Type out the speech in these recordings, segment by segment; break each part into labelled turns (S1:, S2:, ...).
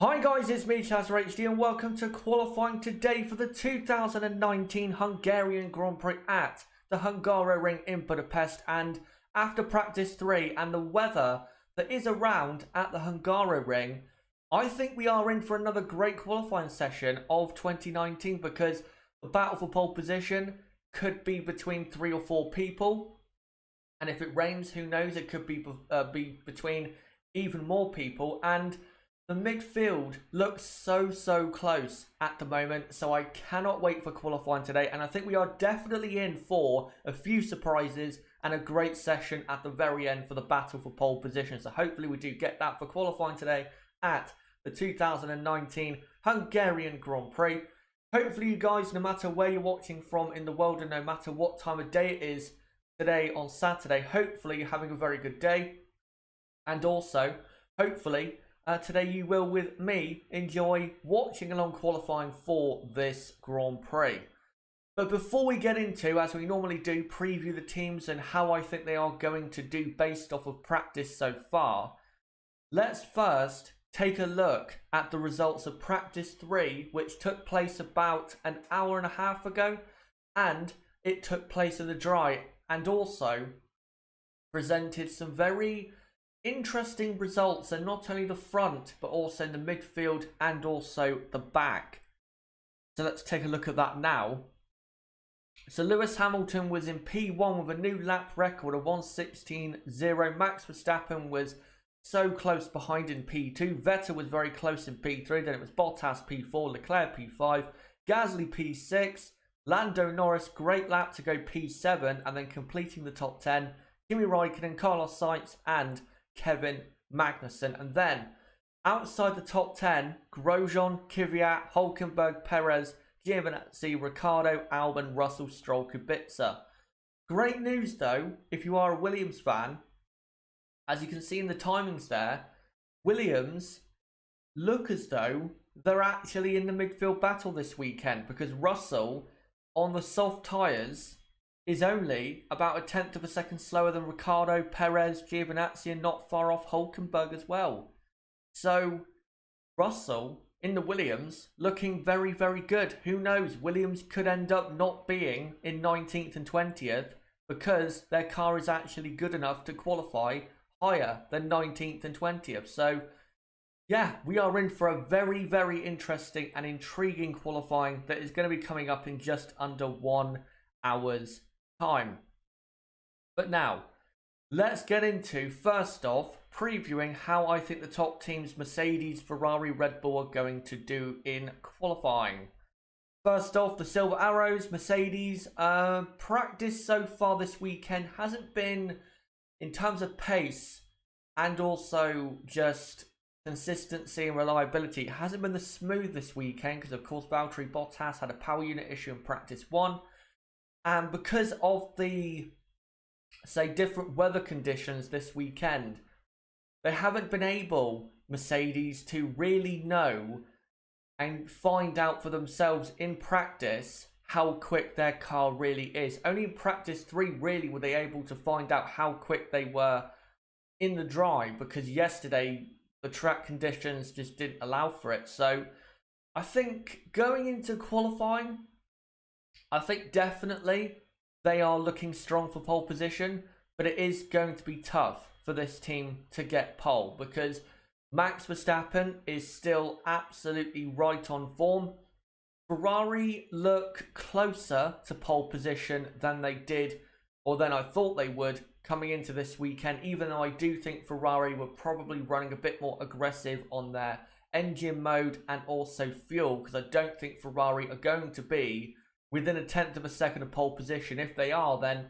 S1: Hi guys, it's me, HD, and welcome to qualifying today for the 2019 Hungarian Grand Prix at the Hungaroring in Budapest. And after practice 3 and the weather that is around at the Hungaroring, I think we are in for another great qualifying session of 2019 because the battle for pole position could be between 3 or 4 people. And if it rains, who knows, it could be between even more people. And the midfield looks so close at the moment, so I cannot wait for qualifying today. And I think we are definitely in for a few surprises and a great session at the very end for the battle for pole position. So hopefully we do get that for qualifying today at the 2019 Hungarian Grand Prix. Hopefully you guys, no matter where you're watching from in the world and no matter what time of day it is today on Saturday, hopefully you're having a very good day. And also, hopefully, today you will, with me, enjoy watching along qualifying for this Grand Prix. But before we get into, as we normally do, preview the teams and how I think they are going to do based off of practice so far, let's first take a look at the results of practice 3, which took place about an hour and a half ago, and it took place in the dry, and also presented some very interesting results, and not only the front but also in the midfield and also the back. So let's take a look at that now. So Lewis Hamilton was in P1 with a new lap record of 1:16.0. Max Verstappen was so close behind in P2. Vettel was very close in P3. Then it was Bottas P4, Leclerc P5, Gasly P6, Lando Norris, great lap to go P7, and then completing the top 10, Kimi Raikkonen, Carlos Sainz and Kevin Magnussen. And then outside the top 10, Grosjean, Kvyat, Hülkenberg, Perez, Giovinazzi, Ricciardo, Albon, Russell, Stroll, Kubica. Great news though, if you are a Williams fan, as you can see in the timings there, Williams look as though they're actually in the midfield battle this weekend, because Russell on the soft tyres is only about a tenth of a second slower than Ricciardo, Perez, Giovinazzi, and not far off Hülkenberg as well. So Russell in the Williams looking very good. Who knows, Williams could end up not being in 19th and 20th because their car is actually good enough to qualify higher than 19th and 20th. So yeah, we are in for a very interesting and intriguing qualifying that is going to be coming up in just under 1 hour's time. But now, let's get into, first off, previewing how I think the top teams Mercedes, Ferrari, Red Bull are going to do in qualifying. First off, the Silver Arrows, Mercedes. Practice so far this weekend hasn't been, in terms of pace and also just consistency and reliability, it hasn't been the smoothest weekend because of course Valtteri Bottas had a power unit issue in practice 1. And because of the, say, different weather conditions this weekend, they haven't been able, Mercedes, to really know and find out for themselves in practice how quick their car really is. Only in practice 3 really were they able to find out how quick they were in the dry, because yesterday the track conditions just didn't allow for it. So I think going into qualifying, I think definitely they are looking strong for pole position, but it is going to be tough for this team to get pole because Max Verstappen is still absolutely right on form. Ferrari look closer to pole position than they did, or than I thought they would coming into this weekend, even though I do think Ferrari were probably running a bit more aggressive on their engine mode and also fuel, because I don't think Ferrari are going to be within a tenth of a second of pole position. If they are, then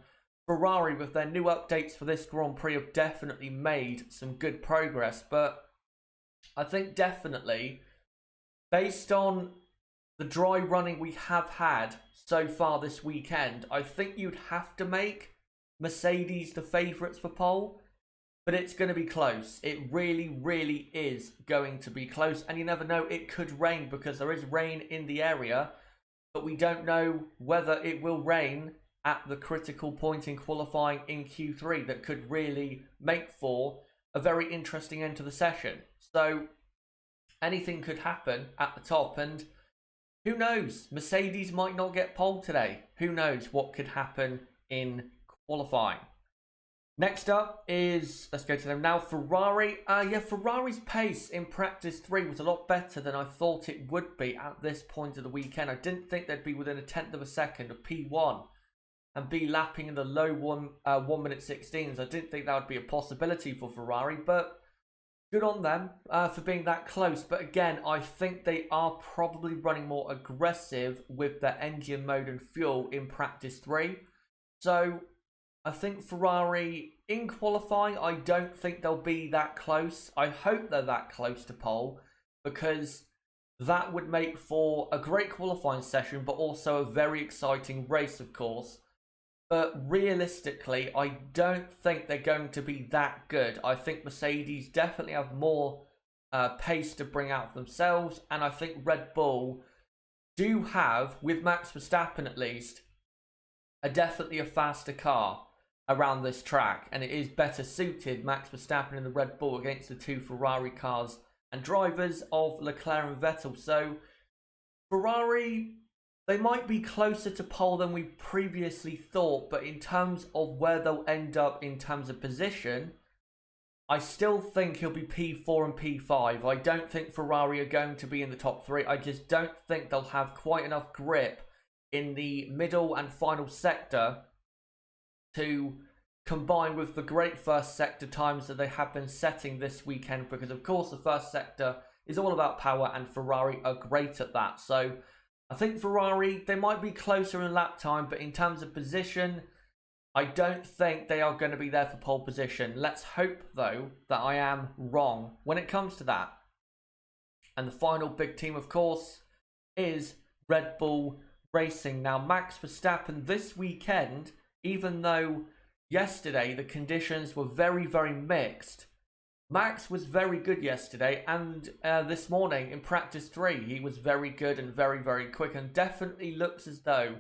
S1: Ferrari, with their new updates for this Grand Prix, have definitely made some good progress. But I think definitely, based on the dry running we have had so far this weekend, I think you'd have to make Mercedes the favourites for pole. But it's going to be close. It really is going to be close. And you never know, it could rain because there is rain in the area. But we don't know whether it will rain at the critical point in qualifying in Q3 that could really make for a very interesting end to the session. So anything could happen at the top. And who knows? Mercedes might not get pole today. Who knows what could happen in qualifying? Next up is, let's go to them now, Ferrari. Ferrari's pace in practice 3 was a lot better than I thought it would be at this point of the weekend. I didn't think they'd be within a tenth of a second of P1 and be lapping in the low 1 minute 16s. I didn't think that would be a possibility for Ferrari, but good on them for being that close. But again, I think they are probably running more aggressive with their engine mode and fuel in practice 3. So I think Ferrari in qualifying, I don't think they'll be that close. I hope they're that close to pole, because that would make for a great qualifying session, but also a very exciting race, of course. But realistically, I don't think they're going to be that good. I think Mercedes definitely have more pace to bring out themselves. And I think Red Bull do have, with Max Verstappen at least, definitely a faster car around this track. And it is better suited, Max Verstappen in the Red Bull, against the two Ferrari cars and drivers of Leclerc and Vettel. So Ferrari, they might be closer to pole than we previously thought, but in terms of where they'll end up in terms of position, I still think he'll be P4 and P5. I don't think Ferrari are going to be in the top 3. I just don't think they'll have quite enough grip in the middle and final sector to combine with the great first sector times that they have been setting this weekend, because of course the first sector is all about power and Ferrari are great at that. So I think Ferrari, they might be closer in lap time, but in terms of position, I don't think they are going to be there for pole position. Let's hope, though, that I am wrong when it comes to that. And the final big team, of course, is Red Bull Racing. Now, Max Verstappen this weekend, even though yesterday the conditions were very, very mixed, Max was very good yesterday, and this morning in practice 3, he was very good and very, very quick, and definitely looks as though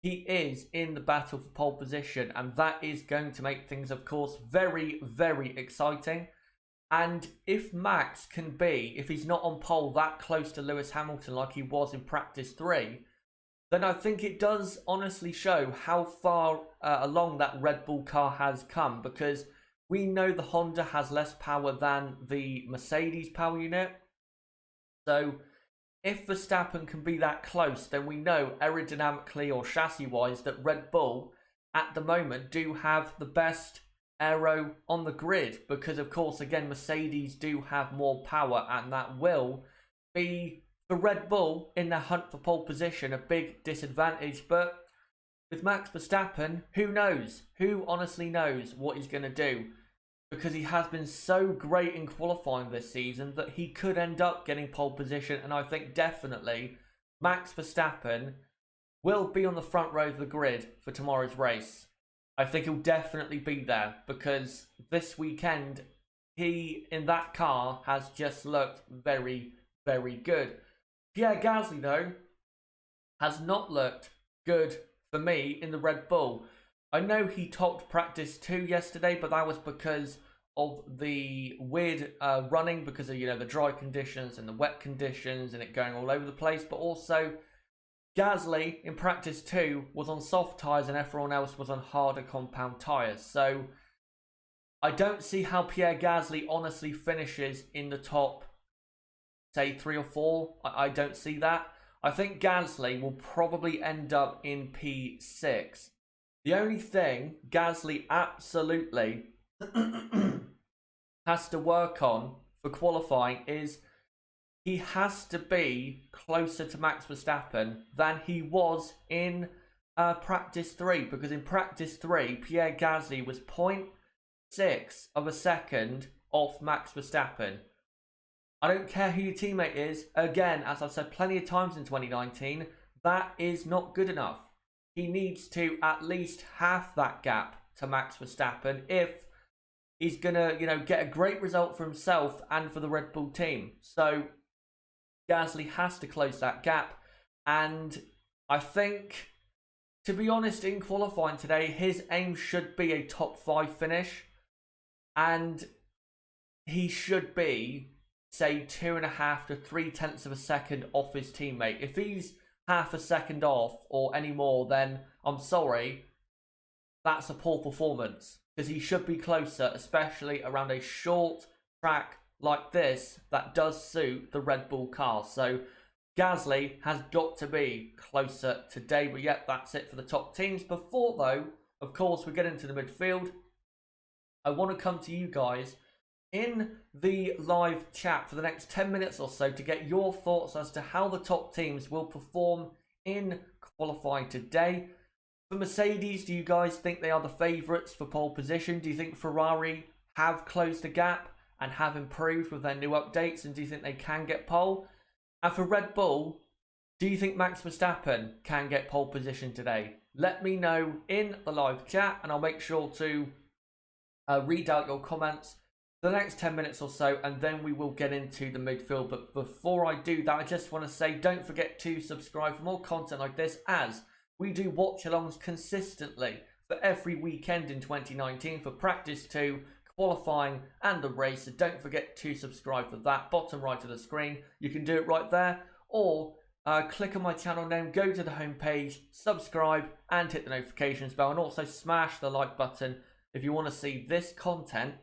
S1: he is in the battle for pole position, and that is going to make things, of course, very, very exciting. And if Max can be, if he's not on pole, that close to Lewis Hamilton like he was in practice 3, then I think it does honestly show how far along that Red Bull car has come, because we know the Honda has less power than the Mercedes power unit. So if Verstappen can be that close, then we know aerodynamically or chassis-wise that Red Bull at the moment do have the best aero on the grid, because of course, again, Mercedes do have more power, and that will be, for Red Bull in their hunt for pole position, a big disadvantage. But with Max Verstappen, who knows? Who honestly knows what he's going to do? Because he has been so great in qualifying this season that he could end up getting pole position. And I think definitely Max Verstappen will be on the front row of the grid for tomorrow's race. I think he'll definitely be there, because this weekend he, in that car, has just looked very, very good. Pierre Gasly, though, has not looked good for me in the Red Bull. I know he topped practice 2 yesterday, but that was because of the weird running, because of, the dry conditions and the wet conditions and it going all over the place. But also, Gasly in practice 2 was on soft tyres and everyone else was on harder compound tyres. So I don't see how Pierre Gasly honestly finishes in the top, say, 3 or 4. I don't see that. I think Gasly will probably end up in P6. The only thing Gasly absolutely has to work on for qualifying is he has to be closer to Max Verstappen than he was in practice 3. Because in practice 3, Pierre Gasly was 0.6 of a second off Max Verstappen. I don't care who your teammate is. Again, as I've said plenty of times in 2019, that is not good enough. He needs to at least half that gap to Max Verstappen if he's going to, get a great result for himself and for the Red Bull team. So Gasly has to close that gap. And I think, to be honest, in qualifying today, his aim should be a top 5 finish. And he should be say 2.5 to 3/10 of a second off his teammate. If he's half a second off or any more, then I'm sorry, that's a poor performance, because he should be closer, especially around a short track like this that does suit the Red Bull car. So Gasly has got to be closer today. But yep, that's it for the top teams. Before though, of course, we get into the midfield, I want to come to you guys in the live chat for the next 10 minutes or so to get your thoughts as to how the top teams will perform in qualifying today. For Mercedes, do you guys think they are the favourites for pole position? Do you think Ferrari have closed the gap and have improved with their new updates? And do you think they can get pole? And for Red Bull, do you think Max Verstappen can get pole position today? Let me know in the live chat, and I'll make sure to read out your comments for the next 10 minutes or so, and then we will get into the midfield. But before I do that, I just want to say, don't forget to subscribe for more content like this, as we do watch-alongs consistently for every weekend in 2019 for practice 2, qualifying and the race. So don't forget to subscribe for that. Bottom right of the screen, you can do it right there, or click on my channel name, go to the homepage, subscribe and hit the notifications bell, and also smash the like button if you want to see this content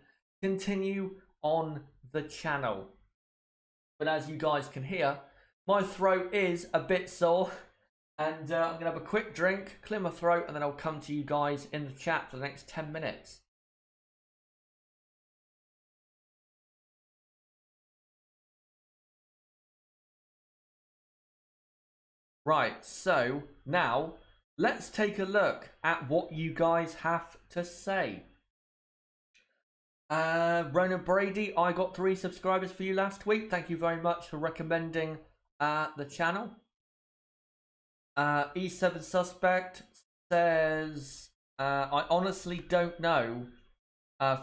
S1: continue on the channel. But as you guys can hear, my throat is a bit sore, and I'm going to have a quick drink, clear my throat, and then I'll come to you guys in the chat for the next 10 minutes. Right, so now let's take a look at what you guys have to say. Ronan Brady, I got 3 subscribers for you last week. Thank you very much for recommending the channel. E7 Suspect says, I honestly don't know.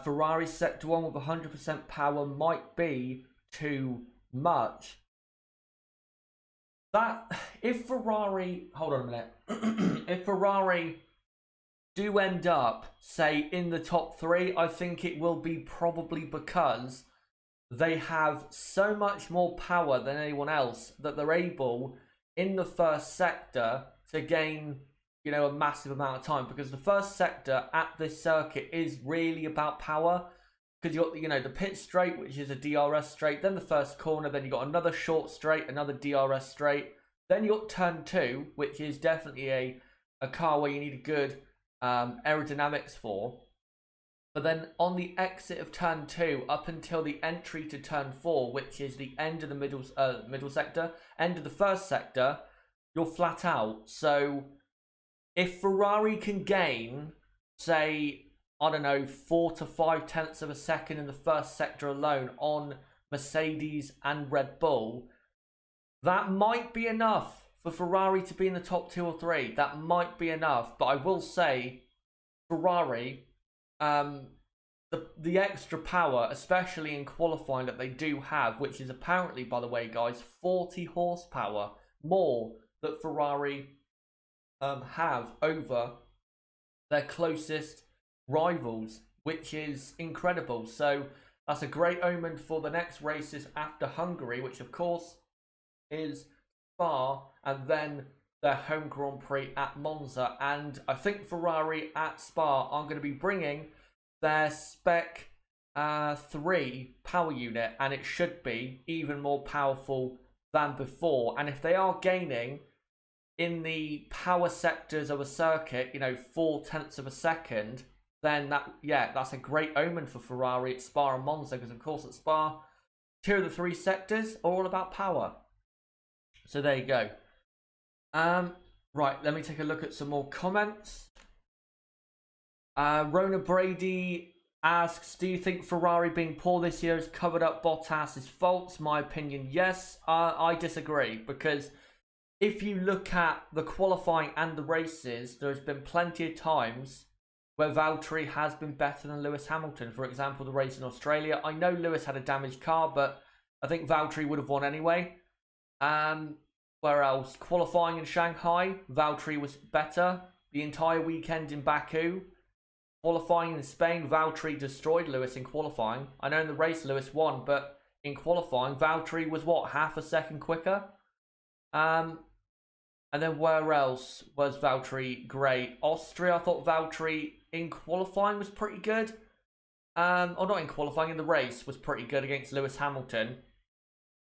S1: Ferrari Sector 1 with 100% power might be too much. That, if Ferrari, hold on a minute, if Ferrari do end up, say, in the top 3, I think it will be probably because they have so much more power than anyone else that they're able, in the first sector, to gain, you know, a massive amount of time. Because the first sector at this circuit is really about power. Because you got, you know, the pit straight, which is a DRS straight, then the first corner, then you got another short straight, another DRS straight, then you got turn 2, which is definitely a car where you need a good aerodynamics for. But then on the exit of turn 2 up until the entry to turn 4, which is the end of the middle sector, end of the first sector, you're flat out. So if Ferrari can gain, say, I don't know, 4 to 5/10 of a second in the first sector alone on Mercedes and Red Bull, that might be enough for Ferrari to be in the top 2 or 3. That might be enough. But I will say, Ferrari, the extra power, especially in qualifying, that they do have, which is apparently, by the way, guys, 40 horsepower more that Ferrari have over their closest rivals, which is incredible. So that's a great omen for the next races after Hungary, which of course is Spa, and then their home Grand Prix at Monza. And I think Ferrari at Spa are going to be bringing their Spec 3 power unit, and it should be even more powerful than before. And if they are gaining in the power sectors of a circuit, you know, 4/10 of a second, then that's a great omen for Ferrari at Spa and Monza, because of course at Spa, 2 of the 3 sectors are all about power. So there you go. Right, let me take a look at some more comments. Rona Brady asks, do you think Ferrari being poor this year has covered up Bottas's faults? My opinion, yes. I disagree, because if you look at the qualifying and the races, there's been plenty of times where Valtteri has been better than Lewis Hamilton. For example, the race in Australia. I know Lewis had a damaged car, but I think Valtteri would have won anyway. Where else? Qualifying in Shanghai, Valtteri was better. The entire weekend in Baku. Qualifying in Spain, Valtteri destroyed Lewis in qualifying. I know in the race Lewis won, but in qualifying, Valtteri was what, half a second quicker? And then where else was Valtteri great? Austria, I thought Valtteri in qualifying was pretty good. Or not in qualifying, in the race was pretty good against Lewis Hamilton.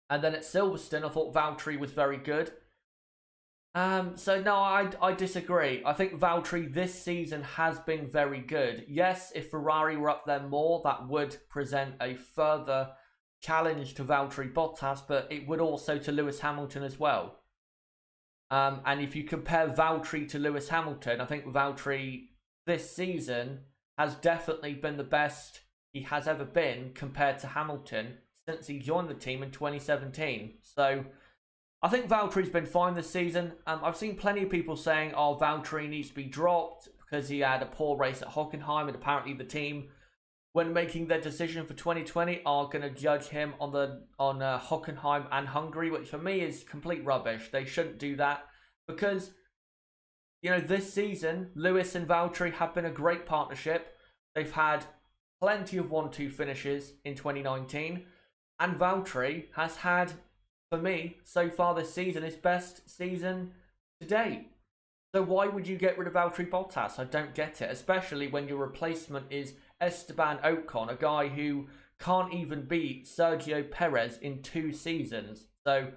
S1: And then at Silverstone, I thought Valtteri was very good. So no, I disagree. I think Valtteri this season has been very good. Yes, if Ferrari were up there more, that would present a further challenge to Valtteri Bottas, but it would also to Lewis Hamilton as well. And if you compare Valtteri to Lewis Hamilton, I think Valtteri this season has definitely been the best he has ever been compared to Hamilton since he joined the team in 2017. So I think Valtteri's been fine this season. I've seen plenty of people saying, oh, Valtteri needs to be dropped because he had a poor race at Hockenheim, and apparently the team, when making their decision for 2020, are going to judge him on Hockenheim and Hungary, which for me is complete rubbish. They shouldn't do that because, you know, this season, Lewis and Valtteri have been a great partnership. They've had plenty of 1-2 finishes in 2019, and Valtteri has had, for me, so far this season, his best season to date. So why would you get rid of Valtteri Bottas? I don't get it, especially when your replacement is Esteban Ocon, a guy who can't even beat Sergio Perez in 2 seasons. So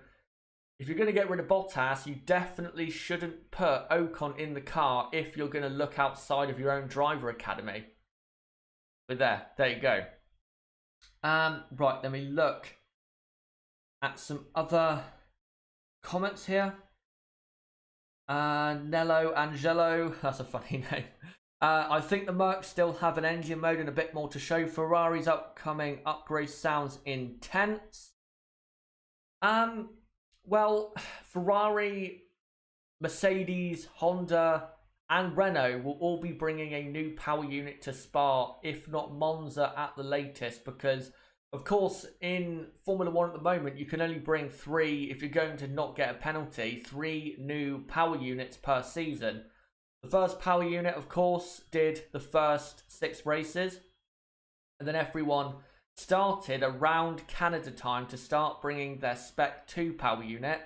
S1: if you're going to get rid of Bottas, you definitely shouldn't put Ocon in the car if you're going to look outside of your own driver academy. But there you go. Right, let me look at some other comments here. Nello Angelo, that's a funny name. I think the Mercs still have an engine mode and a bit more to show. Ferrari's upcoming upgrade sounds intense. Well, Ferrari, Mercedes, Honda, and Renault will all be bringing a new power unit to Spa, if not Monza at the latest, because of course in Formula 1 at the moment you can only bring 3, if you're going to not get a penalty, 3 new power units per season. The first power unit of course did the first 6 races, and then everyone started around Canada time to start bringing their Spec 2 power unit.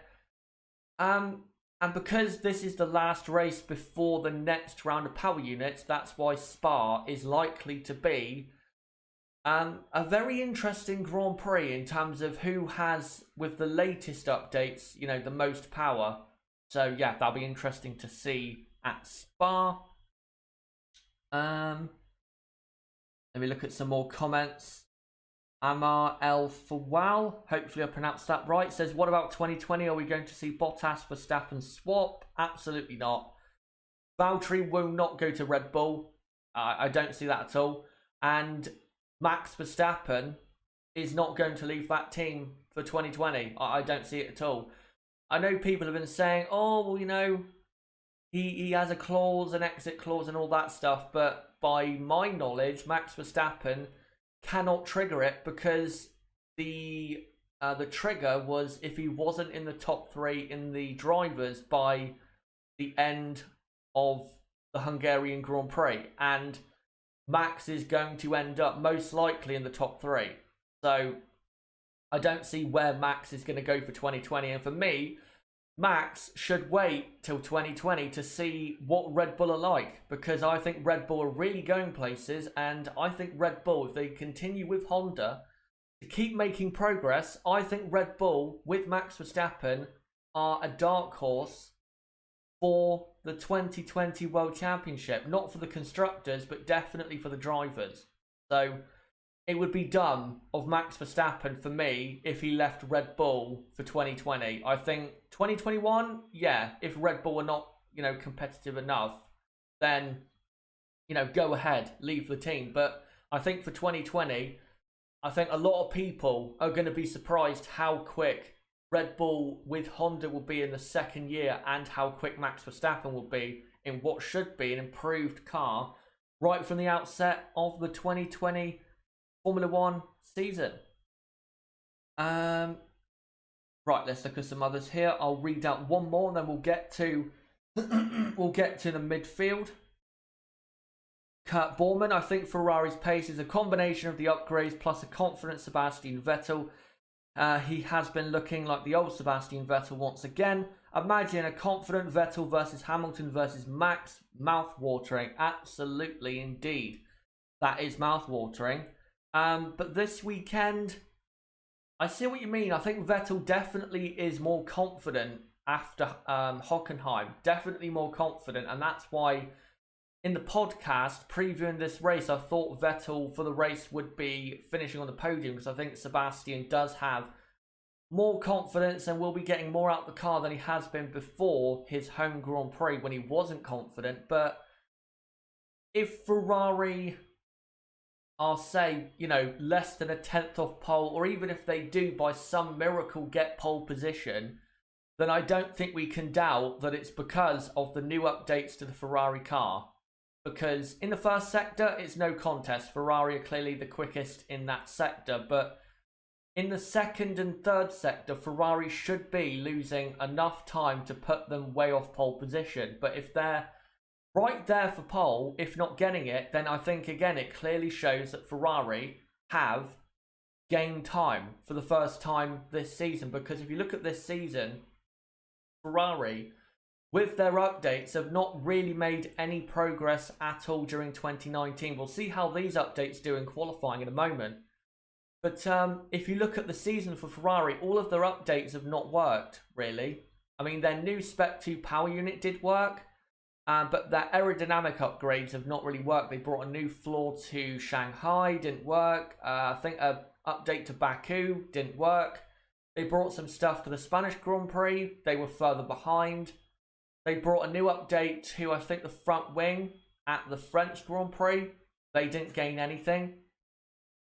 S1: And because this is the last race before the next round of power units, that's why Spa is likely to be a very interesting Grand Prix in terms of who has, with the latest updates, you know, the most power. So yeah, that'll be interesting to see at Spa. Let me look at some more comments. Amar El Fawal, hopefully I pronounced that right, says, what about 2020? Are we going to see Bottas Verstappen swap? Absolutely not. Valtteri will not go to Red Bull. I don't see that at all. And Max Verstappen is not going to leave that team for 2020. I don't see it at all. I know people have been saying, oh, well, you know, he has a clause, an exit clause and all that stuff. But by my knowledge, Max Verstappen cannot trigger it because the trigger was if he wasn't in the top 3 in the drivers by the end of the Hungarian Grand Prix, and Max is going to end up most likely in the top 3. So I don't see where Max is going to go for 2020, and for me, Max should wait till 2020 to see what Red Bull are like, because I think Red Bull are really going places, and I think Red Bull, if they continue with Honda to keep making progress, I think Red Bull with Max Verstappen are a dark horse for the 2020 World Championship. Not for the constructors, but definitely for the drivers. So it would be dumb of Max Verstappen, for me, if he left Red Bull for 2020. I think 2021, yeah, if Red Bull are not, you know, competitive enough, then, you know, go ahead, leave the team. But I think for 2020, I think a lot of people are going to be surprised how quick Red Bull with Honda will be in the second year, and how quick Max Verstappen will be in what should be an improved car right from the outset of the 2020 Formula 1 season. Right, let's look at some others here. I'll read out one more and then we'll get to the midfield. Kurt Borman, I think Ferrari's pace is a combination of the upgrades plus a confident Sebastian Vettel. He has been looking like the old Sebastian Vettel once again. Imagine a confident Vettel versus Hamilton versus Max. Mouth-watering. Absolutely, indeed. That is mouth-watering. But this weekend, I see what you mean. I think Vettel definitely is more confident after Hockenheim. Definitely more confident. And that's why in the podcast previewing this race, I thought Vettel for the race would be finishing on the podium, because I think Sebastian does have more confidence and will be getting more out the car than he has been before his home Grand Prix when he wasn't confident. But if Ferrari are, say, less than a 10th off pole, or even if they do by some miracle get pole position, then I don't think we can doubt that it's because of the new updates to the Ferrari car. Because in the first sector, it's no contest. Ferrari are clearly the quickest in that sector. But in the second and third sector, Ferrari should be losing enough time to put them way off pole position. But if they're right there for pole, if not getting it, then I think, again, it clearly shows that Ferrari have gained time for the first time this season. Because if you look at this season, Ferrari, with their updates, have not really made any progress at all during 2019. We'll see how these updates do in qualifying in a moment. But if you look at the season for Ferrari, all of their updates have not worked, really. I mean, their new Spec 2 power unit did work, but their aerodynamic upgrades have not really worked. They brought a new floor to Shanghai, didn't work. I think an update to Baku didn't work. They brought some stuff to the Spanish Grand Prix. They were further behind. They brought a new update to, I think, the front wing at the French Grand Prix. They didn't gain anything.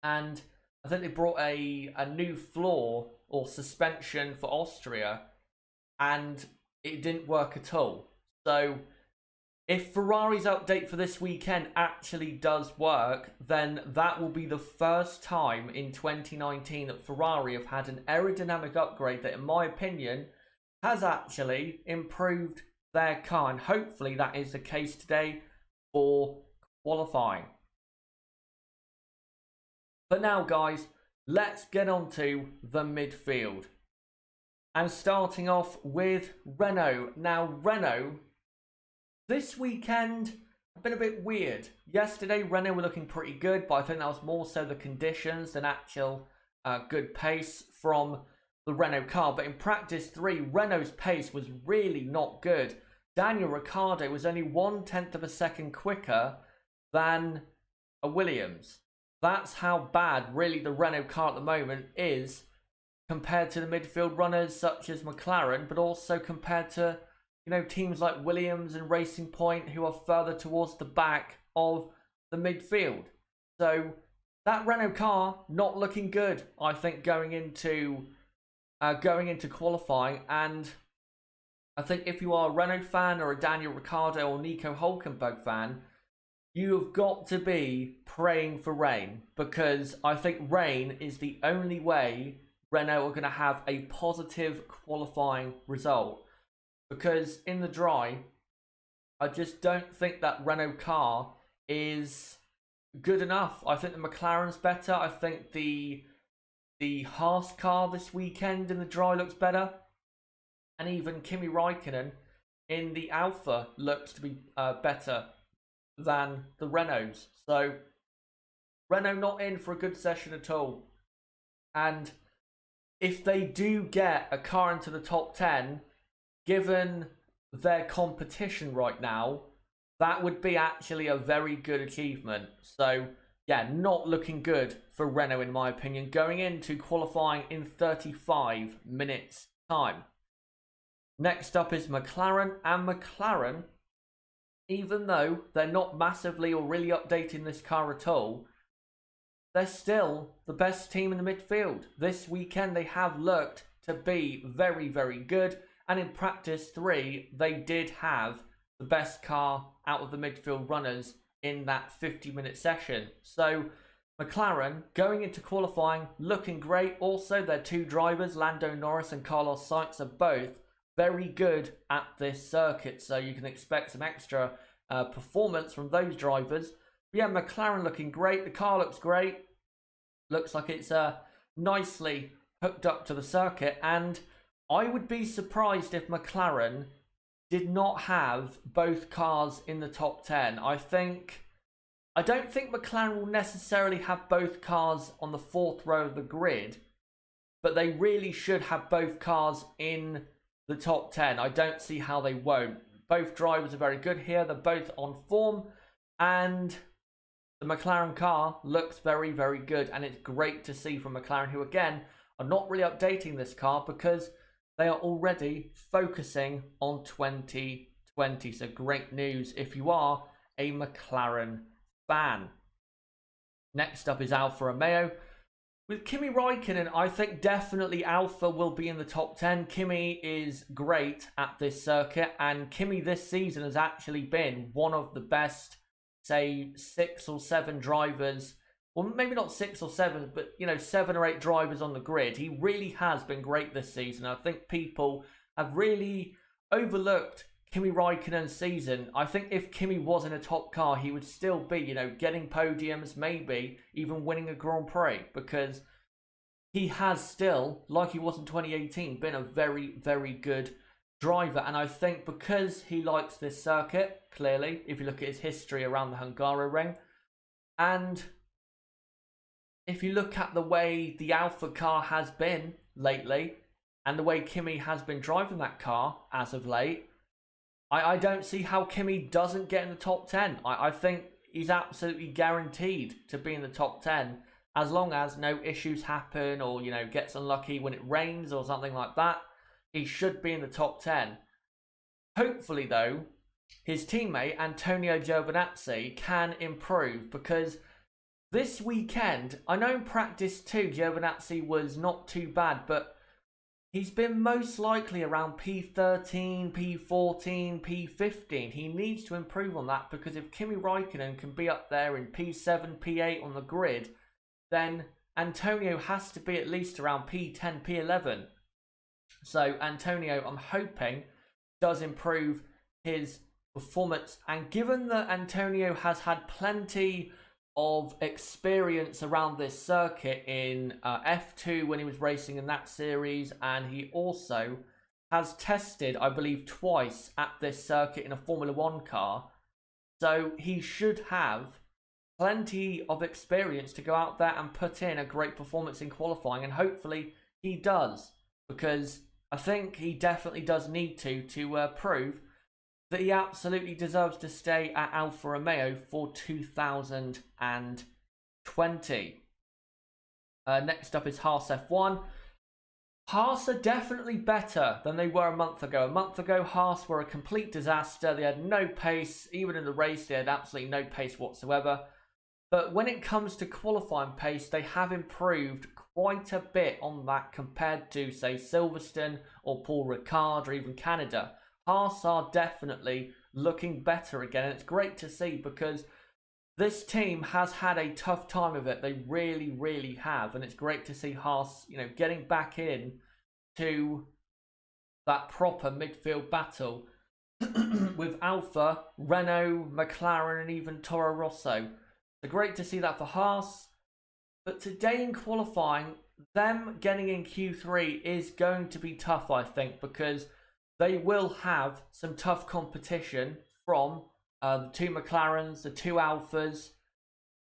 S1: And I think they brought a new floor or suspension for Austria, and it didn't work at all. So if Ferrari's update for this weekend actually does work, then that will be the first time in 2019 that Ferrari have had an aerodynamic upgrade that, in my opinion, has actually improved their car. And hopefully that is the case today for qualifying. But now, guys, let's get on to the midfield. And starting off with Renault. Now, Renault, this weekend, have been a bit weird. Yesterday, Renault were looking pretty good, but I think that was more so the conditions than actual good pace from the Renault car. But in practice 3, Renault's pace was really not good. Daniel Ricciardo was only 1/10 of a second quicker than a Williams. That's how bad, really, the Renault car at the moment is compared to the midfield runners such as McLaren, but also compared to, teams like Williams and Racing Point, who are further towards the back of the midfield. So that Renault car not looking good, I think, going into qualifying. And I think if you are a Renault fan or a Daniel Ricciardo or Nico Hülkenberg fan, you have got to be praying for rain, because I think rain is the only way Renault are going to have a positive qualifying result. Because in the dry, I just don't think that Renault car is good enough. I think the McLaren's better. I think the Haas car this weekend in the dry looks better. And even Kimi Raikkonen in the Alpha looks to be better than the Renaults. So Renault not in for a good session at all. And if they do get a car into the top 10, given their competition right now, that would be actually a very good achievement. So yeah, not looking good for Renault in my opinion, going into qualifying in 35 minutes time. Next up is McLaren, and McLaren, even though they're not massively or really updating this car at all, they're still the best team in the midfield. This weekend they have looked to be very, very good. And in practice 3, they did have the best car out of the midfield runners in that 50-minute session. So McLaren going into qualifying looking great. Also, their 2 drivers, Lando Norris and Carlos Sainz, are both very good at this circuit. So you can expect some extra performance from those drivers. But yeah, McLaren looking great. The car looks great. Looks like it's nicely hooked up to the circuit, and I would be surprised if McLaren did not have both cars in the top 10. I don't think McLaren will necessarily have both cars on the 4th row of the grid, but they really should have both cars in the top 10. I don't see how they won't. Both drivers are very good here. They're both on form, and the McLaren car looks very, very good, and it's great to see from McLaren, who again are not really updating this car because they are already focusing on 2020. So great news if you are a McLaren fan. Next up is Alfa Romeo. With Kimi Räikkönen, I think definitely Alfa will be in the top 10. Kimi is great at this circuit, and Kimi this season has actually been one of the best, say, 6 or 7 drivers, well, maybe not 6 or 7, but, 7 or 8 drivers on the grid. He really has been great this season. I think people have really overlooked Kimi Räikkönen's season. I think if Kimi was in a top car, he would still be, getting podiums, maybe even winning a Grand Prix, because he has still, like he was in 2018, been a very, very good driver. And I think because he likes this circuit, clearly, if you look at his history around the Hungaroring, and if you look at the way the Alfa car has been lately, and the way Kimi has been driving that car as of late, I don't see how Kimi doesn't get in the top 10. I think he's absolutely guaranteed to be in the top 10 as long as no issues happen or, gets unlucky when it rains or something like that. He should be in the top 10. Hopefully, though, his teammate Antonio Giovinazzi can improve, because this weekend, I know in practice too, Giovinazzi was not too bad, but he's been most likely around P13, P14, P15. He needs to improve on that, because if Kimi Räikkönen can be up there in P7, P8 on the grid, then Antonio has to be at least around P10, P11. So Antonio, I'm hoping, does improve his performance. And given that Antonio has had plenty of experience around this circuit in F2 when he was racing in that series, and he also has tested, I believe, twice at this circuit in a Formula 1 car, so he should have plenty of experience to go out there and put in a great performance in qualifying, and hopefully he does, because I think he definitely does need to prove that he absolutely deserves to stay at Alfa Romeo for 2020. Next up is Haas F1. Haas are definitely better than they were a month ago. A month ago, Haas were a complete disaster. They had no pace. Even in the race, they had absolutely no pace whatsoever. But when it comes to qualifying pace, they have improved quite a bit on that compared to, say, Silverstone or Paul Ricard or even Canada. Haas are definitely looking better again, and it's great to see, because this team has had a tough time of it. They really, really have, and it's great to see Haas, getting back in to that proper midfield battle with Alfa, Renault, McLaren, and even Toro Rosso. So great to see that for Haas. But today in qualifying, them getting in Q3 is going to be tough, I think, because they will have some tough competition from the 2 McLarens, the 2 Alphas,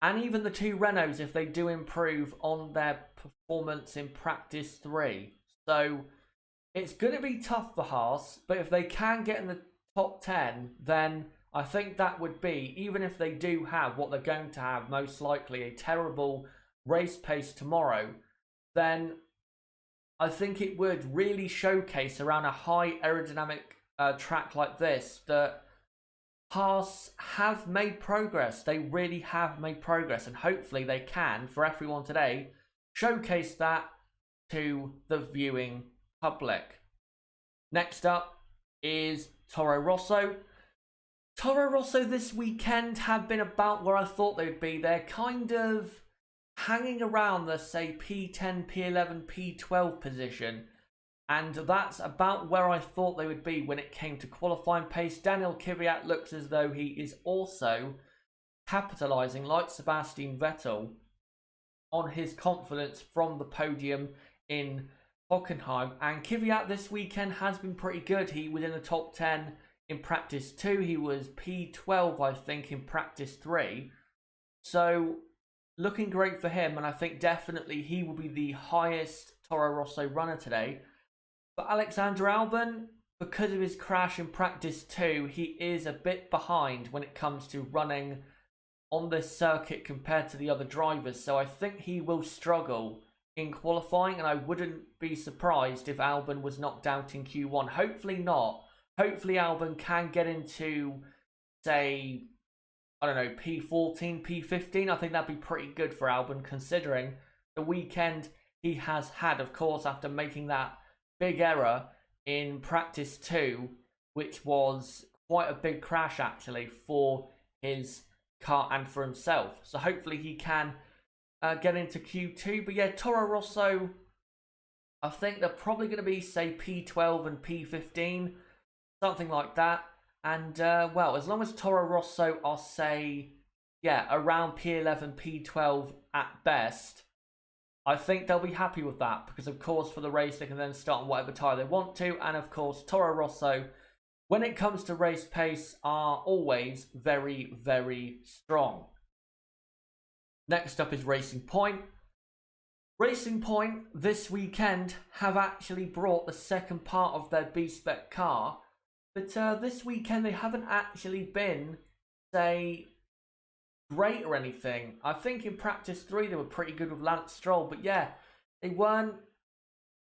S1: and even the 2 Renaults if they do improve on their performance in practice 3. So it's going to be tough for Haas, but if they can get in the top 10, then I think that would be, even if they do have what they're going to have, most likely a terrible race pace tomorrow, then I think it would really showcase around a high aerodynamic track like this that Haas have made progress. They really have made progress, and hopefully they can, for everyone today, showcase that to the viewing public. Next up is Toro Rosso. Toro Rosso this weekend have been about where I thought they would be. They're kind of hanging around the, say, P10, P11, P12 position. And that's about where I thought they would be when it came to qualifying pace. Daniel Kvyat looks as though he is also capitalising, like Sebastian Vettel, on his confidence from the podium in Hockenheim. And Kvyat this weekend has been pretty good. He was in the top 10 in practice 2. He was P12, I think, in practice 3. So looking great for him, and I think definitely he will be the highest Toro Rosso runner today. But Alexander Albon, because of his crash in practice 2, he is a bit behind when it comes to running on this circuit compared to the other drivers. So I think he will struggle in qualifying, and I wouldn't be surprised if Albon was knocked out in Q1. Hopefully not. Hopefully Albon can get into, say, I don't know, P14, P15. I think that'd be pretty good for Albon, considering the weekend he has had, of course, after making that big error in practice 2, which was quite a big crash actually for his car and for himself. So hopefully he can get into Q2. But yeah, Toro Rosso, I think they're probably going to be, say, P12 and P15, something like that. And, well, as long as Toro Rosso are, say, yeah, around P11, P12 at best, I think they'll be happy with that. Because, of course, for the race, they can then start on whatever tyre they want to. And, of course, Toro Rosso, when it comes to race pace, are always very, very strong. Next up is Racing Point. Racing Point this weekend have actually brought the second part of their B-Spec car. But this weekend they haven't actually been, say, great or anything. I think in practice 3 they were pretty good with Lance Stroll. But yeah, they weren't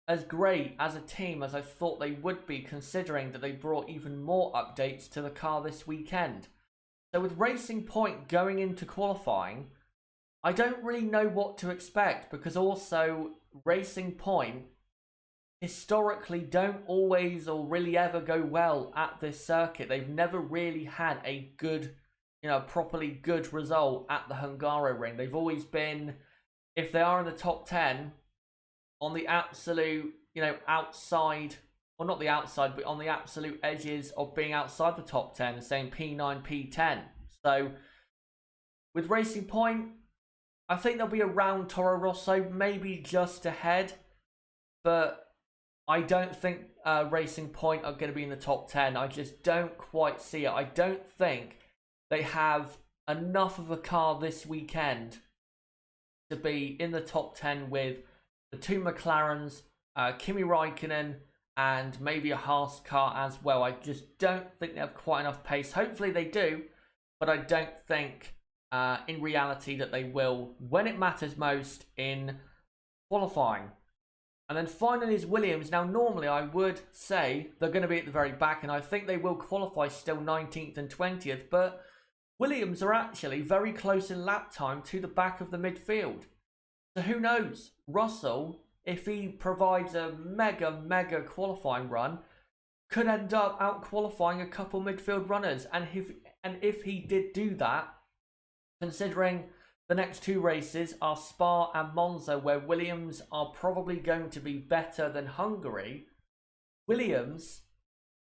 S1: as great as a team as I thought they would be, considering that they brought even more updates to the car this weekend. So with Racing Point going into qualifying, I don't really know what to expect, because also Racing Point historically don't always or really ever go well at this circuit. They've never really had a good, properly good result at the Hungaroring. They've always been, if they are in the top 10, on the absolute, outside, or not the outside, but on the absolute edges of being outside the top 10, saying P9, P10. So with Racing Point, I think they'll be around Toro Rosso, maybe just ahead, but I don't think Racing Point are going to be in the top 10. I just don't quite see it. I don't think they have enough of a car this weekend to be in the top 10 with the 2 McLarens, Kimi Räikkönen, and maybe a Haas car as well. I just don't think they have quite enough pace. Hopefully they do, but I don't think in reality that they will when it matters most in qualifying. And then finally is Williams. Now, normally I would say they're going to be at the very back, and I think they will qualify still 19th and 20th, but Williams are actually very close in lap time to the back of the midfield. So who knows? Russell, if he provides a mega qualifying run, could end up out qualifying a couple midfield runners. And if he did do that, considering the next 2 races are Spa and Monza, where Williams are probably going to be better than Hungary, Williams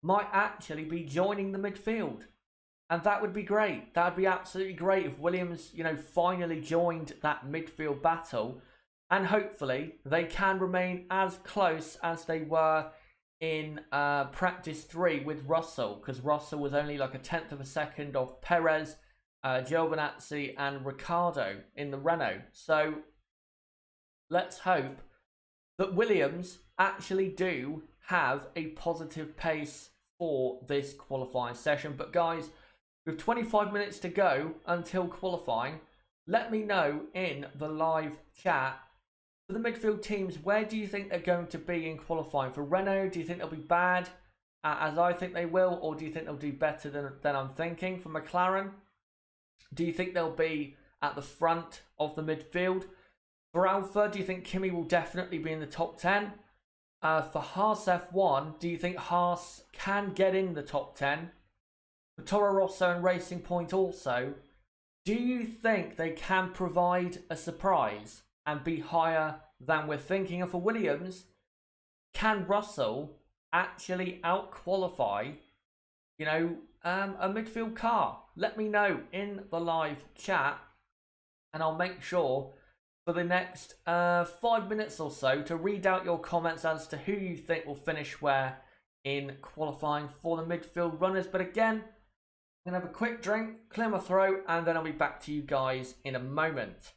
S1: might actually be joining the midfield. And that would be great. That would be absolutely great if Williams, finally joined that midfield battle. And hopefully they can remain as close as they were in practice 3 with Russell. Because Russell was only like a 1/10 of a second of Perez, Giovinazzi and Ricciardo in the Renault. So let's hope that Williams actually do have a positive pace for this qualifying session. But guys, with 25 minutes to go until qualifying, let me know in the live chat, for the midfield teams, where do you think they're going to be in qualifying? For Renault, do you think they'll be bad, as I think they will, or do you think they'll do better than I'm thinking? For McLaren, do you think they'll be at the front of the midfield? For Alpha, do you think Kimi will definitely be in the top 10? For Haas F1, do you think Haas can get in the top 10? For Toro Rosso and Racing Point also, do you think they can provide a surprise and be higher than we're thinking? And for Williams, can Russell actually out-qualify, a midfield car? Let me know in the live chat, and I'll make sure for the next 5 minutes or so to read out your comments as to who you think will finish where in qualifying for the midfield runners. But again, I'm going to have a quick drink, clear my throat, and then I'll be back to you guys in a moment.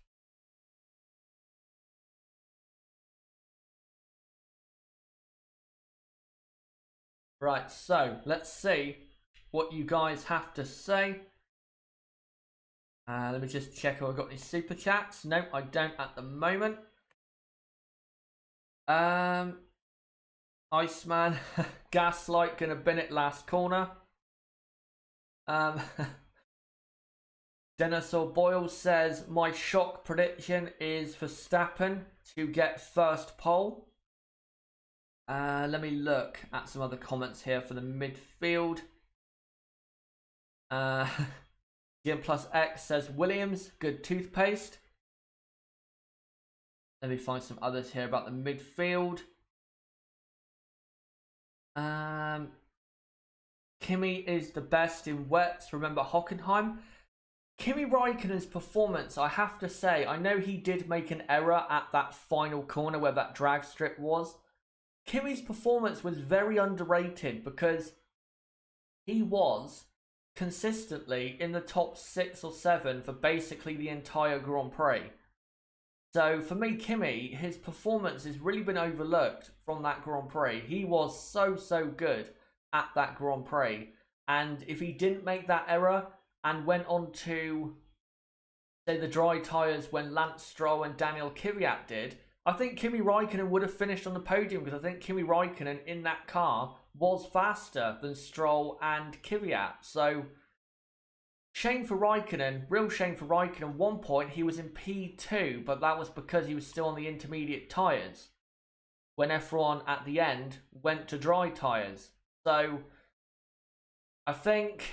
S1: Right, so let's see what you guys have to say. Let me just check if I've got any super chats. No, I don't at the moment. Iceman, Gaslight gonna bin it last corner. Dinosaur Boyle says my shock prediction is Verstappen to get first pole. Let me look at some other comments here for the midfield. Jim Plus X says Williams, good toothpaste. Let me find some others here about the midfield. Kimi is the best in wets. Remember Hockenheim? Kimi Raikkonen's performance, I have to say, I know he did make an error at that final corner where that drag strip was. Kimi's performance was very underrated because he was consistently in the top 6 or 7 for basically the entire Grand Prix. So for me, Kimi, his performance has really been overlooked from that Grand Prix. He was so good at that Grand Prix. And if he didn't make that error and went on to, say, the dry tyres when Lance Stroll and Daniel Kvyat did, I think Kimi Raikkonen would have finished on the podium because I think Kimi Raikkonen in that car was faster than Stroll and Kvyat. So, shame for Raikkonen, real shame for Raikkonen. 1 point he was in P2, but that was because he was still on the intermediate tyres when F1 at the end went to dry tyres. So, I think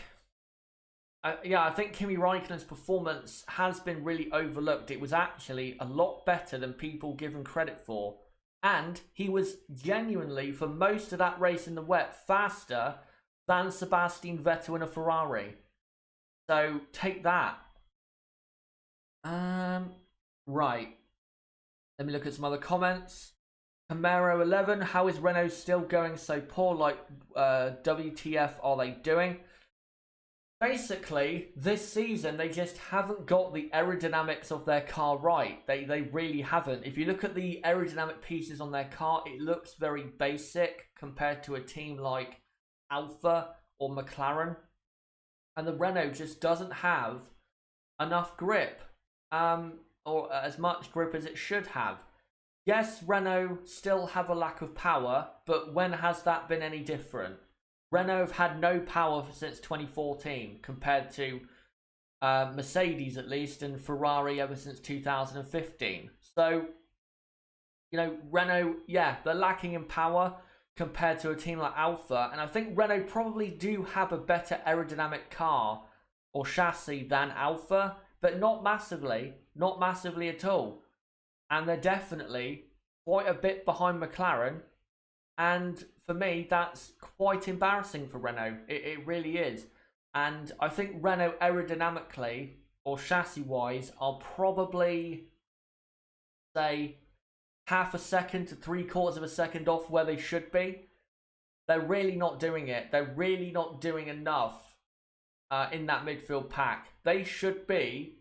S1: Kimi Raikkonen's performance has been really overlooked. It was actually a lot better than people give him credit for. And he was genuinely, for most of that race in the wet, faster than Sebastian Vettel in a Ferrari. So, take that. Right. Let me look at some other comments. Camaro 11, how is Renault still going so poor? Like, WTF are they doing? Basically, this season, they just haven't got the aerodynamics of their car right. They really haven't. If you look at the aerodynamic pieces on their car, it looks very basic compared to a team like Alfa or McLaren. And the Renault just doesn't have enough grip, or as much grip as it should have. Yes, Renault still have a lack of power, but when has that been any different? Renault have had no power since 2014 compared to Mercedes at least, and Ferrari ever since 2015. So, you know, Renault, yeah, they're lacking in power compared to a team like Alfa. And I think Renault probably do have a better aerodynamic car or chassis than Alfa, but not massively at all. And they're definitely quite a bit behind McLaren. And for me, that's quite embarrassing for Renault. It really is. And I think Renault aerodynamically or chassis-wise are probably, say, half a second to 3/4 of a second off where they should be. They're really not doing it. They're really not doing enough in that midfield pack. They should be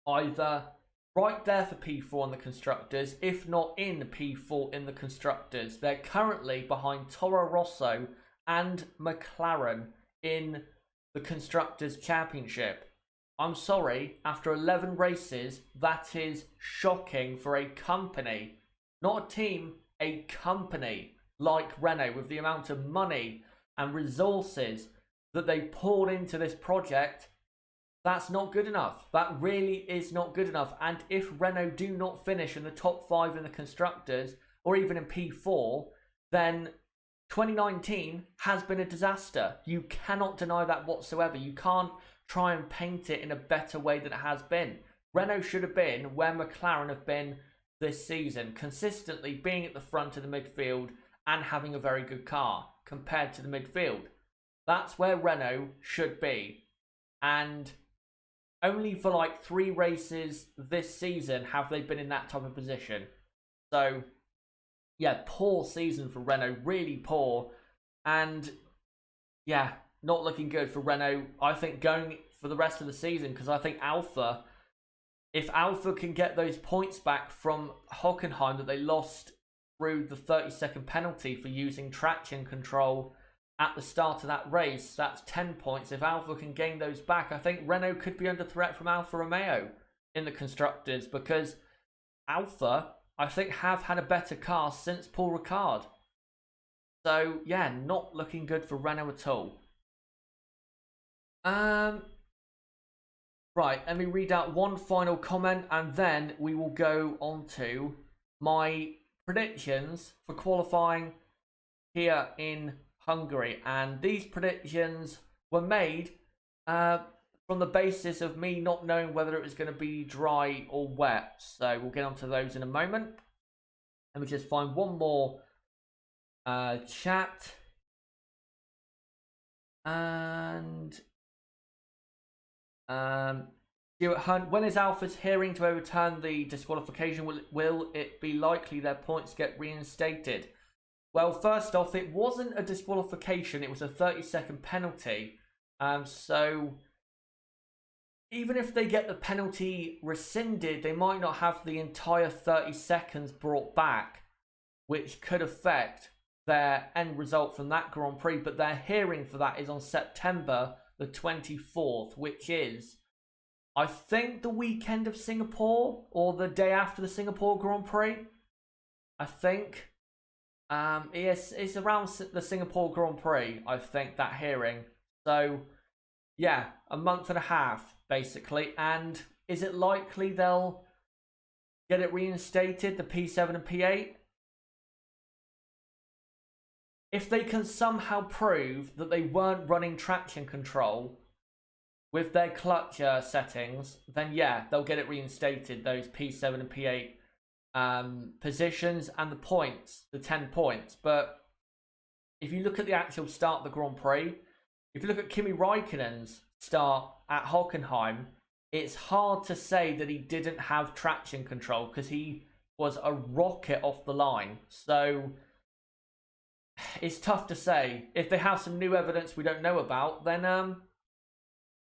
S1: either right there for P4 in the Constructors, if not in P4 in the Constructors. They're currently behind Toro Rosso and McLaren in the Constructors' Championship. I'm sorry, after 11 races, that is shocking for a company, not a team, a company like Renault, with the amount of money and resources that they poured into this project. That's not good enough. That really is not good enough. And if Renault do not finish in the top 5 in the Constructors, or even in P4, then 2019 has been a disaster. You cannot deny that whatsoever. You can't try and paint it in a better way than it has been. Renault should have been where McLaren have been this season, consistently being at the front of the midfield and having a very good car compared to the midfield. That's where Renault should be. And only for like 3 races this season have they been in that type of position. So, yeah, poor season for Renault, really poor. And, yeah, not looking good for Renault, I think, going for the rest of the season, because I think Alfa, if Alfa can get those points back from Hockenheim that they lost through the 30-second penalty for using traction control at the start of that race, that's 10 points. If Alfa can gain those back, I think Renault could be under threat from Alfa Romeo in the Constructors, because Alfa, I think, have had a better car since Paul Ricard. So, yeah, not looking good for Renault at all. Right, let me read out one final comment and then we will go on to my predictions for qualifying here in Hungary. And these predictions were made from the basis of me not knowing whether it was going to be dry or wet. So we'll get onto those in a moment. Let me just find one more chat. And Stuart Hunt, when is Alpha's hearing to overturn the disqualification? Will it be likely their points get reinstated? Well, first off, it wasn't a disqualification, it was a 30-second penalty. So even if they get the penalty rescinded, they might not have the entire 30 seconds brought back, which could affect their end result from that Grand Prix. But their hearing for that is on September the 24th, which is, I think, the weekend of Singapore or the day after the Singapore Grand Prix. I think it's around the Singapore Grand Prix, I think, that hearing. So yeah, a month and a half basically. And is it likely they'll get it reinstated, the P7 and P8? If they can somehow prove that they weren't running traction control with their clutch settings, then yeah, they'll get it reinstated, those P7 and P8 positions and the points, the 10 points. But if you look at the actual start of the Grand Prix, if you look at Kimi Raikkonen's start at Hockenheim, it's hard to say that he didn't have traction control because he was a rocket off the line. So it's tough to say. If they have some new evidence we don't know about, then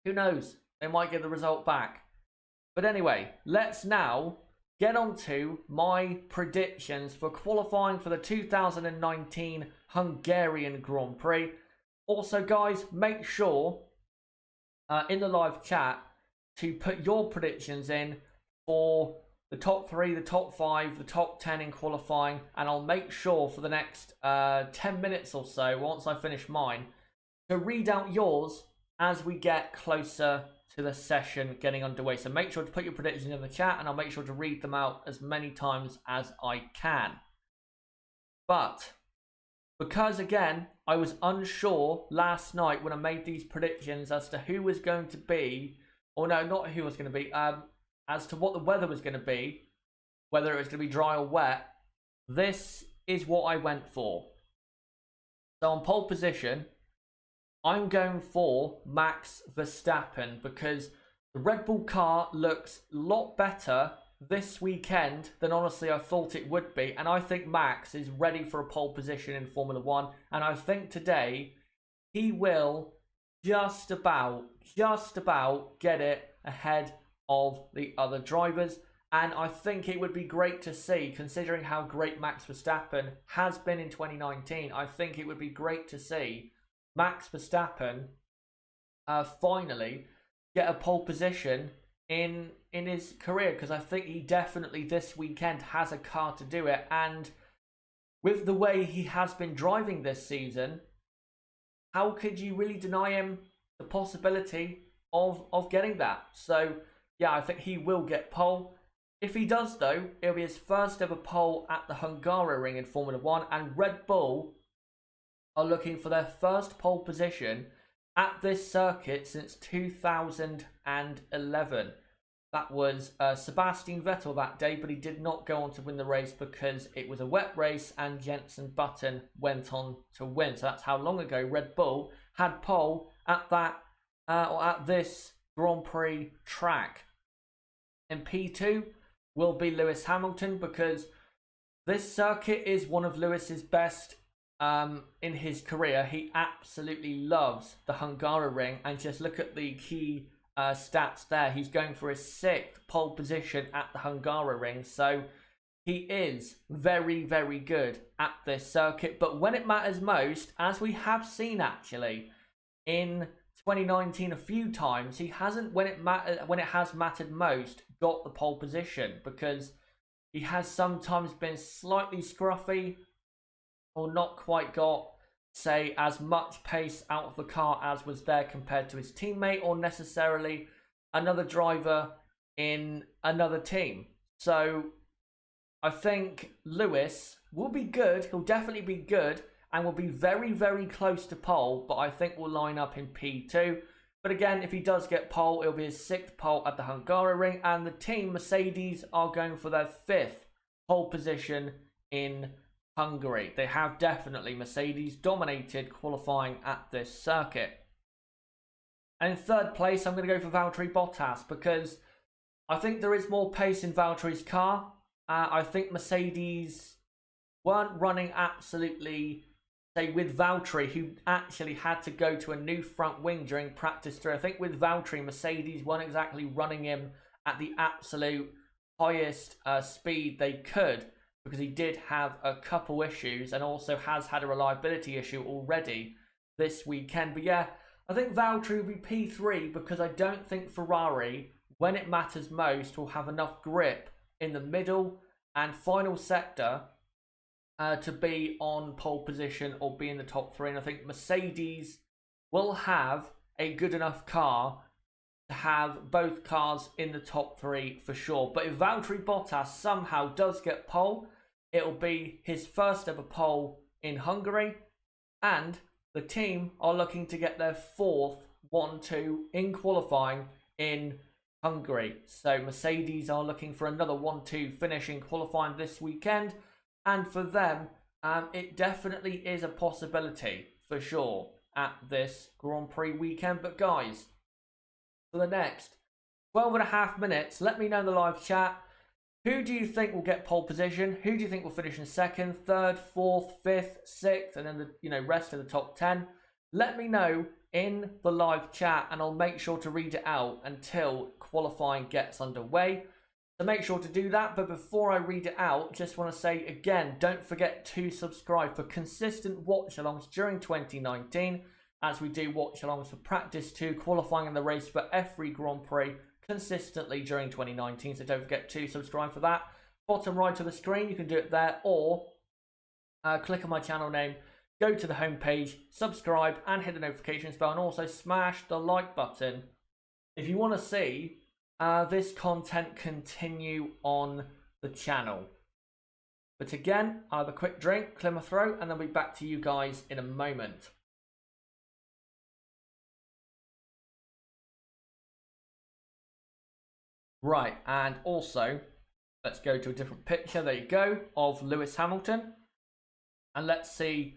S1: who knows? They might get the result back. But anyway, let's now get on to my predictions for qualifying for the 2019 Hungarian Grand Prix. Also, guys, make sure in the live chat to put your predictions in for the top 3, the top 5, the top 10 in qualifying, and I'll make sure for the next 10 minutes or so, once I finish mine, to read out yours as we get closer to the session getting underway. So make sure to put your predictions in the chat, and I'll make sure to read them out as many times as I can. But because, again, I was unsure last night when I made these predictions as to who was going to be, or no, not who was going to be, as to what the weather was going to be, whether it was going to be dry or wet, this is what I went for. So on pole position, I'm going for Max Verstappen because the Red Bull car looks a lot better this weekend than honestly I thought it would be. And I think Max is ready for a pole position in Formula 1. And I think today he will just about get it ahead of the other drivers. And I think it would be great to see, considering how great Max Verstappen has been in 2019, I think it would be great to see Max Verstappen finally get a pole position in his career, because I think he definitely this weekend has a car to do it. And with the way he has been driving this season, how could you really deny him the possibility of getting that? So yeah, I think he will get pole. If he does, though, it'll be his first ever pole at the Hungaroring in Formula 1. And Red Bull are looking for their first pole position at this circuit since 2011. That was Sebastian Vettel that day, but he did not go on to win the race because it was a wet race and Jenson Button went on to win. So that's how long ago Red Bull had pole at that or at this Grand Prix track. In P2 will be Lewis Hamilton, because this circuit is one of Lewis's best in his career. He absolutely loves the Hungaroring, and just look at the key stats there. He's going for his 6th pole position at the Hungaroring, so he is very, very good at this circuit. But when it matters most, as we have seen actually in 2019 a few times, he hasn't, when it has mattered most, got the pole position, because he has sometimes been slightly scruffy or not quite got, say, as much pace out of the car as was there compared to his teammate, or necessarily another driver in another team. So I think Lewis will be good. He'll definitely be good and will be very, very close to pole, but I think we'll line up in P2. But again, if he does get pole, it'll be his 6th pole at the Hungaroring, and the team Mercedes are going for their 5th pole position in Hungary. They have definitely, Mercedes dominated qualifying at this circuit. And in 3rd place, I'm going to go for Valtteri Bottas, because I think there is more pace in Valtteri's car. I think Mercedes weren't running absolutely, say, with Valtteri, who actually had to go to a new front wing during practice 3. I think with Valtteri, Mercedes weren't exactly running him at the absolute highest speed they could, because he did have a couple issues and also has had a reliability issue already this weekend. But yeah, I think Valtteri will be P3, because I don't think Ferrari, when it matters most, will have enough grip in the middle and final sector to be on pole position or be in the top 3. And I think Mercedes will have a good enough car to have both cars in the top 3 for sure. But if Valtteri Bottas somehow does get pole, it'll be his 1st ever pole in Hungary, and the team are looking to get their 4th 1-2 in qualifying in Hungary. So Mercedes are looking for another 1-2 finish in qualifying this weekend, and for them, it definitely is a possibility for sure at this Grand Prix weekend. But guys, for the next 12.5 minutes, let me know in the live chat, who do you think will get pole position? Who do you think will finish in 2nd, 3rd, 4th, 5th, 6th, and then the rest of the top 10? Let me know in the live chat, and I'll make sure to read it out until qualifying gets underway. So make sure to do that. But before I read it out, just want to say again, don't forget to subscribe for consistent watch-alongs during 2019, as we do watch-alongs for practice 2, qualifying in the race for every Grand Prix consistently during 2019. So don't forget to subscribe for that. Bottom right of the screen, you can do it there, or click on my channel name, go to the home page, subscribe, and hit the notifications bell, and also smash the like button if you want to see this content continue on the channel. But again, I'll have a quick drink, clear my throat, and then I'll be back to you guys in a moment. Right, and also, let's go to a different picture, there you go, of Lewis Hamilton. And let's see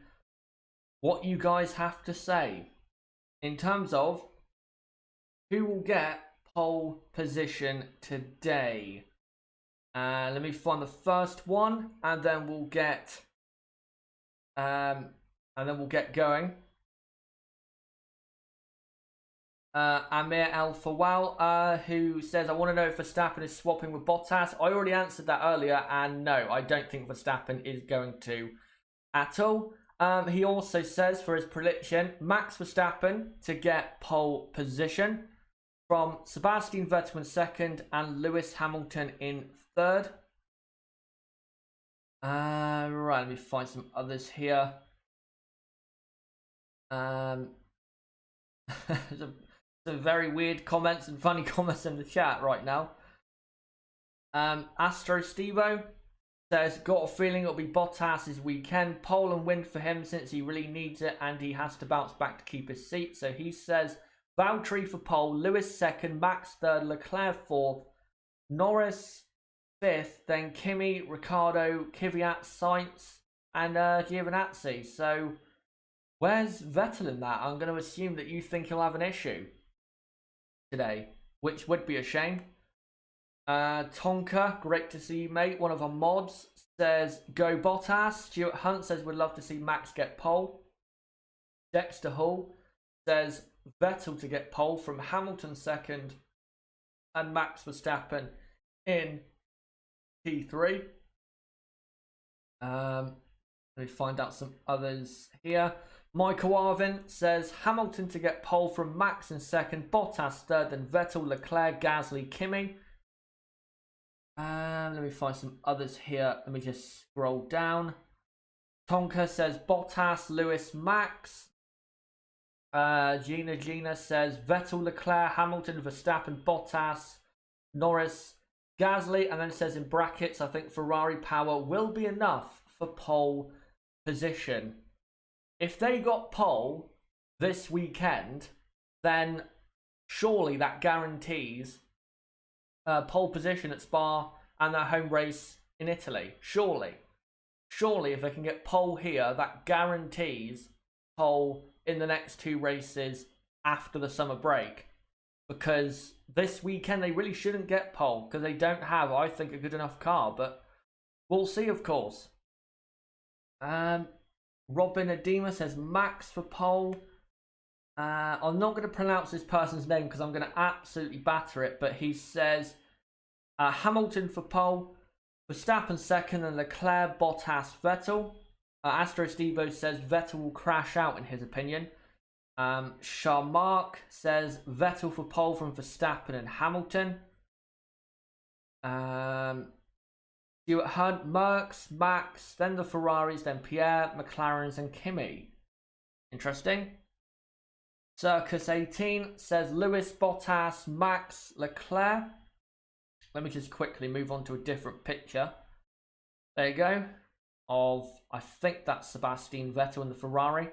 S1: what you guys have to say in terms of who will get pole position today. Let me find the first one, and then we'll get going. Amir El Fawal, who says, I want to know if Verstappen is swapping with Bottas. I already answered that earlier, and no, I don't think Verstappen is going to at all. He also says for his prediction, Max Verstappen to get pole position, from Sebastian Vettel in 2nd and Lewis Hamilton in 3rd. Right, let me find some others here. Some very weird comments and funny comments in the chat right now. Astro Stevo says, got a feeling it'll be Bottas's weekend. Pole and win for him, since he really needs it and he has to bounce back to keep his seat. So he says Valtteri for pole, Lewis 2nd, Max 3rd, Leclerc 4th, Norris 5th, then Kimi, Ricciardo, Kvyat, Sainz, and Giovinazzi. So where's Vettel in that? I'm going to assume that you think he'll have an issue. today, which would be a shame. Tonka, great to see you, mate. One of our mods says, go Bottas. Stuart Hunt says, we'd love to see Max get pole. Dexter Hall says, Vettel to get pole from Hamilton second and Max Verstappen in P3. Let me find out some others here. Michael Arvin says Hamilton to get pole from Max in second, Bottas third, then Vettel, Leclerc, Gasly, Kimi. Let me find some others here. Let me just scroll down. Tonka says Bottas, Lewis, Max. Gina says Vettel, Leclerc, Hamilton, Verstappen, Bottas, Norris, Gasly, and then it says in brackets, I think Ferrari power will be enough for pole position. If they got pole this weekend, then surely that guarantees pole position at Spa and their home race in Italy. Surely if they can get pole here, that guarantees pole in the next two races after the summer break. Because this weekend they really shouldn't get pole because they don't have, I think, a good enough car. But we'll see, of course. Robin Adema says Max for pole. I'm not going to pronounce this person's name because I'm going to absolutely batter it. But he says Hamilton for pole, Verstappen second, and Leclerc, Bottas, Vettel. Astro Stevo says Vettel will crash out in his opinion. Sharmark says Vettel for pole from Verstappen and Hamilton. Stuart Hunt, Merckx, Max, then the Ferraris, then Pierre, McLarens, and Kimi. Interesting. Circus 18 says Lewis, Bottas, Max, Leclerc. Let me just quickly move on to a different picture. There you go. I think that's Sebastian Vettel in the Ferrari.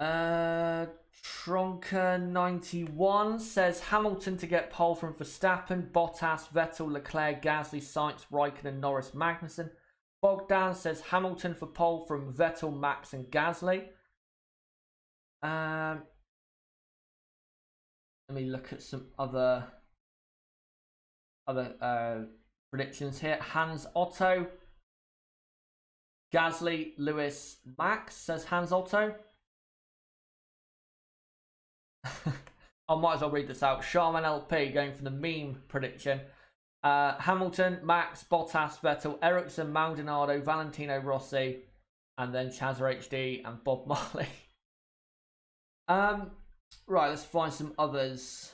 S1: Tronka91 says Hamilton to get pole from Verstappen, Bottas, Vettel, Leclerc, Gasly, Sainz, Raikkonen, Norris, Magnussen. Bogdan says Hamilton for pole from Vettel, Max, and Gasly. Let me look at some other predictions here. Hans Otto, Gasly, Lewis, Max, says Hans Otto. I might as well read this out. Sharman LP going for the meme prediction. Hamilton, Max, Bottas, Vettel, Ericsson, Maldonado, Valentino Rossi, and then Chazza HD and Bob Marley. Right, let's find some others.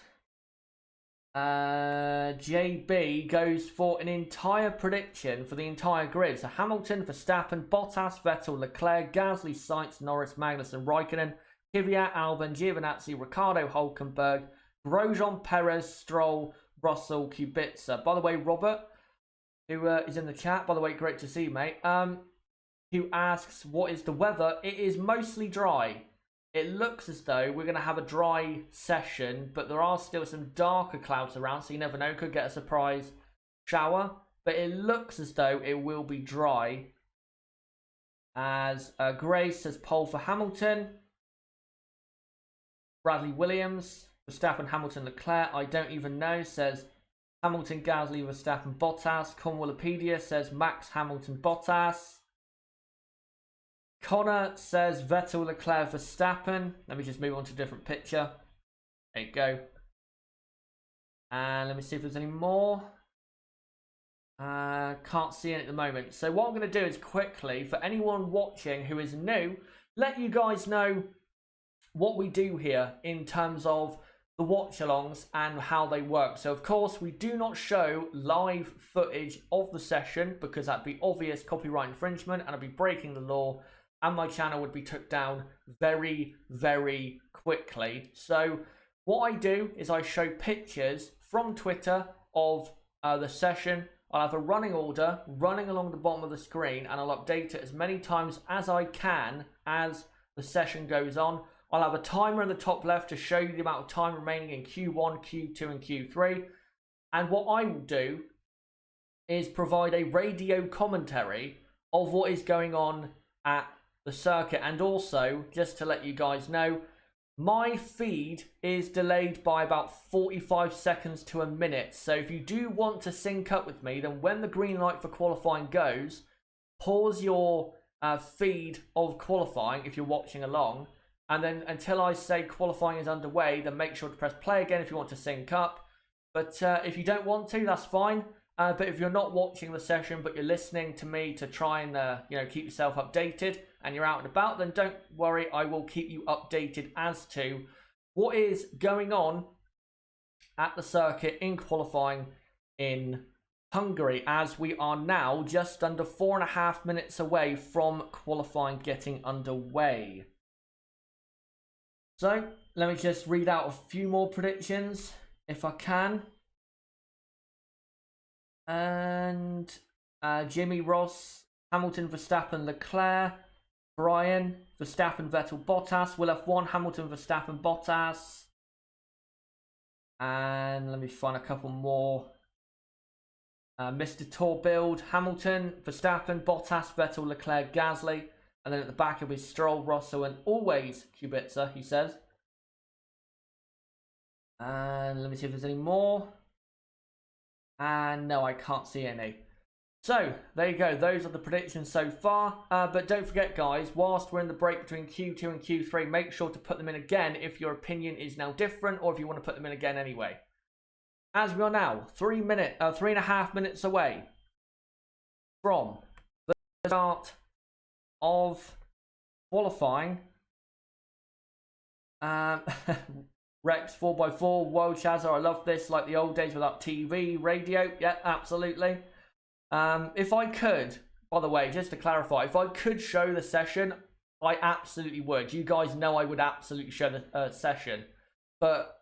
S1: JB goes for an entire prediction for the entire grid. So Hamilton, Verstappen, Bottas, Vettel, Leclerc, Gasly, Sainz, Norris, Magnussen, Raikkonen, Kvyat, Albon, Giovinazzi, Ricardo, Hulkenberg, Grosjean, Perez, Stroll, Russell, Kubica. By the way, Robert, who is in the chat, by the way, great to see you, mate, who asks, what is the weather? It is mostly dry. It looks as though we're going to have a dry session, but there are still some darker clouds around, so you never know, could get a surprise shower. But it looks as though it will be dry. As Grace says pole for Hamilton. Bradley Williams, Verstappen, Hamilton, Leclerc, I don't even know, says Hamilton, Gasly, Verstappen, Bottas. Conwillopedia says Max, Hamilton, Bottas. Connor says Vettel, Leclerc, Verstappen. Let me just move on to a different picture. There you go. And let me see if there's any more. Can't see any at the moment. So what I'm going to do is quickly, for anyone watching who is new, let you guys know what we do here in terms of the watch-alongs and how they work. So of course we do not show live footage of the session because that'd be obvious copyright infringement and I'd be breaking the law and my channel would be took down very, very quickly. So what I do is I show pictures from Twitter of the session. I'll have a running order running along the bottom of the screen and I'll update it as many times as I can as the session goes on. I'll have a timer in the top left to show you the amount of time remaining in Q1, Q2 and Q3. And what I will do is provide a radio commentary of what is going on at the circuit. And also, just to let you guys know, my feed is delayed by about 45 seconds to a minute. So if you do want to sync up with me, then when the green light for qualifying goes, pause your feed of qualifying if you're watching along. And then until I say qualifying is underway, then make sure to press play again if you want to sync up. But if you don't want to, that's fine. But if you're not watching the session, but you're listening to me to try and keep yourself updated, and you're out and about, then don't worry, I will keep you updated as to what is going on at the circuit in qualifying in Hungary, as we are now just under 4.5 minutes away from qualifying getting underway. So let me just read out a few more predictions if I can. And Jimmy, Ross, Hamilton, Verstappen, Leclerc, Brian, Verstappen, Vettel, Bottas. We'll have one Hamilton, Verstappen, Bottas. And let me find a couple more. Mr. Tour Build, Hamilton, Verstappen, Bottas, Vettel, Leclerc, Gasly. And then at the back it'll be Stroll, Russell, and always Kubica, he says. And let me see if there's any more. And no, I can't see any. So, there you go. Those are the predictions so far. But don't forget, guys, whilst we're in the break between Q2 and Q3, make sure to put them in again if your opinion is now different, or if you want to put them in again anyway. As we are now 3.5 minutes away from the start of qualifying. Rex 4x4, whoa, Shazza, I love this, like the old days without TV, radio. Yeah, absolutely. If I could, by the way, just to clarify, if I could show the session, I absolutely would. You guys know I would absolutely show the session. But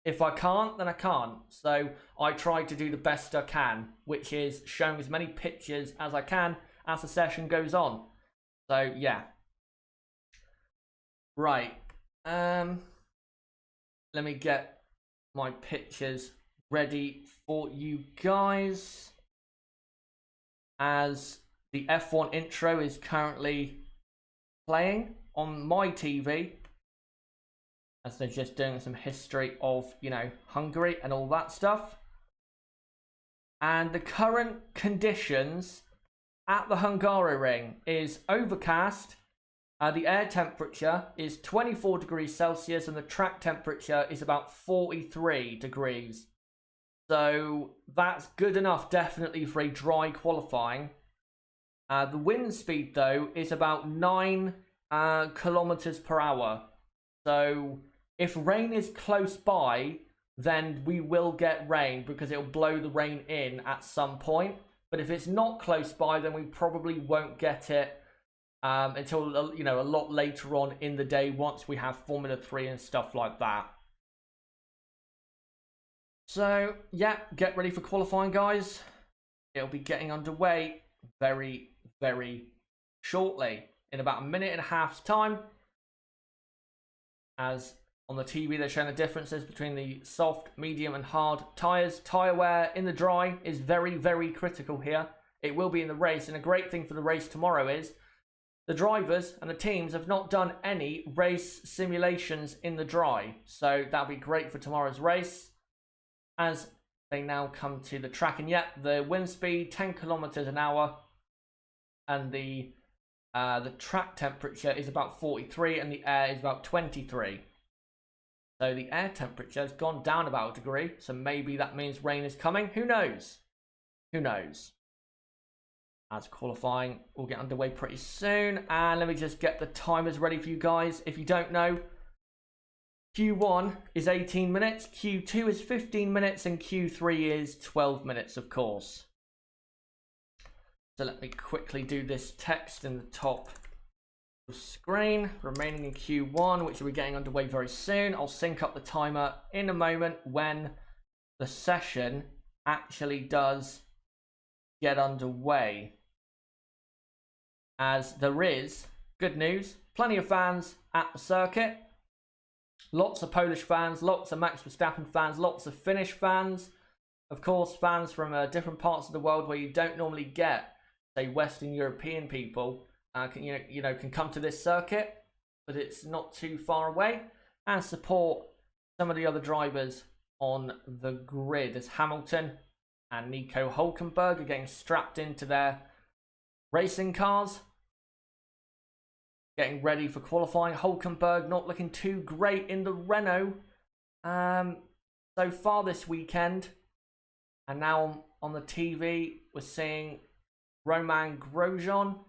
S1: if I can't, then I can't. So I try to do the best I can, which is showing as many pictures as I can as the session goes on. So, yeah. Right. Let me get my pictures ready for you guys, as the F1 intro is currently playing on my TV, as they're just doing some history of, Hungary and all that stuff. And the current conditions at the Hungaroring is overcast. The air temperature is 24 degrees Celsius and the track temperature is about 43 degrees. So that's good enough, definitely, for a dry qualifying. The wind speed, though, is about 9 kilometers per hour. So if rain is close by, then we will get rain because it'll blow the rain in at some point. But if it's not close by, then we probably won't get it until a lot later on in the day, once we have Formula 3 and stuff like that. So yeah, get ready for qualifying, guys. It'll be getting underway very, very shortly, in about a minute and a half's time. As on the TV they're showing the differences between the soft, medium and hard tyres. Tyre wear in the dry is very, very critical here. It will be in the race, and a great thing for the race tomorrow is the drivers and the teams have not done any race simulations in the dry. So that'll be great for tomorrow's race, as they now come to the track. And yet the wind speed 10 kilometers an hour, and the track temperature is about 43 and the air is about 23. So the air temperature has gone down about a degree, so maybe that means rain is coming. Who knows? Who knows? As qualifying will get underway pretty soon. And let me just get the timers ready for you guys. If you don't know, Q1 is 18 minutes, Q2 is 15 minutes, and Q3 is 12 minutes, of course. So let me quickly do this text in the top of the screen. Remaining in Q1, which will be getting underway very soon. I'll sync up the timer in a moment when the session actually does get underway. As there is, good news, plenty of fans at the circuit. Lots of Polish fans, lots of Max Verstappen fans, lots of Finnish fans. Of course, fans from different parts of the world where you don't normally get, say, Western European people can come to this circuit, but it's not too far away. and support some of the other drivers on the grid, as Hamilton and Nico Hülkenberg are getting strapped into their racing cars, getting ready for qualifying. Hülkenberg not looking too great in the Renault so far this weekend. And now on the TV, we're seeing Romain Grosjean,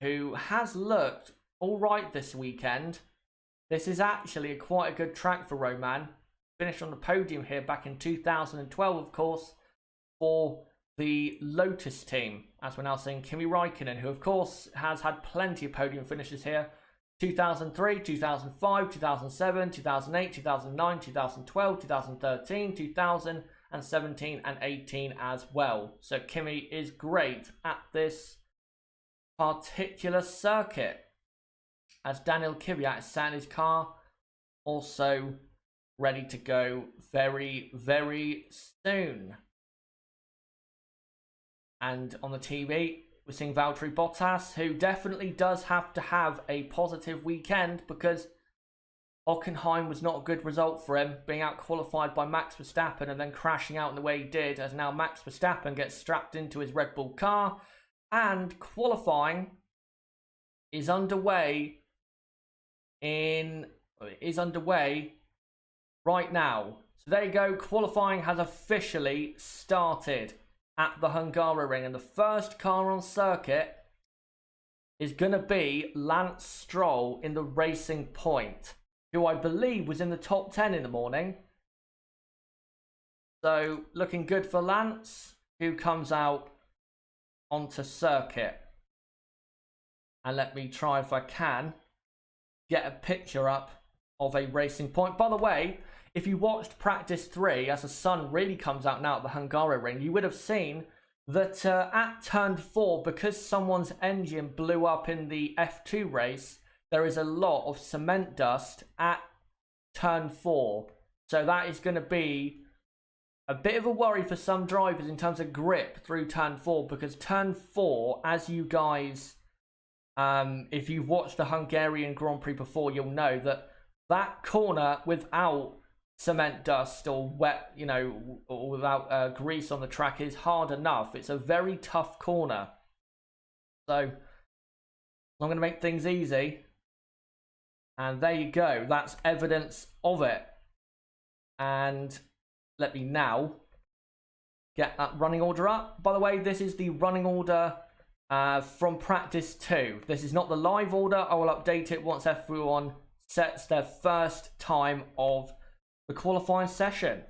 S1: who has looked all right this weekend. This is actually quite a good track for Romain. Finished on the podium here back in 2012, of course, for the Lotus team, as we're now seeing Kimi Räikkönen, who of course has had plenty of podium finishes here. 2003, 2005, 2007, 2008, 2009, 2012, 2013, 2017 and 18 as well. So Kimi is great at this particular circuit, as Daniel Kvyat is sat in his car, also ready to go very, very soon. And on the TV, we're seeing Valtteri Bottas, who definitely does have to have a positive weekend, because Hockenheim was not a good result for him, being out qualified by Max Verstappen and then crashing out in the way he did, as now Max Verstappen gets strapped into his Red Bull car, and qualifying is underway right now. So there you go, qualifying has officially started at the Hungaroring, and the first car on circuit is going to be Lance Stroll in the Racing Point, who I believe was in the top 10 in the morning. So looking good for Lance, who comes out onto circuit. And let me try, if I can, get a picture up of a Racing Point. By the way, if you watched practice 3, as the sun really comes out now at the Hungaroring, you would have seen that at turn 4, because someone's engine blew up in the F2 race, there is a lot of cement dust at turn 4. So that is going to be a bit of a worry for some drivers in terms of grip through turn 4, because turn 4, as you guys, if you've watched the Hungarian Grand Prix before, you'll know that that corner without cement dust or wet, or without grease on the track is hard enough. It's a very tough corner. So I'm going to make things easy. And there you go. That's evidence of it. And let me now get that running order up. By the way, this is the running order from practice 2. This is not the live order. I will update it once everyone sets their first time of the qualifying session,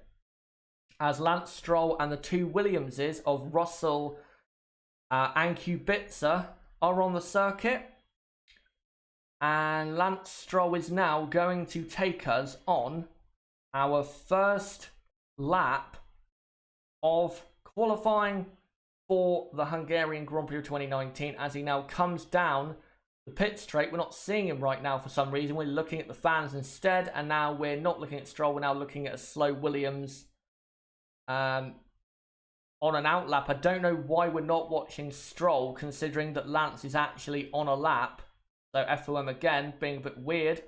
S1: as Lance Stroll and the two Williamses of Russell and Kubica are on the circuit. And Lance Stroll is now going to take us on our first lap of qualifying for the Hungarian Grand Prix of 2019, as he now comes down the pit straight. We're not seeing him right now for some reason. We're looking at the fans instead, and now we're not looking at Stroll. We're now looking at a slow Williams on an out lap. I don't know why we're not watching Stroll, considering that Lance is actually on a lap. So FOM again being a bit weird.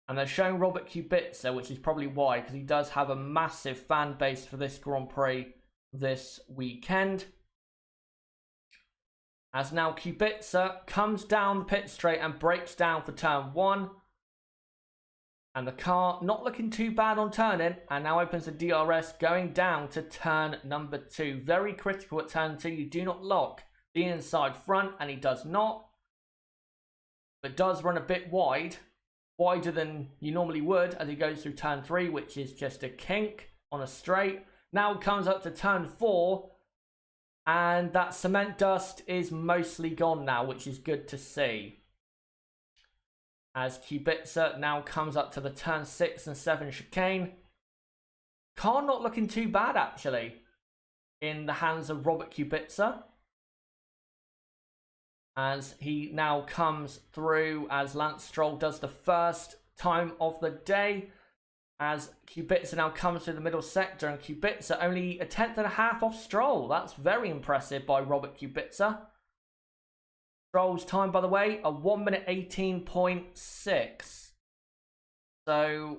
S1: And they're showing Robert Kubica, which is probably why, because he does have a massive fan base for this Grand Prix this weekend. As now Kubica comes down the pit straight and breaks down for turn 1. And the car not looking too bad on turning, and now opens the DRS going down to turn number 2. Very critical at turn 2. You do not lock the inside front, and he does not. But does run a bit wide, wider than you normally would, as he goes through turn 3, which is just a kink on a straight. Now comes up to turn 4. And that cement dust is mostly gone now, which is good to see. As Kubica now comes up to the turn 6 and 7 chicane. Car not looking too bad, actually, in the hands of Robert Kubica. As he now comes through, as Lance Stroll does the first time of the day. As Kubica now comes through the middle sector, and Kubica only a 1/10 and a half off Stroll. That's very impressive by Robert Kubica. Stroll's time, by the way, a 1 minute 18.6. So,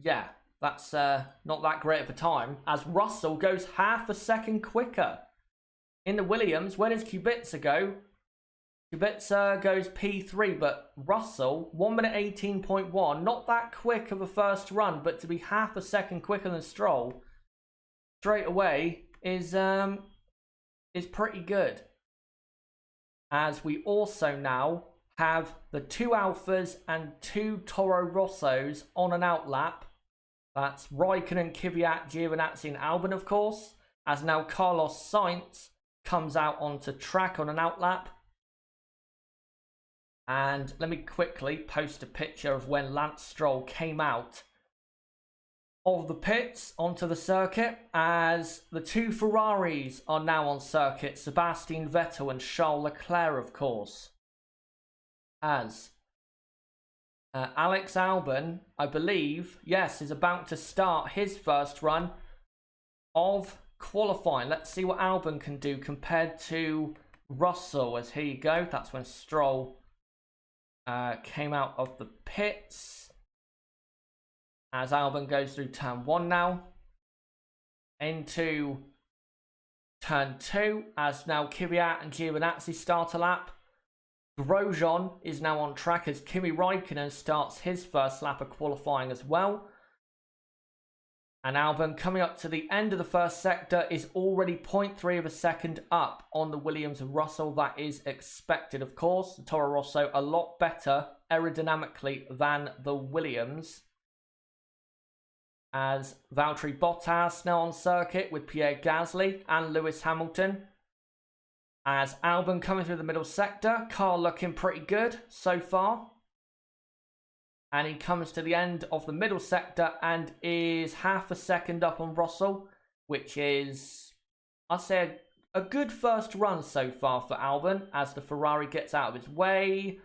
S1: yeah, that's not that great of a time, as Russell goes half a second quicker. In the Williams, where does Kubica go? Kubica goes P3, but Russell, 1 minute 18.1, not that quick of a first run, but to be half a second quicker than Stroll straight away is pretty good. As we also now have the 2 Alphas and 2 Toro Rossos on an outlap. That's Raikkonen, Kvyat, Giovinazzi and Albon, of course. As now Carlos Sainz comes out onto track on an outlap. And let me quickly post a picture of when Lance Stroll came out of the pits onto the circuit, as the 2 Ferraris are now on circuit, Sebastian Vettel and Charles Leclerc, of course. As Alex Albon, I believe, yes, is about to start his first run of qualifying. Let's see what Albon can do compared to Russell, as here you go. That's when Stroll came out of the pits. As Albon goes through turn 1 now. Into turn 2. As now Kvyat and Giovinazzi start a lap. Grosjean is now on track as Kimi Raikkonen starts his first lap of qualifying as well. And Albon, coming up to the end of the first sector, is already 0.3 of a second up on the Williams and Russell. That is expected, of course. The Toro Rosso a lot better aerodynamically than the Williams. As Valtteri Bottas now on circuit with Pierre Gasly and Lewis Hamilton. As Albon coming through the middle sector, car looking pretty good so far. And he comes to the end of the middle sector and is half a second up on Russell, which is, I'd say, a good first run so far for Albon, as the Ferrari gets out of his way.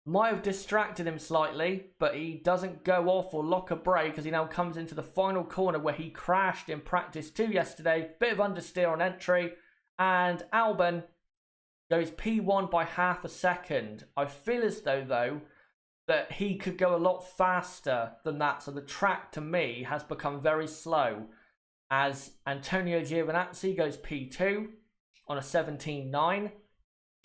S1: Might have distracted him slightly, but he doesn't go off or lock a brake as he now comes into the final corner where he crashed in practice 2 yesterday. Bit of understeer on entry, and Albon goes P1 by half a second. I feel as though, that he could go a lot faster than that, so the track to me has become very slow, as Antonio Giovinazzi goes P2 on a 17.9.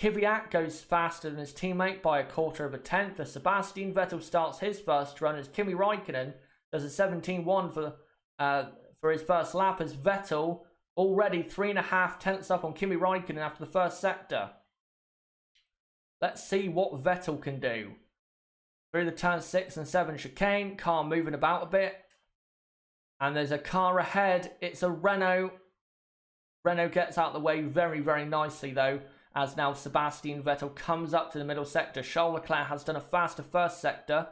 S1: Kvyat goes faster than his teammate by a quarter of a tenth as Sebastian Vettel starts his first run, as Kimi Raikkonen does a 17.1 for his first lap, as Vettel already 3.5 tenths up on Kimi Raikkonen after the first sector. Let's see what Vettel can do. Through the turn 6 and 7 chicane, car moving about a bit. And there's a car ahead. It's a Renault. Renault gets out of the way very, very nicely though, as now Sebastian Vettel comes up to the middle sector. Charles Leclerc has done a faster first sector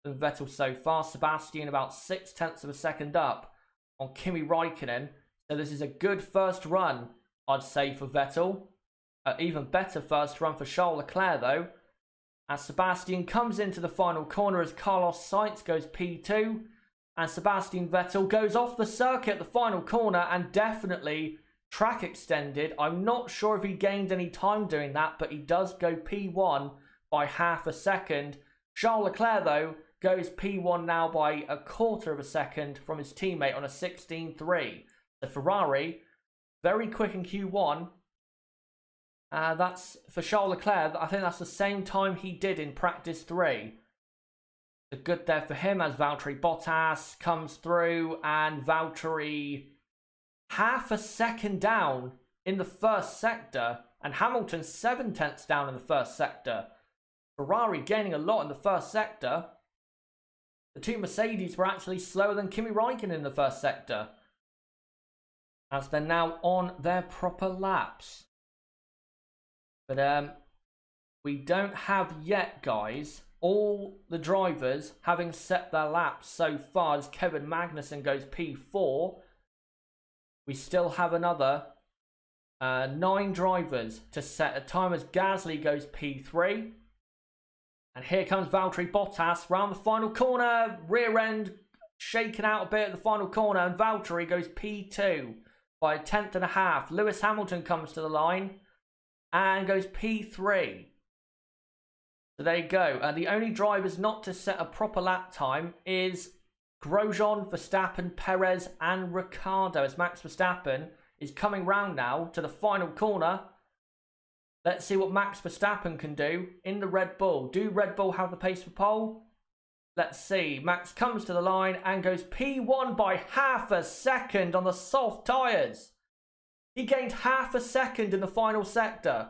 S1: than Vettel so far. Sebastian about 6 tenths of a second up on Kimi Raikkonen. So this is a good first run, I'd say, for Vettel. Even better first run for Charles Leclerc though, as Sebastian comes into the final corner as Carlos Sainz goes P2. And Sebastian Vettel goes off the circuit at the final corner and definitely track extended. I'm not sure if he gained any time doing that, but he does go P1 by half a second. Charles Leclerc, though, goes P1 now by a quarter of a second from his teammate on a 16.3. The Ferrari, very quick in Q1. That's for Charles Leclerc. I think that's the same time he did in practice 3. So good there for him as Valtteri Bottas comes through, and Valtteri half a second down in the first sector, and Hamilton 7 tenths down in the first sector. Ferrari gaining a lot in the first sector. The 2 Mercedes were actually slower than Kimi Raikkonen in the first sector, as they're now on their proper laps. But we don't have yet, guys, all the drivers having set their laps so far, as Kevin Magnussen goes P4. We still have another 9 drivers to set a time as Gasly goes P3. And here comes Valtteri Bottas round the final corner. Rear end shaken out a bit at the final corner, and Valtteri goes P2 by 1.5 tenths. Lewis Hamilton comes to the line. and goes P3. So there you go. The only drivers not to set a proper lap time is Grosjean, Verstappen, Perez and Ricciardo, as Max Verstappen is coming round now to the final corner. Let's see what Max Verstappen can do in the Red Bull. Do Red Bull have the pace for pole? Let's see. Max comes to the line and goes P1 by half a second on the soft tyres. He gained half a second in the final sector,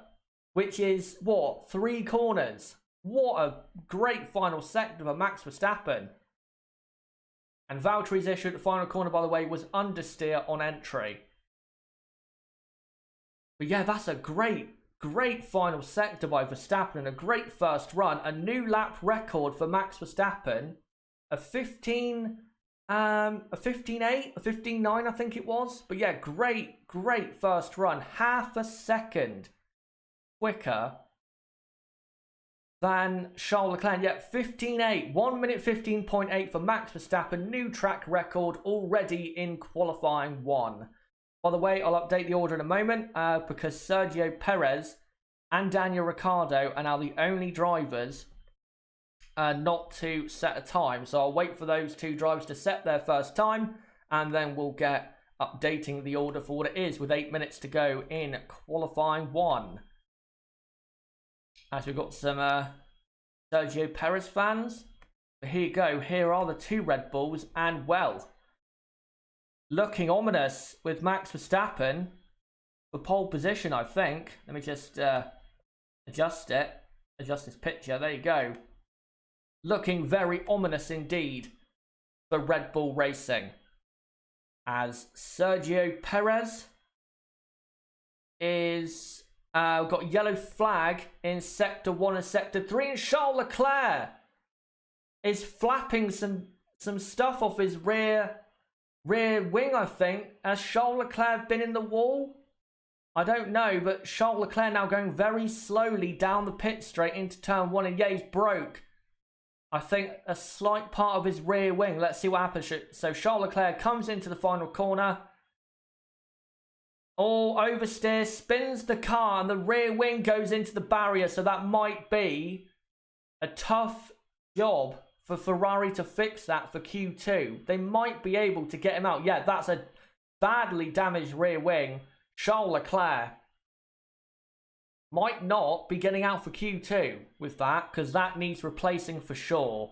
S1: which is, what, 3 corners? What a great final sector for Max Verstappen. And Valtteri's issue at the final corner, by the way, was understeer on entry. But yeah, that's a great final sector by Verstappen and a great first run. A new lap record for Max Verstappen. A 15.8, a 15.9 I think it was. But yeah, great first run. Half a second quicker than Charles Leclerc. Yeah, 15.8. 1 minute 15.8 for Max Verstappen. New track record already in qualifying 1. By the way, I'll update the order in a moment because Sergio Perez and Daniel Ricciardo are now the only drivers not to set a time. So I'll wait for those 2 drivers to set their first time and then we'll get updating the order for what it is with 8 minutes to go in qualifying 1. As we've got some Sergio Perez fans. But here you go. Here are the 2 Red Bulls and, well, looking ominous with Max Verstappen for pole position, I think. Let me just adjust this picture. There you go. Looking very ominous indeed for Red Bull Racing. As Sergio Perez is got yellow flag in Sector 1 and Sector 3. And Charles Leclerc is flapping some stuff off his rear wing, I think. Has Charles Leclerc been in the wall? I don't know, but Charles Leclerc now going very slowly down the pit straight into turn 1. And yeah, he's broke, I think, a slight part of his rear wing. Let's see what happens. So Charles Leclerc comes into the final corner. Oh, oversteer, spins the car, and the rear wing goes into the barrier. So that might be a tough job for Ferrari to fix that for Q2. They might be able to get him out. Yeah, that's a badly damaged rear wing. Charles Leclerc might not be getting out for Q2 with that, because that needs replacing for sure.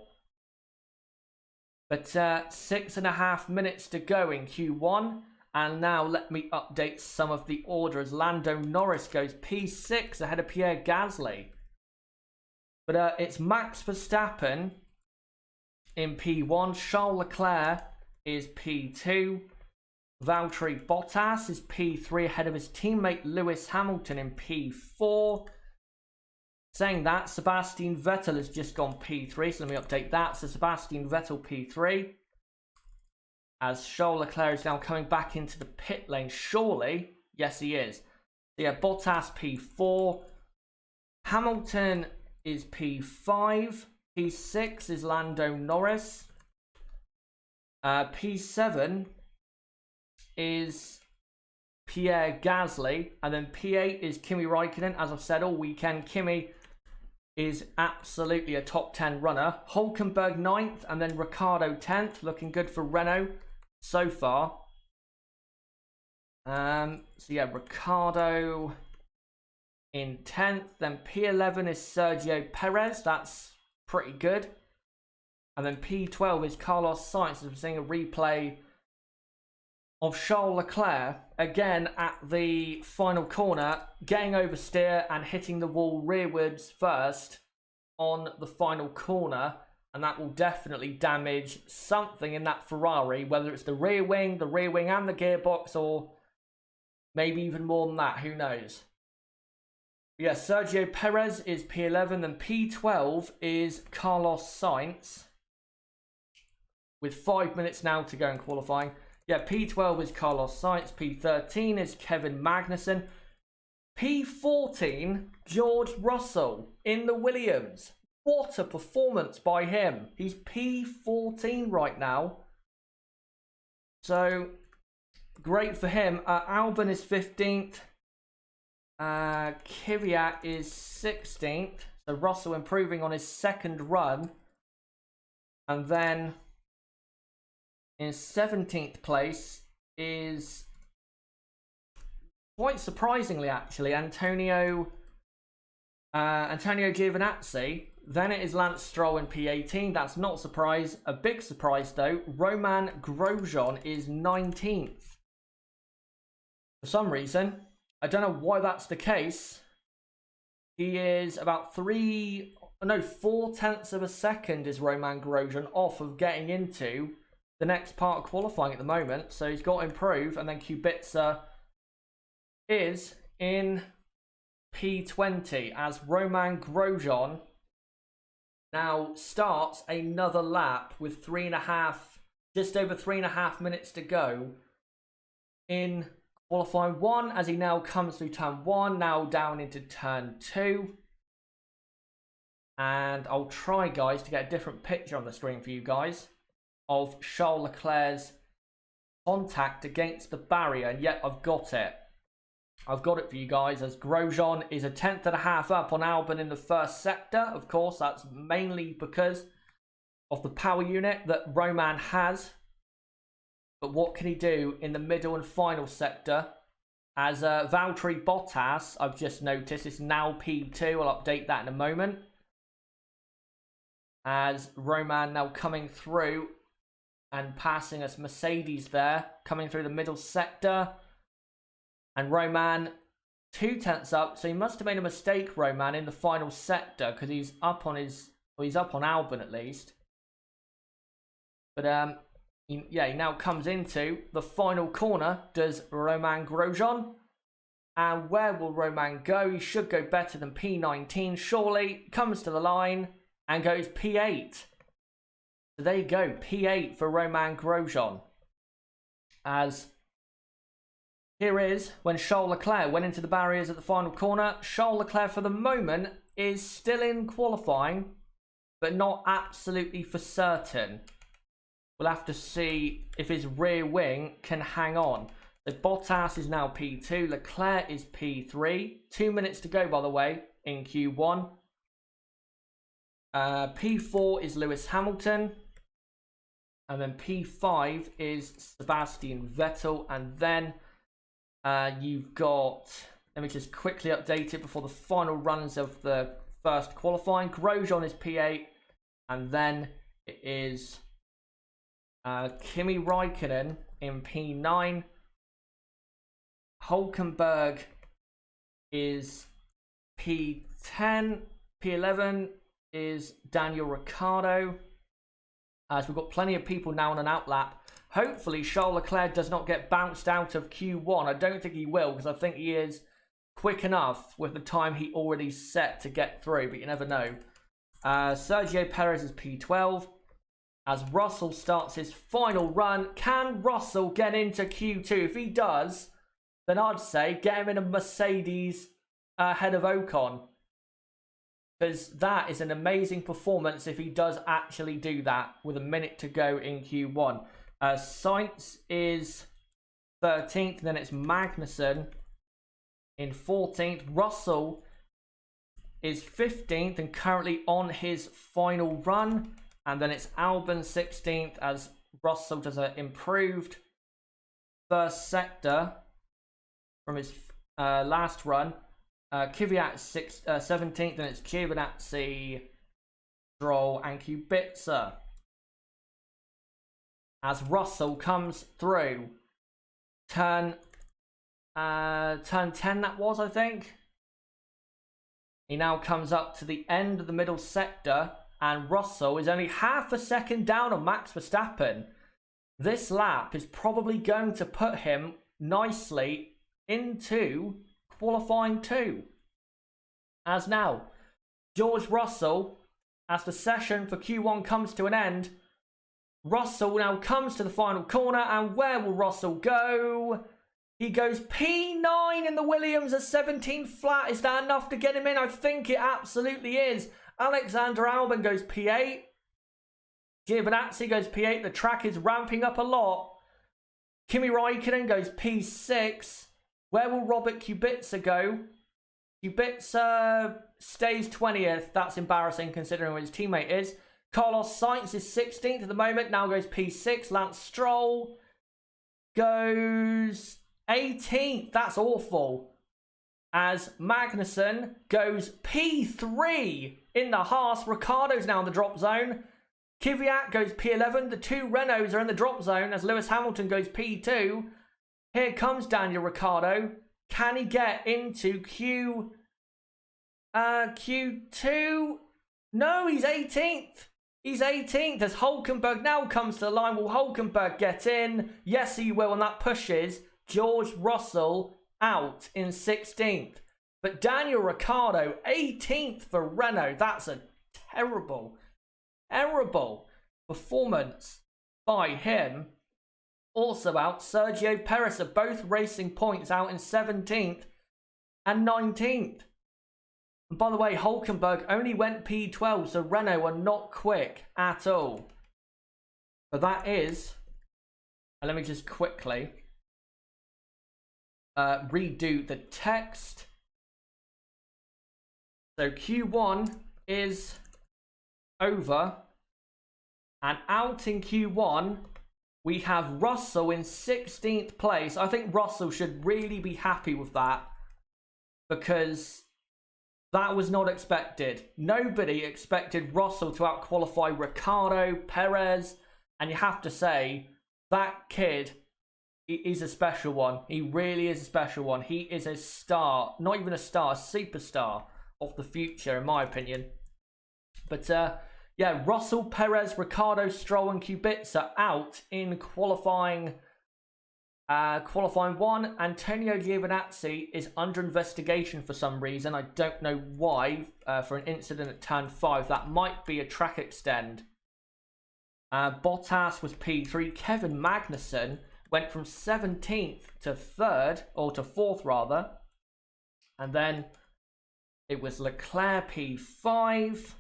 S1: But 6.5 minutes to go in Q1. And now let me update some of the order as Lando Norris goes P6 ahead of Pierre Gasly. But it's Max Verstappen in P1. Charles Leclerc is P2. Valtteri Bottas is P3 ahead of his teammate Lewis Hamilton in P4. Saying that, Sebastian Vettel has just gone P3. So let me update that. So Sebastian Vettel P3. As Charles Leclerc is now coming back into the pit lane, surely. Yes, he is. So yeah, Bottas P4. Hamilton is P5. P6 is Lando Norris. P7 is Pierre Gasly. And then P8 is Kimi Räikkönen. As I've said all weekend, Kimi is absolutely a top 10 runner. Hülkenberg 9th and then Ricciardo 10th. Looking good for Renault so far. So yeah, Ricciardo in 10th. Then P11 is Sergio Perez. That's pretty good. And then P12 is Carlos Sainz. As we're seeing a replay of Charles Leclerc again at the final corner, getting oversteer and hitting the wall rearwards first on the final corner, and that will definitely damage something in that Ferrari, whether it's the rear wing and the gearbox, or maybe even more than that, who knows. Yeah, Sergio Perez is P11, and P12 is Carlos Sainz with 5 minutes now to go in qualifying. Yeah, P12 is Carlos Sainz. P13 is Kevin Magnussen. P14, George Russell in the Williams. What a performance by him. He's P14 right now. So, great for him. Albon is 15th. Kvyat is 16th. So Russell improving on his second run. And then in 17th place is, quite surprisingly actually, Antonio Giovinazzi. Then it is Lance Stroll in P18. That's not a surprise. A big surprise though, Roman Grosjean is 19th. For some reason, I don't know why that's the case. He is about 4/10 of a second is Roman Grosjean off of getting into the next part of qualifying at the moment. So he's got to improve. And then Kubica is in P20 as Roman Grosjean now starts another lap with just over 3.5 minutes to go in qualifying 1, as he now comes through turn 1, now down into turn 2. And I'll try, guys, to get a different picture on the screen for you guys of Charles Leclerc's contact against the barrier. And yet I've got it. I've got it for you guys, as Grosjean is 1/10.5 up on Albon in the first sector. Of course, that's mainly because of the power unit that Roman has. But what can he do in the middle and final sector? As Valtteri Bottas, I've just noticed, is now P2. I'll update that in a moment. As Roman now coming through and passing us Mercedes there, coming through the middle sector. And Roman 2/10 up, so he must have made a mistake, Roman, in the final sector, because he's up on Albon at least. But he now comes into the final corner, does Roman Grosjean. And where will Roman go? He should go better than P19, surely. Comes to the line and goes P8. So there you go, P8 for Roman Grosjean. As here is when Charles Leclerc went into the barriers at the final corner. Charles Leclerc for the moment is still in qualifying, but not absolutely for certain. We'll have to see if his rear wing can hang on. So Bottas is now P2, Leclerc is P3. 2 minutes to go, by the way, in Q1. P4 is Lewis Hamilton. And then P5 is Sebastian Vettel. And then you've got, let me just quickly update it before the final runs of the first qualifying. Grosjean is P8. And then it is Kimi Räikkönen in P9. Hulkenberg is P10. P11 is Daniel Ricciardo. As we've got plenty of people now on an outlap. Hopefully Charles Leclerc does not get bounced out of Q1. I don't think he will, because I think he is quick enough with the time he already set to get through, but you never know. Sergio Perez is P12. As Russell starts his final run. Can Russell get into Q2? If he does, then I'd say get him in a Mercedes ahead of Ocon. Because that is an amazing performance if he does actually do that with a minute to go in Q1. Sainz is 13th, then it's Magnussen in 14th. Russell is 15th and currently on his final run. And then it's Albon 16th as Russell does an improved first sector from his last run. Kvyat 17th, and it's Giovinazzi, Stroll and Kubica. As Russell comes through turn 10, that was, I think. He now comes up to the end of the middle sector. And Russell is only half a second down on Max Verstappen. This lap is probably going to put him nicely into qualifying 2. As now, George Russell, as the session for Q1 comes to an end, Russell now comes to the final corner. And where will Russell go? He goes P9 in the Williams at 17 flat. Is that enough to get him in? I think it absolutely is. Alexander Albon goes P8. Giovinazzi goes P8. The track is ramping up a lot. Kimi Räikkönen goes P6. Where will Robert Kubica go? Kubica stays 20th. That's embarrassing considering where his teammate is. Carlos Sainz is 16th at the moment. Now goes P6. Lance Stroll goes 18th. That's awful. As Magnussen goes P3 in the Haas. Ricciardo's now in the drop zone. Kvyat goes P11. The two Renaults are in the drop zone as Lewis Hamilton goes P2. Here comes Daniel Ricciardo. Can he get into Q2? No, he's 18th. He's 18th as Hulkenberg now comes to the line. Will Hulkenberg get in? Yes, he will, and that pushes George Russell out in 16th. But Daniel Ricciardo, 18th for Renault. That's a terrible performance by him. Also out, Sergio Perez are both racing points out in 17th and 19th. And by the way, Hulkenberg only went P12, so Renault are not quick at all. But that is, and let me just quickly redo the text. So Q1 is over, and out in Q1 we have Russell in 16th place. I think Russell should really be happy with that because that was not expected. Nobody expected Russell to outqualify Ricciardo, Perez, and you have to say that kid is a special one. He really is a special one. He is a star, not even a star, a superstar of the future, in my opinion. But yeah, Russell, Perez, Ricciardo, Stroll, and Kubica out in qualifying 1. Antonio Giovinazzi is under investigation for some reason. I don't know why. For an incident at turn 5, that might be a track extend. Bottas was P3. Kevin Magnussen went from 17th to 3rd, or to 4th rather, and then it was Leclerc P5.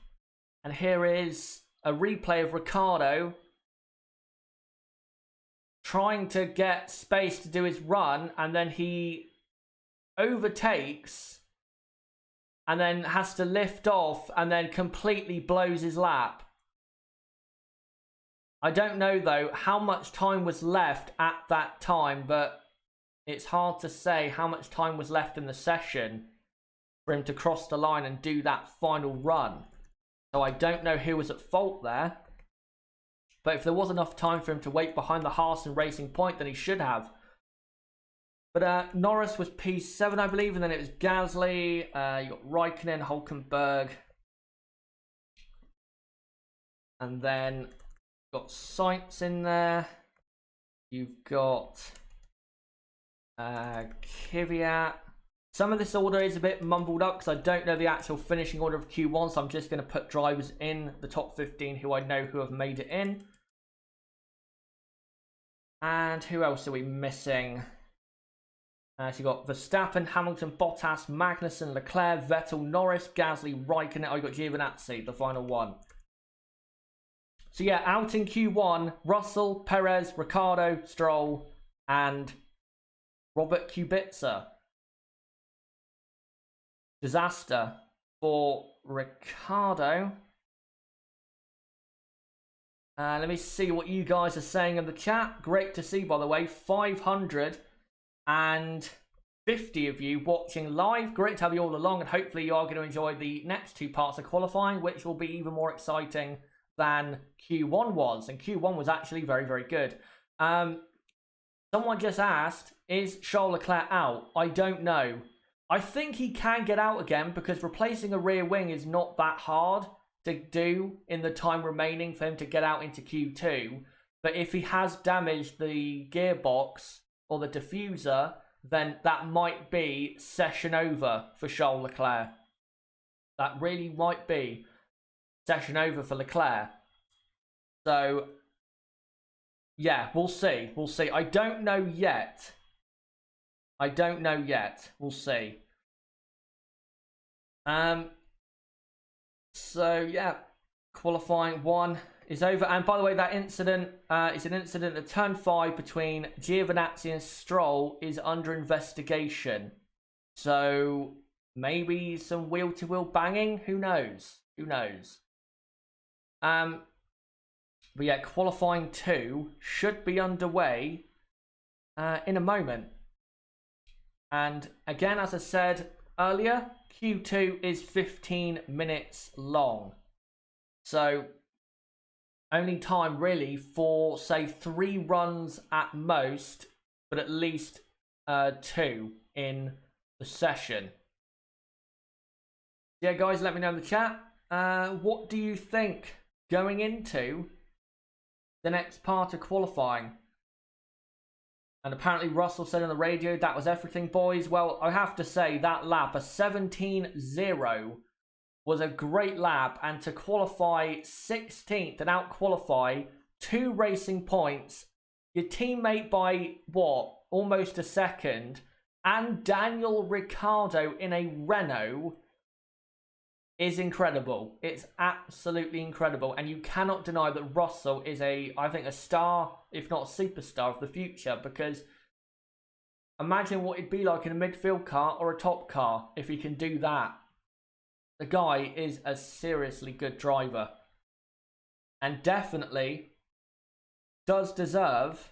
S1: And here is a replay of Ricciardo trying to get space to do his run, and then he overtakes and then has to lift off and then completely blows his lap. I don't know though how much time was left at that time, but it's hard to say how much time was left in the session for him to cross the line and do that final run. So I don't know who was at fault there. But if there was enough time for him to wait behind the Haas and Racing Point, then he should have. But Norris was P7, I believe, and then it was Gasly. You got Raikkonen, Hulkenberg. And then got Sainz in there. You've got Kvyat. Some of this order is a bit mumbled up because I don't know the actual finishing order of Q1, so I'm just going to put drivers in the top 15 who I know who have made it in. And who else are we missing? So you've got Verstappen, Hamilton, Bottas, Magnussen, Leclerc, Vettel, Norris, Gasly, Raikkonen. I got Giovinazzi, the final one. So yeah, out in Q1, Russell, Perez, Ricciardo, Stroll, and Robert Kubica. Disaster for Ricciardo. Let me see what you guys are saying in the chat. Great to see, by the way, 550 of you watching live. Great to have you all along, and hopefully you are going to enjoy the next 2 parts of qualifying, which will be even more exciting than Q1 was. And Q1 was actually very, very good. Someone just asked, is Charles Leclerc out? I don't know. I think he can get out again because replacing a rear wing is not that hard to do in the time remaining for him to get out into Q2. But if he has damaged the gearbox or the diffuser, then that might be session over for Charles Leclerc. That really might be session over for Leclerc. So, yeah, we'll see. We'll see. I don't know yet. We'll see. So yeah, qualifying 1 is over. And by the way, that incident is an incident at turn 5 between Giovinazzi and Stroll is under investigation. So maybe some wheel-to-wheel banging. Who knows? Who knows? But yeah, qualifying 2 should be underway in a moment. And again, as I said earlier, Q2 is 15 minutes long. So only time really for, say, 3 runs at most, but at least 2 in the session. Yeah, guys, let me know in the chat. What do you think going into the next part of qualifying? And apparently Russell said on the radio, that was everything, boys. Well, I have to say, that lap, a 17-0, was a great lap. And to qualify 16th and out-qualify 2 racing points, your teammate by, what, almost a second, and Daniel Ricciardo in a Renault is incredible. It's absolutely incredible. And you cannot deny that Russell is I think a star, if not a superstar of the future, because imagine what it'd be like in a midfield car or a top car if he can do that. The guy is a seriously good driver and definitely does deserve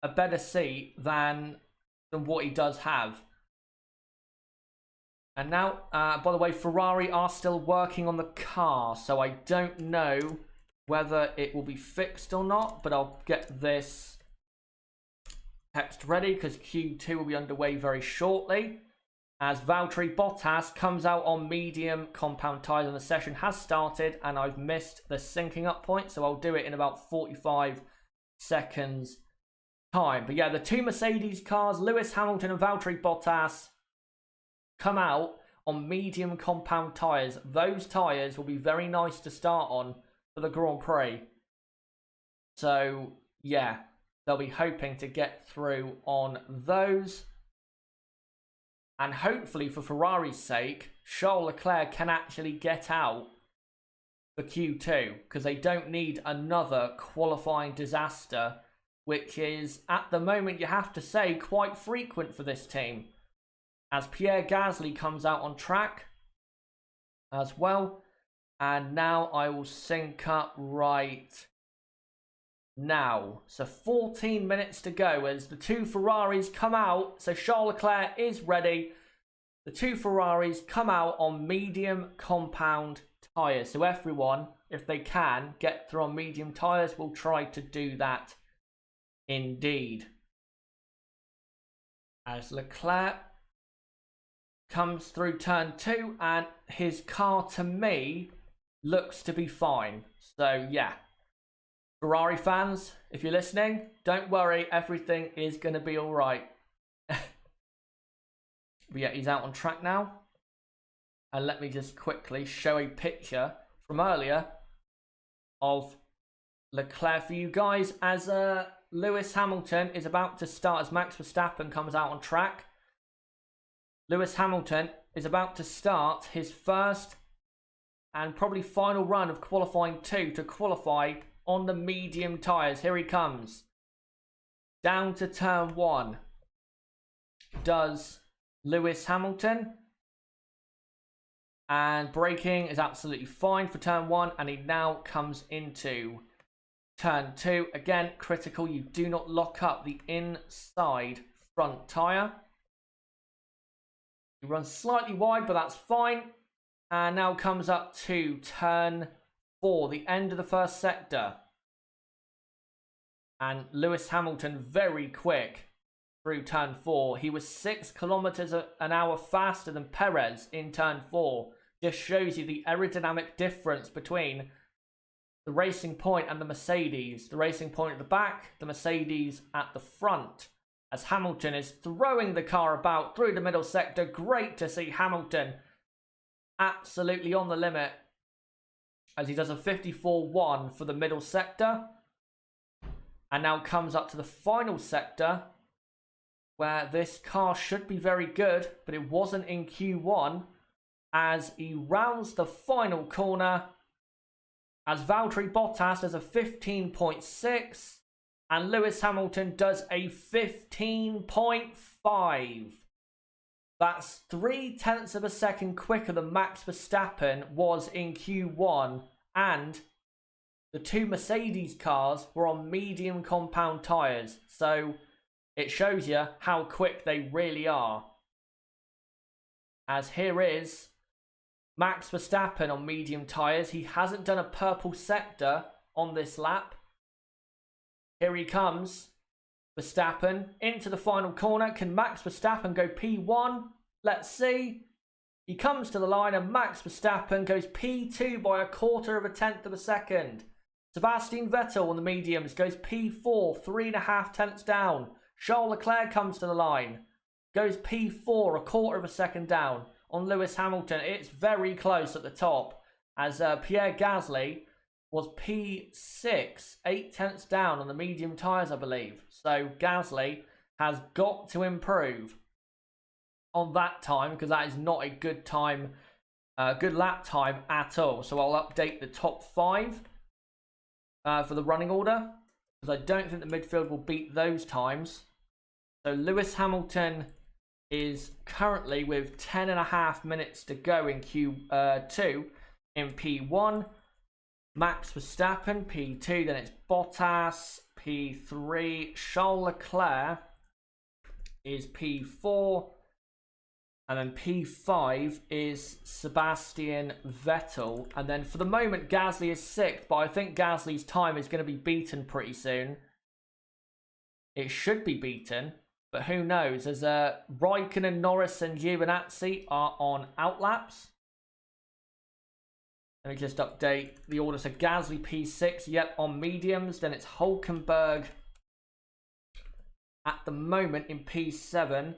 S1: a better seat than what he does have. And now, by the way, Ferrari are still working on the car, so I don't know whether it will be fixed or not, but I'll get this text ready because Q2 will be underway very shortly. As Valtteri Bottas comes out on medium compound tyres and the session has started, and I've missed the syncing up point, so I'll do it in about 45 seconds time. But yeah, the 2 Mercedes cars, Lewis Hamilton and Valtteri Bottas, come out on medium compound tyres. Those tyres will be very nice to start on for the Grand Prix. So yeah, they'll be hoping to get through on those. And hopefully for Ferrari's sake, Charles Leclerc can actually get out for Q2, because they don't need another qualifying disaster, which is, at the moment, you have to say, quite frequent for this team. As Pierre Gasly comes out on track as well. And now I will sync up right now. So 14 minutes to go as the 2 Ferraris come out. So Charles Leclerc is ready. The 2 Ferraris come out on medium compound tyres. So everyone, if they can, get through on medium tyres, will try to do that indeed. As Leclerc comes through turn 2, and his car, to me, looks to be fine. So yeah, Ferrari fans, if you're listening, don't worry, everything is going to be all right. But yeah, he's out on track now. And let me just quickly show a picture from earlier of Leclerc for you guys, as Lewis Hamilton is about to start, as Max Verstappen comes out on track. Lewis Hamilton is about to start his first and probably final run of qualifying 2 to qualify on the medium tyres. Here he comes. Down to turn 1 does Lewis Hamilton. And braking is absolutely fine for turn 1. And he now comes into turn 2. Again, critical. You do not lock up the inside front tyre. He runs slightly wide, but that's fine. And now comes up to turn 4, the end of the first sector. And Lewis Hamilton very quick through turn 4. He was 6 kilometers an hour faster than Perez in turn 4. Just shows you the aerodynamic difference between the Racing Point and the Mercedes. The Racing Point at the back, the Mercedes at the front. As Hamilton is throwing the car about through the middle sector. Great to see Hamilton absolutely on the limit as he does a 54.1 for the middle sector. And now comes up to the final sector where this car should be very good, but it wasn't in Q1, as he rounds the final corner as Valtteri Bottas does a 15.6 and Lewis Hamilton does a 15.5. That's 0.3 of a second quicker than Max Verstappen was in Q1, and the two Mercedes cars were on medium compound tyres, so it shows you how quick they really are. As here is Max Verstappen on medium tyres. He hasn't done a purple sector on this lap. Here he comes. Verstappen into the final corner. Can Max Verstappen go P1? Let's see. He comes to the line and Max Verstappen goes P2 by 0.25 of a second. Sebastian Vettel on the mediums goes P4, 3.5 tenths down. Charles Leclerc comes to the line, goes P4, 0.25 of a second down. On Lewis Hamilton, it's very close at the top, as Pierre Gasly was P6, 8 tenths down on the medium tyres, I believe. So Gasly has got to improve on that time, because that is not a good time, good lap time at all. So I'll update the top 5 for the running order, because I don't think the midfield will beat those times. So Lewis Hamilton is currently with 10.5 minutes to go in Q2 in P1. Max Verstappen, P2, then it's Bottas, P3. Charles Leclerc is P4. And then P5 is Sebastian Vettel. And then for the moment, Gasly is 6th, but I think Gasly's time is going to be beaten pretty soon. It should be beaten, but who knows? As Raikkonen, Norris and Giovinazzi are on outlaps. Let me just update the order. So Gasly P6, yep, on mediums. Then it's Hülkenberg at the moment in P7.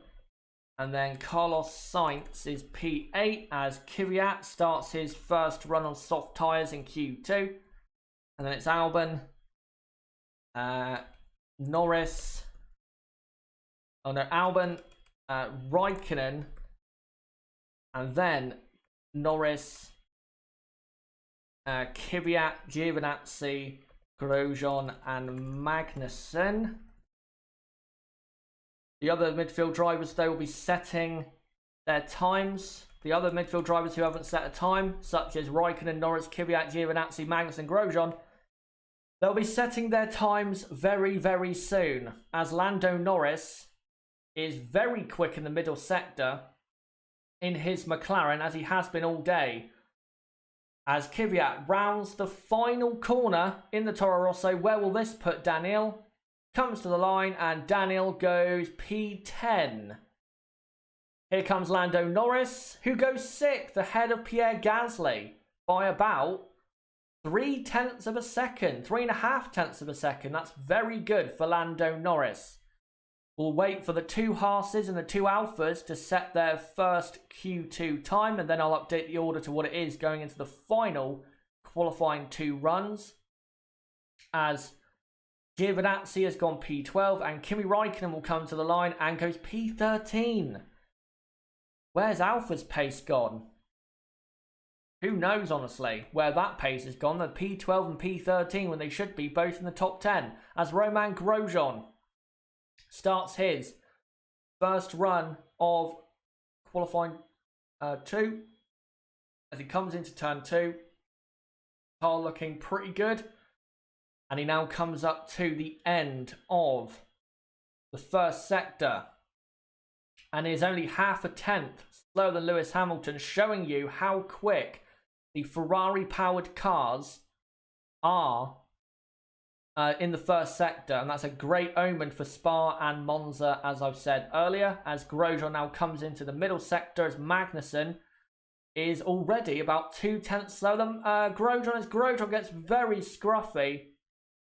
S1: And then Carlos Sainz is P8 as Kvyat starts his first run on soft tyres in Q2. And then it's Albon, Norris, Albon, Raikkonen, and then Norris, Kvyat, Giovinazzi, Grosjean and Magnussen. The other midfield drivers, they will be setting their times. The other midfield drivers who haven't set a time, such as Raikkonen, Norris, Kvyat, Giovinazzi, Magnussen, Grosjean, they'll be setting their times very, very soon, as Lando Norris is very quick in the middle sector in his McLaren, as he has been all day. As Kvyat rounds the final corner in the Toro Rosso, where will this put Daniel? Comes to the line and Daniel goes P10. Here comes Lando Norris, who goes 6th ahead of Pierre Gasly by about 0.3 of a second, 3.5 of a second. That's very good for Lando Norris. We'll wait for the two Haas's and the two Alphas to set their first Q2 time, and then I'll update the order to what it is going into the final qualifying 2 runs. As Giovinazzi has gone P12 and Kimi Raikkonen will come to the line and goes P13. Where's Alpha's pace gone? Who knows, honestly, where that pace has gone. They're P12 and P13 when they should be both in the top 10. As Romain Grosjean starts his first run of qualifying 2. As he comes into turn 2. Car looking pretty good. And he now comes up to the end of the first sector. And is only 0.5 tenth slower than Lewis Hamilton, showing you how quick the Ferrari-powered cars are in the first sector. And that's a great omen for Spa and Monza, as I've said earlier. As Grosjean now comes into the middle sector, as Magnussen is already about 0.2 tenths slower than Grosjean. As Grosjean gets very scruffy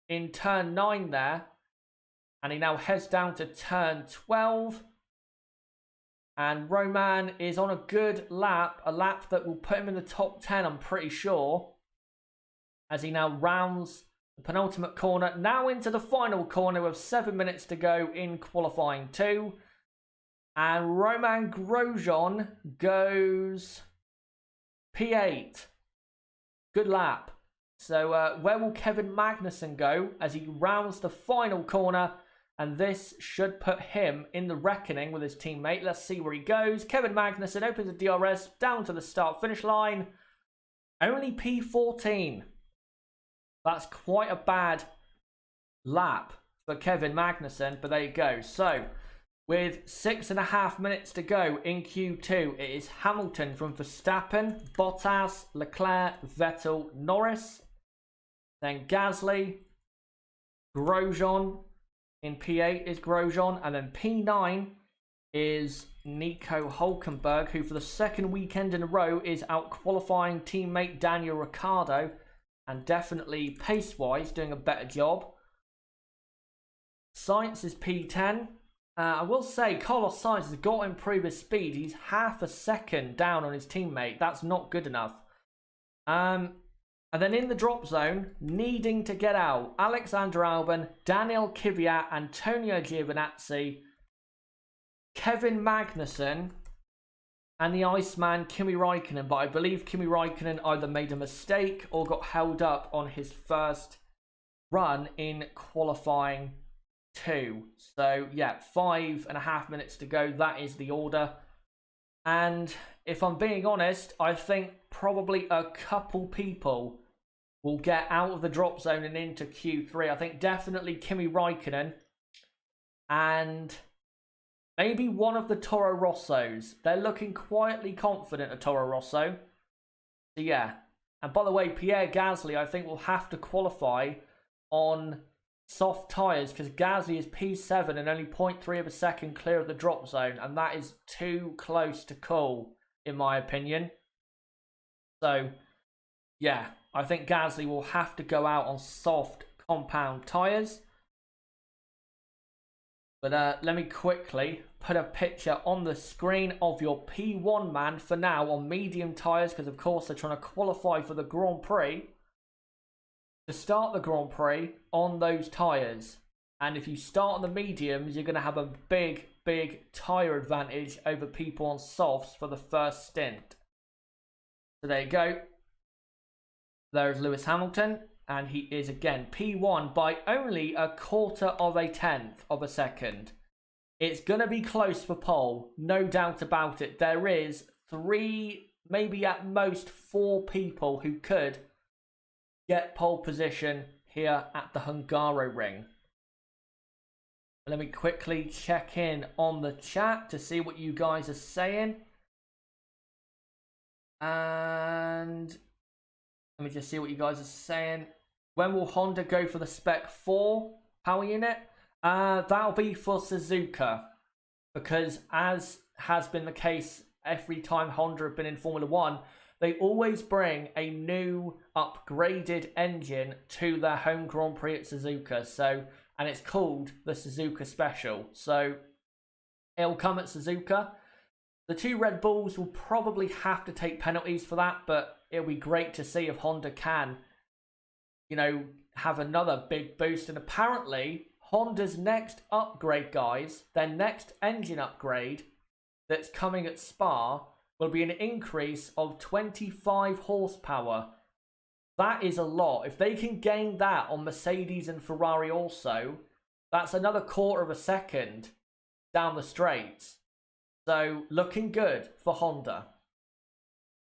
S1: in turn 9 there. And he now heads down to turn 12. And Roman is on a good lap, a lap that will put him in the top 10, I'm pretty sure. As he now rounds the penultimate corner, now into the final corner with 7 minutes to go in qualifying 2. And Romain Grosjean goes P8. Good lap. So where will Kevin Magnussen go as he rounds the final corner And this should put him in the reckoning with his teammate. Let's see where he goes. Kevin Magnussen opens the DRS down to the start-finish line. Only P14. That's quite a bad lap for Kevin Magnussen, but there you go. So, with 6.5 minutes to go in Q2, it is Hamilton from Verstappen, Bottas, Leclerc, Vettel, Norris, then Gasly, Grosjean. In P8 is Grosjean, and then P9 is Nico Hülkenberg, who for the second weekend in a row is out-qualifying teammate Daniel Ricciardo, and definitely pace-wise doing a better job. Sainz is P10. I will say Carlos Sainz has got to improve his speed. He's half a second down on his teammate. That's not good enough. And then in the drop zone, needing to get out, Alexander Albon, Daniel Kvyat, Antonio Giovinazzi, Kevin Magnussen, and the Iceman Kimi Räikkönen. But I believe Kimi Räikkönen either made a mistake or got held up on his first run in qualifying 2. So yeah, 5.5 minutes to go. That is the order. And if I'm being honest, I think probably a couple people will get out of the drop zone and into Q3. I think definitely Kimi Räikkönen and maybe one of the Toro Rossos. They're looking quietly confident at Toro Rosso. So yeah. And by the way, Pierre Gasly, I think will have to qualify on soft tyres because Gasly is P7 and only 0.3 of a second clear of the drop zone. And that is too close to call, in my opinion. So, yeah, I think Gasly will have to go out on soft compound tyres. But let me quickly put a picture on the screen of your P1 man for now on medium tyres, because of course they're trying to qualify for the Grand Prix. To start the Grand Prix on those tyres. And if you start on the mediums, you're going to have a big tyre advantage over people on softs for the first stint. So there you go. There's Lewis Hamilton, and he is again P1 by only 0.25 of a second. It's going to be close for pole, no doubt about it. There is 3, maybe at most 4 people who could get pole position here at the Hungaroring. Let me quickly check in on the chat to see what you guys are saying. And let me just see what you guys are saying. When will Honda go for the Spec 4 power unit? That'll be for Suzuka. Because as has been the case every time Honda have been in Formula 1, they always bring a new upgraded engine to their home Grand Prix at Suzuka. So, and it's called the Suzuka Special. So it'll come at Suzuka. The 2 Red Bulls will probably have to take penalties for that, but it'll be great to see if Honda can, you know, have another big boost. And apparently Honda's next upgrade, guys, their next engine upgrade that's coming at Spa will be an increase of 25 horsepower. That is a lot. If they can gain that on Mercedes and Ferrari also, that's another 1/4 of a second down the straights. So looking good for Honda.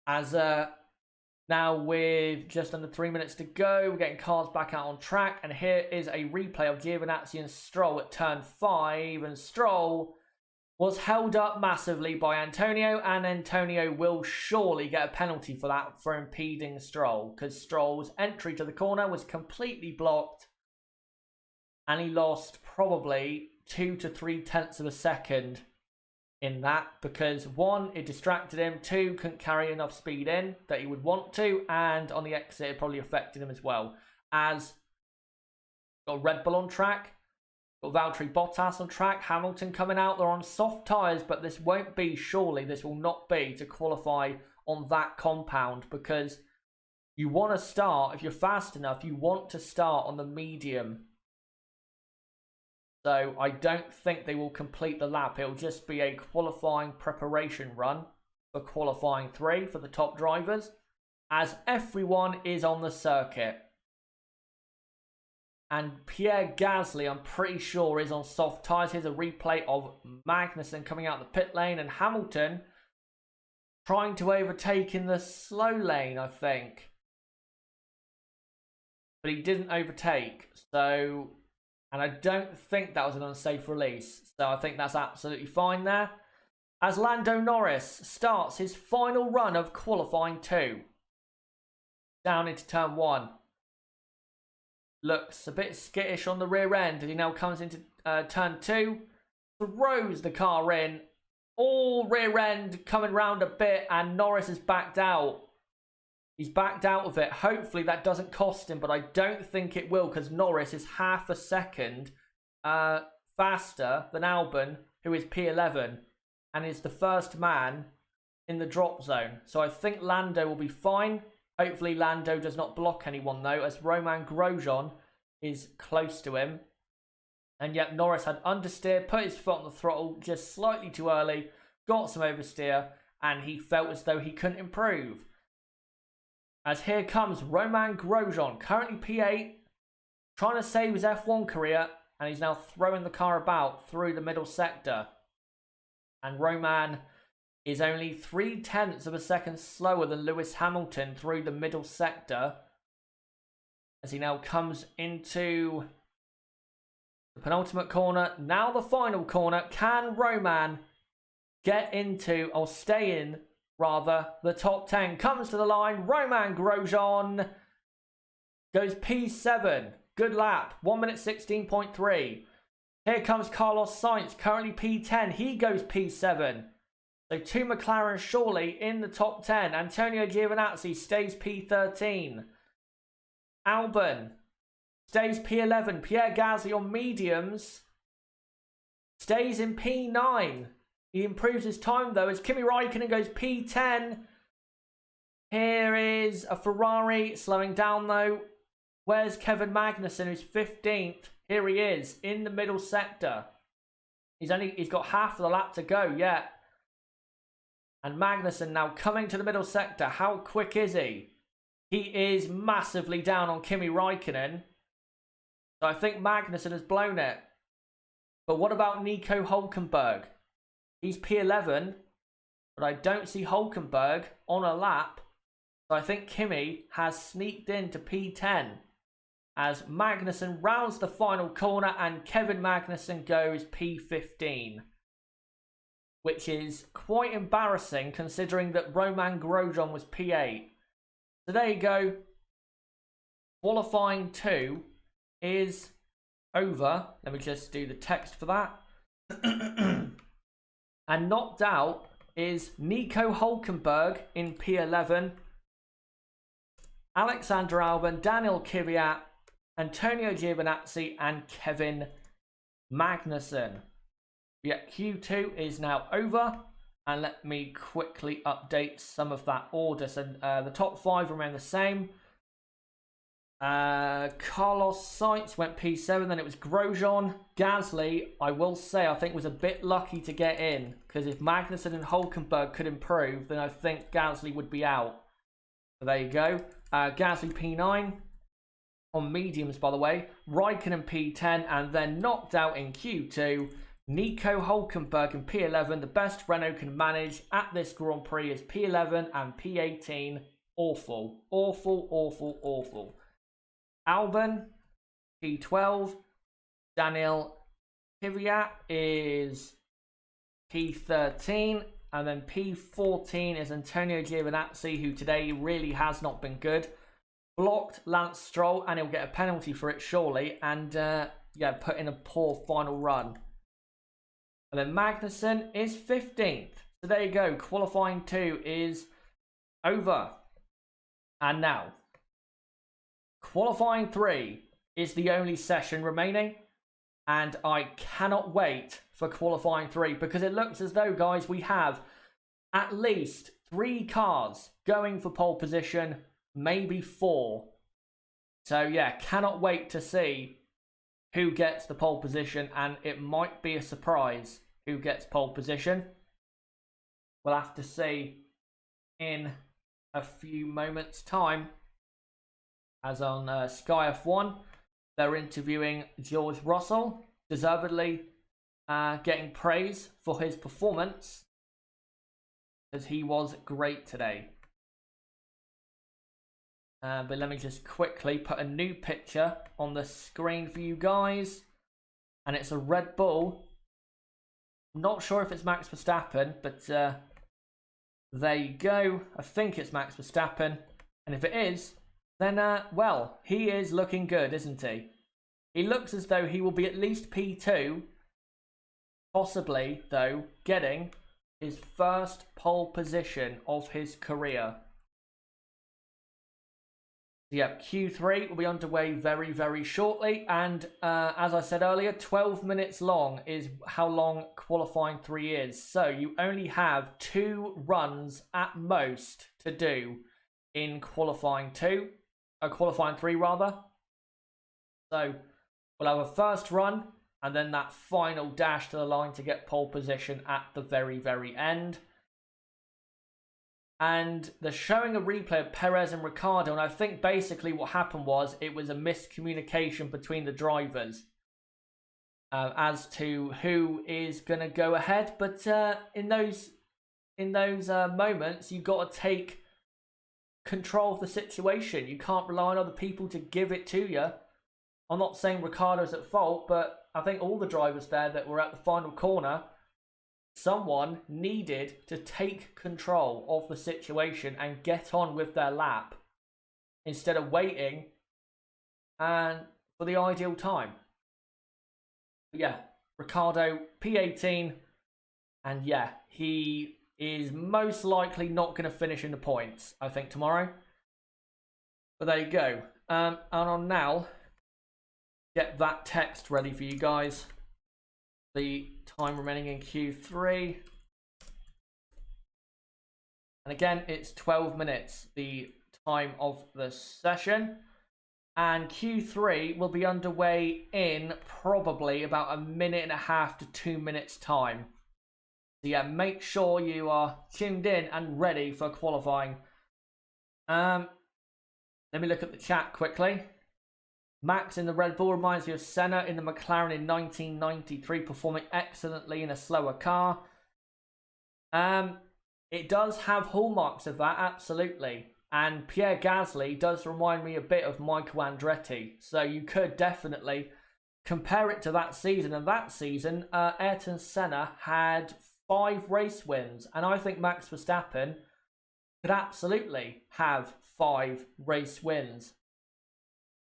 S1: As now with just under 3 minutes to go, we're getting cars back out on track. And here is a replay of Giovinazzi and Stroll at turn 5. And Stroll was held up massively by Antonio, and Antonio will surely get a penalty for that, for impeding Stroll, because Stroll's entry to the corner was completely blocked, and he lost probably 2 to 3 tenths of a second in that, because 1, it distracted him, 2, couldn't carry enough speed in that he would want to, and on the exit it probably affected him as well. As got Red Bull on track, got Valtteri Bottas on track, Hamilton coming out. They're on soft tyres, but this won't be, surely this will not be to qualify on that compound, because you want to start, if you're fast enough, you want to start on the medium. So I don't think they will complete the lap. It'll just be a qualifying preparation run for qualifying 3 for the top drivers, as everyone is on the circuit. And Pierre Gasly, I'm pretty sure, is on soft tyres. Here's a replay of Magnussen coming out the pit lane, and Hamilton trying to overtake in the slow lane, I think. But he didn't overtake, so... And I don't think that was an unsafe release. So I think that's absolutely fine there. As Lando Norris starts his final run of qualifying 2. Down into turn 1. Looks a bit skittish on the rear end. And he now comes into turn 2. Throws the car in. All rear end coming round a bit. And Norris is backed out. He's backed out of it. Hopefully that doesn't cost him, but I don't think it will, because Norris is half a second faster than Albon, who is P11, and is the first man in the drop zone. So I think Lando will be fine. Hopefully Lando does not block anyone, though, as Romain Grosjean is close to him. And yet Norris had understeer, put his foot on the throttle just slightly too early, got some oversteer, and he felt as though he couldn't improve. As here comes Romain Grosjean, currently P8, trying to save his F1 career, and he's now throwing the car about through the middle sector. And Romain is only 0.3 of a second slower than Lewis Hamilton through the middle sector, as he now comes into the penultimate corner. Now the final corner. Can Romain get into, or stay in, rather, the top 10? Comes to the line. Romain Grosjean goes P7. Good lap. 1 minute 16.3. Here comes Carlos Sainz, currently P10. He goes P7. So 2 McLaren surely in the top 10. Antonio Giovinazzi stays P13. Albon stays P11. Pierre Gasly on mediums stays in P9. He improves his time, though, as Kimi Raikkonen goes P10. Here is a Ferrari slowing down, though. Where's Kevin Magnussen, who's 15th? Here he is, in the middle sector. He's got half of the lap to go yet. And Magnussen now coming to the middle sector. How quick is he? He is massively down on Kimi Raikkonen. So I think Magnussen has blown it. But what about Nico Hülkenberg? He's P11, but I don't see Hülkenberg on a lap. So I think Kimi has sneaked into P10 as Magnussen rounds the final corner and Kevin Magnussen goes P15. Which is quite embarrassing considering that Romain Grosjean was P8. So there you go. Qualifying 2 is over. Let me just do the text for that. And knocked out is Nico Hülkenberg in P11, Alexander Albon, Daniel Kvyat, Antonio Giovinazzi, and Kevin Magnussen. Yeah, Q2 is now over, and let me quickly update some of that order. So the top 5 remain the same. Carlos Sainz went P7, then it was Grosjean. Gasly, I will say, I think was a bit lucky to get in, because if Magnussen and Hülkenberg could improve, then I think Gasly would be out. So there you go. Gasly P9 on mediums, by the way. Raikkonen P10, and then knocked out in Q2. Nico Hülkenberg in P11. The best Renault can manage at this Grand Prix is P11 and P18. Awful, awful, awful, awful. Albon, P12. Daniel Kvyat is P13. And then P14 is Antonio Giovinazzi, who today really has not been good. Blocked Lance Stroll, and he'll get a penalty for it, surely. And, yeah, put in a poor final run. And then Magnussen is 15th. So there you go. Qualifying 2 is over. And now, qualifying 3 is the only session remaining. And I cannot wait for qualifying 3, because it looks as though, guys, we have at least 3 cars going for pole position, maybe 4. So yeah, cannot wait to see who gets the pole position, and it might be a surprise who gets pole position. We'll have to see in a few moments' time, as on Sky F1. they're interviewing George Russell, deservedly getting praise for his performance, as he was great today. But let me just quickly put a new picture on the screen for you guys. And it's a Red Bull. I'm not sure if it's Max Verstappen, but there you go. I think it's Max Verstappen. And if it is, then, well, he is looking good, isn't he? He looks as though he will be at least P2. Possibly, though, getting his first pole position of his career. Yep, Q3 will be underway very, very shortly. And as I said earlier, 12 minutes long is how long qualifying 3 is. So you only have 2 runs at most to do in qualifying 3 rather. So we'll have a first run and then that final dash to the line to get pole position at the very, very end. And they're showing a replay of Perez and Ricciardo, and I think basically what happened was it was a miscommunication between the drivers as to who is going to go ahead. But in those moments, you've got to take control of the situation. You can't rely on other people to give it to you. I'm not saying Ricciardo's at fault, but I think all the drivers there that were at the final corner, someone needed to take control of the situation and get on with their lap instead of waiting for the ideal time. But yeah, Ricciardo, P18, and yeah, he is most likely not going to finish in the points, I think, tomorrow. But there you go. And I'll now get that text ready for you guys. The time remaining in Q3. And again, it's 12 minutes, the time of the session. And Q3 will be underway in probably about 1.5 minutes to 2 minutes time. So yeah, make sure you are tuned in and ready for qualifying. Let me look at the chat quickly. Max in the Red Bull reminds me of Senna in the McLaren in 1993, performing excellently in a slower car. It does have hallmarks of that, absolutely. And Pierre Gasly does remind me a bit of Michael Andretti. So you could definitely compare it to that season. And that season, Ayrton Senna had 5 race wins. And I think Max Verstappen could absolutely have 5 race wins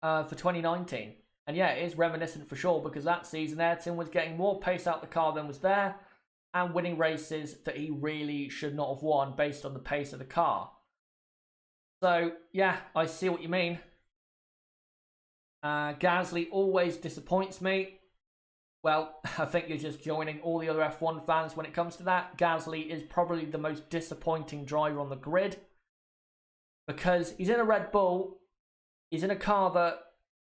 S1: for 2019. And yeah, it is reminiscent for sure, because that season Ayrton was getting more pace out the car than was there and winning races that he really should not have won based on the pace of the car. So yeah, I see what you mean. Gasly always disappoints me. Well, I think you're just joining all the other F1 fans when it comes to that. Gasly is probably the most disappointing driver on the grid, because he's in a Red Bull. He's in a car that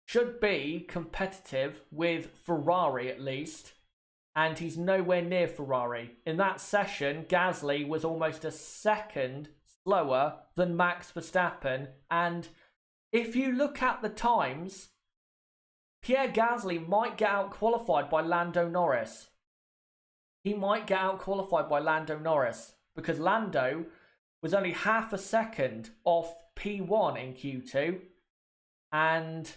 S1: should be competitive with Ferrari at least, and he's nowhere near Ferrari. In that session, Gasly was almost a second slower than Max Verstappen, and if you look at the times, Pierre Gasly might get out-qualified by Lando Norris. He might get out-qualified by Lando Norris, because Lando was only half a second off P1 in Q2. And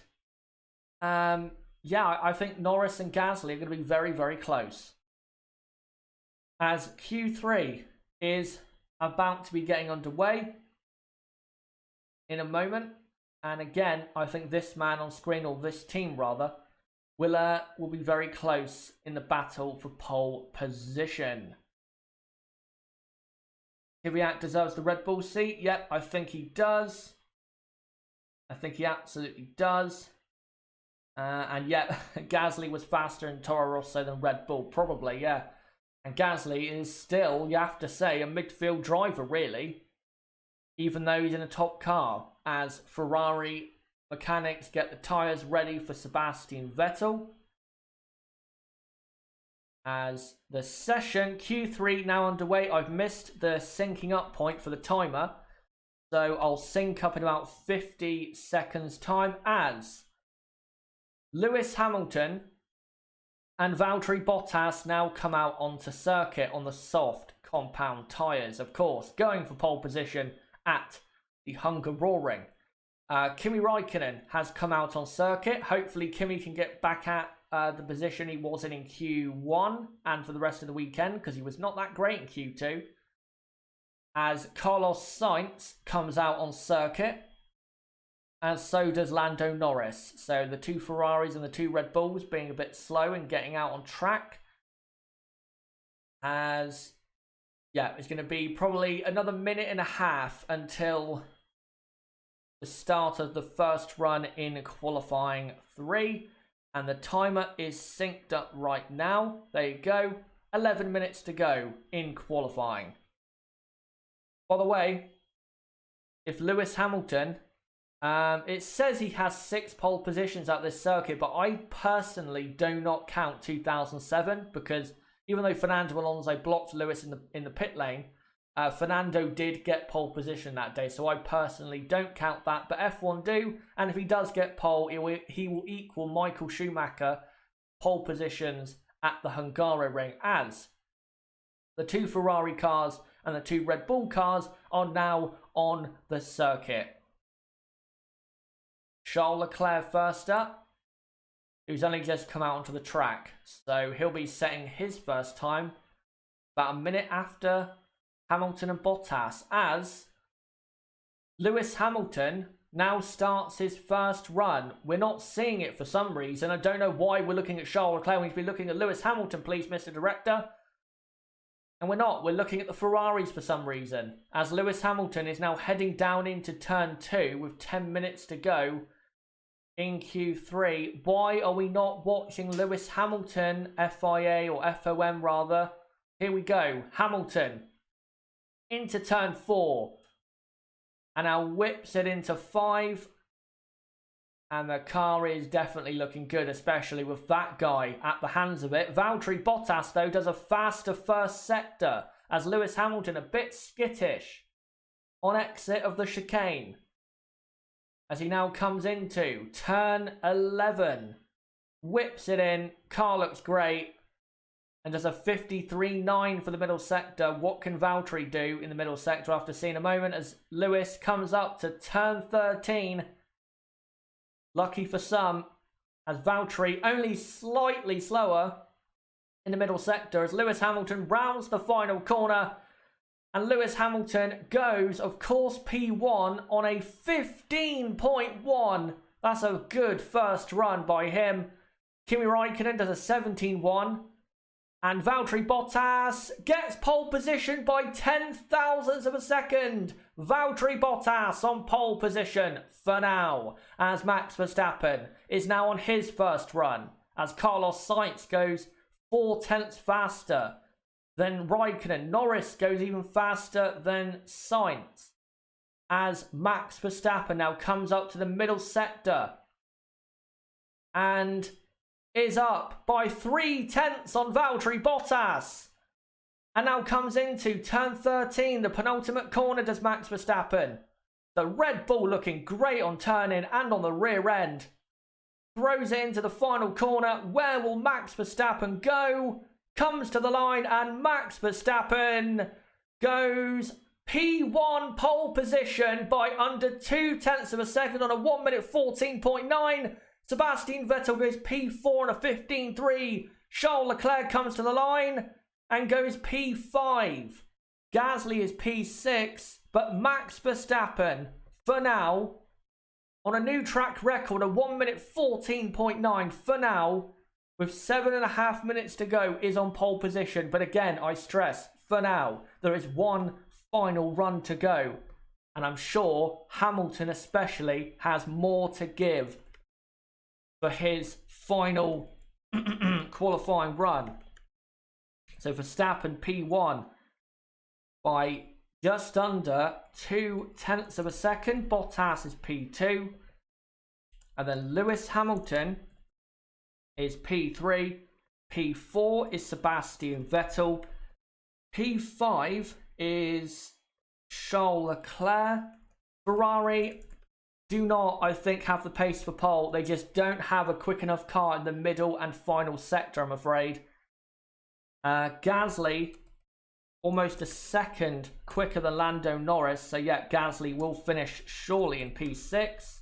S1: yeah, I think Norris and Gasly are going to be very, very close, as Q3 is about to be getting underway in a moment. And again, I think this man on screen, or this team rather, will be very close in the battle for pole position. Kvyat deserves the Red Bull seat. Yep, I think he does. I think he absolutely does. And yeah, Gasly was faster in Toro Rosso than Red Bull, probably, yeah. And Gasly is still, you have to say, a midfield driver, really, even though he's in a top car, as Ferrari mechanics get the tyres ready for Sebastian Vettel. As the session, Q3 now underway. I've missed the syncing up point for the timer, so I'll sync up in about 50 seconds time, as Lewis Hamilton and Valtteri Bottas now come out onto circuit on the soft compound tyres, of course, going for pole position at the Hungaroring. Kimi Räikkönen has come out on circuit. Hopefully Kimi can get back at the position he was in Q1 and for the rest of the weekend, because he was not that great in Q2. As Carlos Sainz comes out on circuit, and so does Lando Norris. So the two Ferraris and the two Red Bulls being a bit slow and getting out on track. As, yeah, it's going to be probably another minute and a half until the start of the first run in qualifying 3. And the timer is synced up right now. There you go. 11 minutes to go in qualifying. By the way, if Lewis Hamilton, it says he has 6 pole positions at this circuit, but I personally do not count 2007, because even though Fernando Alonso blocked Lewis in the pit lane, Fernando did get pole position that day, so I personally don't count that, but F1 do, and if he does get pole, he will equal Michael Schumacher pole positions at the Hungaroring, as the 2 Ferrari cars and the 2 Red Bull cars are now on the circuit. Charles Leclerc first up, who's only just come out onto the track, so he'll be setting his first time about a minute after Hamilton and Bottas, as Lewis Hamilton now starts his first run. We're not seeing it for some reason. I don't know why we're looking at Charles Leclerc. We need to be looking at Lewis Hamilton, please, Mr. Director. And we're not. We're looking at the Ferraris for some reason, as Lewis Hamilton is now heading down into turn 2 with 10 minutes to go in Q3. Why are we not watching Lewis Hamilton, FIA or FOM rather? Here we go. Hamilton into turn 4, and now whips it into 5, and the car is definitely looking good, especially with that guy at the hands of it. Valtteri Bottas, though, does a faster first sector, as Lewis Hamilton a bit skittish on exit of the chicane, as he now comes into turn 11, whips it in, car looks great, and does a 53.9 for the middle sector. What can Valtteri do in the middle sector after seeing a moment as Lewis comes up to turn 13? Lucky for some, as Valtteri only slightly slower in the middle sector as Lewis Hamilton rounds the final corner. And Lewis Hamilton goes, of course, P1 on a 15.1. That's a good first run by him. Kimi Räikkönen does a 17.1. And Valtteri Bottas gets pole position by 0.010 of a second. Valtteri Bottas on pole position for now, as Max Verstappen is now on his first run, as Carlos Sainz goes 0.4 faster than Räikkönen. Norris goes even faster than Sainz, as Max Verstappen now comes up to the middle sector and is up by 0.3 on Valtteri Bottas, and now comes into turn 13, the penultimate corner, does Max Verstappen. The Red Bull looking great on turn-in and on the rear end. Throws it into the final corner. Where will Max Verstappen go? Comes to the line, and Max Verstappen goes P1 pole position by under 0.2 of a second on a 1 minute 14.9. Sebastian Vettel goes P4 on a 15.3. Charles Leclerc comes to the line and goes P5. Gasly is P6, but Max Verstappen, for now, on a new track record, a 1 minute 14.9, for now, with 7.5 minutes to go, is on pole position. But again, I stress, for now, there is one final run to go. And I'm sure Hamilton especially has more to give for his final qualifying run. So Verstappen P1 by just under 0.2 of a second. Bottas is P2. And then Lewis Hamilton is P3. P4 is Sebastian Vettel. P5 is Charles Leclerc. Ferrari do not, I think, have the pace for pole. They just don't have a quick enough car in the middle and final sector, I'm afraid. Gasly, almost a second quicker than Lando Norris. So yeah, Gasly will finish surely in P6.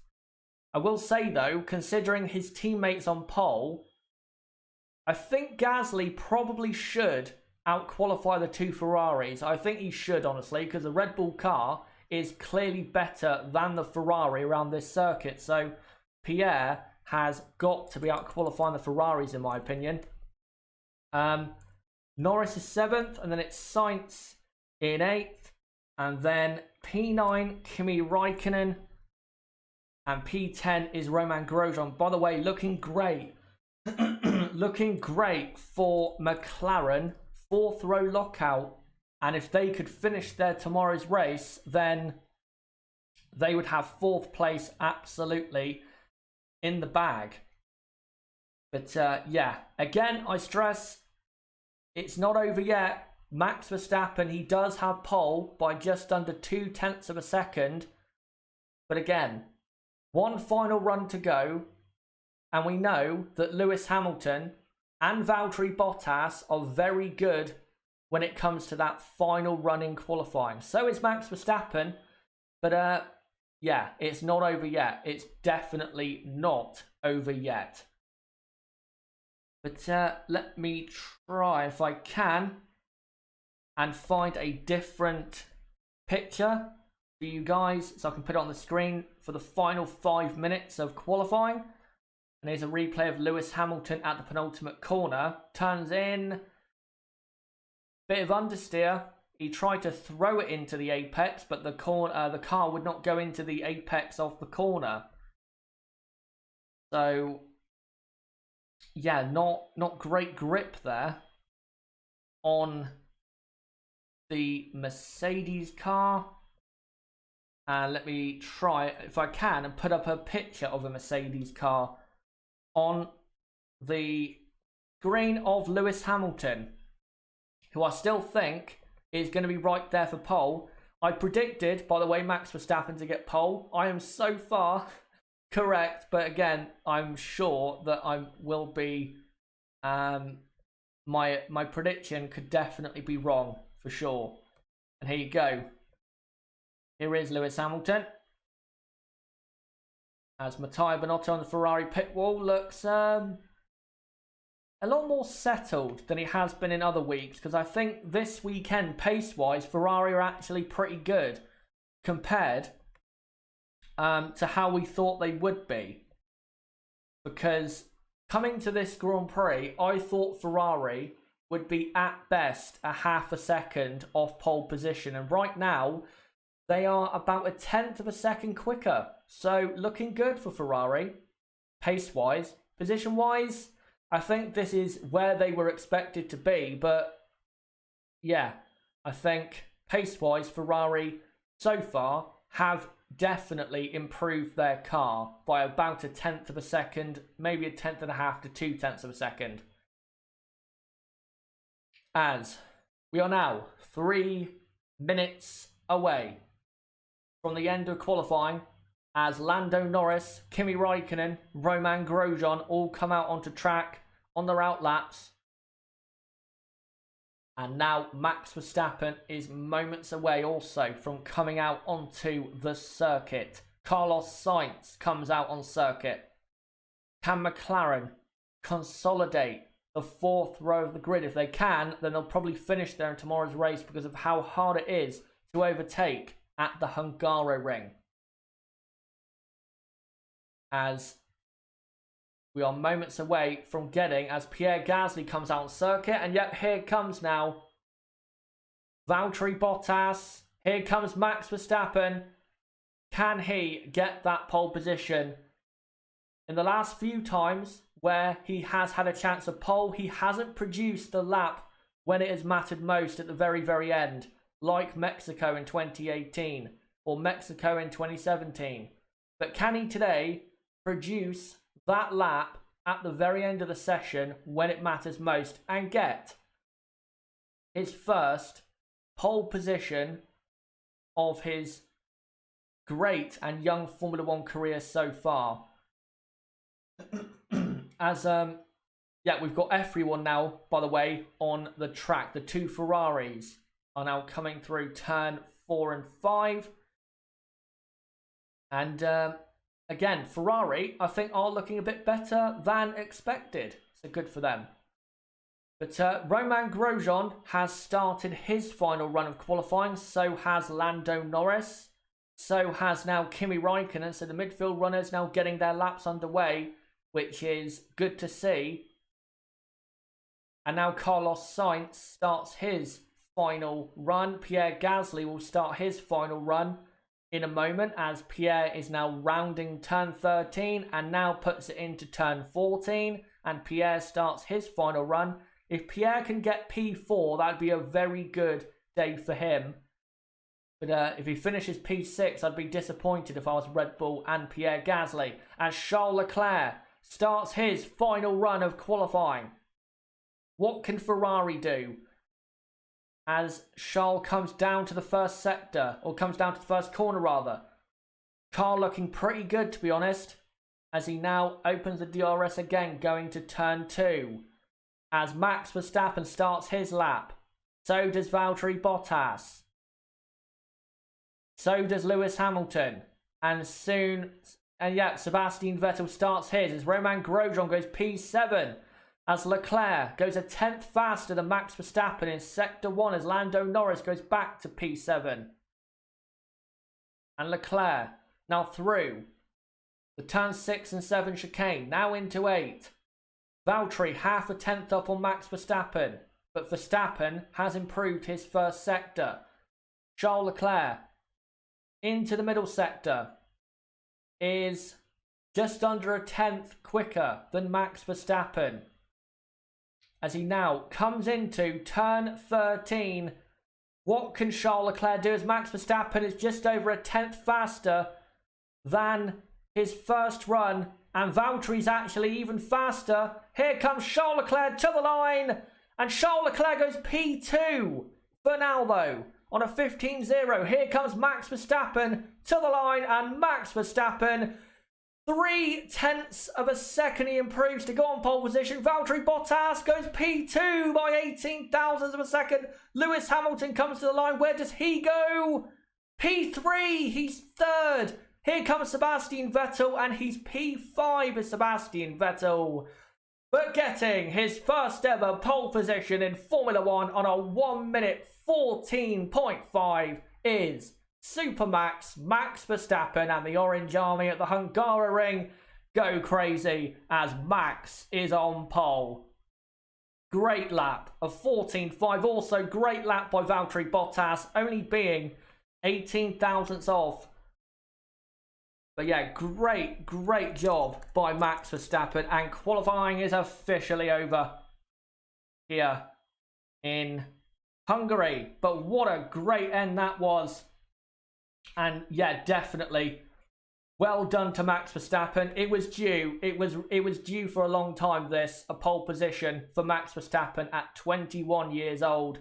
S1: I will say though, considering his teammates on pole, I think Gasly probably should out-qualify the two Ferraris. I think he should, honestly, because the Red Bull car is clearly better than the Ferrari around this circuit. So Pierre has got to be out-qualifying the Ferraris, in my opinion. Norris is 7th, and then it's Sainz in 8th, and then P9, Kimi Raikkonen, and P10 is Romain Grosjean. By the way, looking great. Looking great for McLaren. 4th row lockout, and if they could finish their tomorrow's race, then they would have 4th place absolutely in the bag. But yeah, again, I stress, it's not over yet. Max Verstappen, he does have pole by just under 0.2 of a second. But again, one final run to go. And we know that Lewis Hamilton and Valtteri Bottas are very good when it comes to that final run in qualifying. So is Max Verstappen. But yeah, it's not over yet. It's definitely not over yet. But let me try, if I can, and find a different picture for you guys so I can put it on the screen for the final 5 minutes of qualifying. And here's a replay of Lewis Hamilton at the penultimate corner. Turns in, bit of understeer. He tried to throw it into the apex, but the car would not go into the apex of the corner. So yeah, not great grip there on the Mercedes car. And let me try, if I can, and put up a picture of a Mercedes car on the screen of Lewis Hamilton, who I still think is going to be right there for pole. I predicted, by the way, Max Verstappen to get pole. I am so far correct, but again, I'm sure that I will be, my prediction could definitely be wrong for sure. And here you go. Here is Lewis Hamilton, as Mattia Binotto on the Ferrari pit wall looks a lot more settled than he has been in other weeks, because I think this weekend, pace-wise, Ferrari are actually pretty good compared to how we thought they would be. Because coming to this Grand Prix, I thought Ferrari would be at best a half a second off pole position, and right now they are about 1/10 of a second quicker. So looking good for Ferrari, pace-wise. Position-wise, I think this is where they were expected to be. But yeah, I think pace-wise, Ferrari so far have definitely improved their car by about 1/10 of a second, maybe 1/10.5 to 0.2 of a second. As we are now 3 minutes away from the end of qualifying, as Lando Norris, Kimi Raikkonen, Romain Grosjean all come out onto track on their out laps. And now Max Verstappen is moments away also from coming out onto the circuit. Carlos Sainz comes out on circuit. Can McLaren consolidate the 4th row of the grid? If they can, then they'll probably finish there in tomorrow's race because of how hard it is to overtake at the Hungaroring. As we are moments away from getting, as Pierre Gasly comes out on circuit, and yep, here comes now Valtteri Bottas. Here comes Max Verstappen. Can he get that pole position? In the last few times where he has had a chance of pole, he hasn't produced the lap when it has mattered most at the very, very end, like Mexico in 2018 or Mexico in 2017. But can he today produce that lap at the very end of the session when it matters most and get his first pole position of his great and young Formula One career so far. As yeah, we've got everyone now, by the way, on the track. The two Ferraris are now coming through turn 4 and 5. And again, Ferrari, I think, are looking a bit better than expected. So good for them. But Romain Grosjean has started his final run of qualifying. So has Lando Norris. So has now Kimi Raikkonen. So the midfield runners now getting their laps underway, which is good to see. And now Carlos Sainz starts his final run. Pierre Gasly will start his final run in a moment, as Pierre is now rounding turn 13 and now puts it into turn 14. And Pierre starts his final run. If Pierre can get P4, that would be a very good day for him. But if he finishes P6, I'd be disappointed if I was Red Bull and Pierre Gasly. As Charles Leclerc starts his final run of qualifying. What can Ferrari do? As Charles comes down to the first sector, or comes down to the first corner rather. Car looking pretty good, to be honest, as he now opens the DRS again, going to turn 2. As Max Verstappen starts his lap. So does Valtteri Bottas. So does Lewis Hamilton. And yeah, Sebastian Vettel starts his as Romain Grosjean goes P7. As Leclerc goes a 10th faster than Max Verstappen in Sector 1 as Lando Norris goes back to P7. And Leclerc now through the turn 6 and 7 chicane, now into 8. Valtteri half a tenth up on Max Verstappen, but Verstappen has improved his first sector. Charles Leclerc into the middle sector is just under a tenth quicker than Max Verstappen, as he now comes into turn 13. What can Charles Leclerc do, as Max Verstappen is just over a tenth faster than his first run, and Valtteri's actually even faster. Here comes Charles Leclerc to the line, and Charles Leclerc goes P2 for now though, on a 15-0. Here comes Max Verstappen to the line, and Max Verstappen, 0.3 of a second he improves to go on pole position. Valtteri Bottas goes P2 by 18 thousandths of a second. Lewis Hamilton comes to the line. Where does he go? P3, he's third. Here comes Sebastian Vettel, and he's P5 as Sebastian Vettel. But getting his first ever pole position in Formula 1 on a 1 minute 14.5 is Supermax Max Verstappen, and the Orange Army at the Hungaroring go crazy as Max is on pole. Great lap of 14.5. Also great lap by Valtteri Bottas, only being 18 thousandths off. But yeah, great job by Max Verstappen, and qualifying is officially over here in Hungary. But what a great end that was. And yeah, definitely well done to Max Verstappen. It was due. It was due for a long time, this, a pole position for Max Verstappen at 21 years old.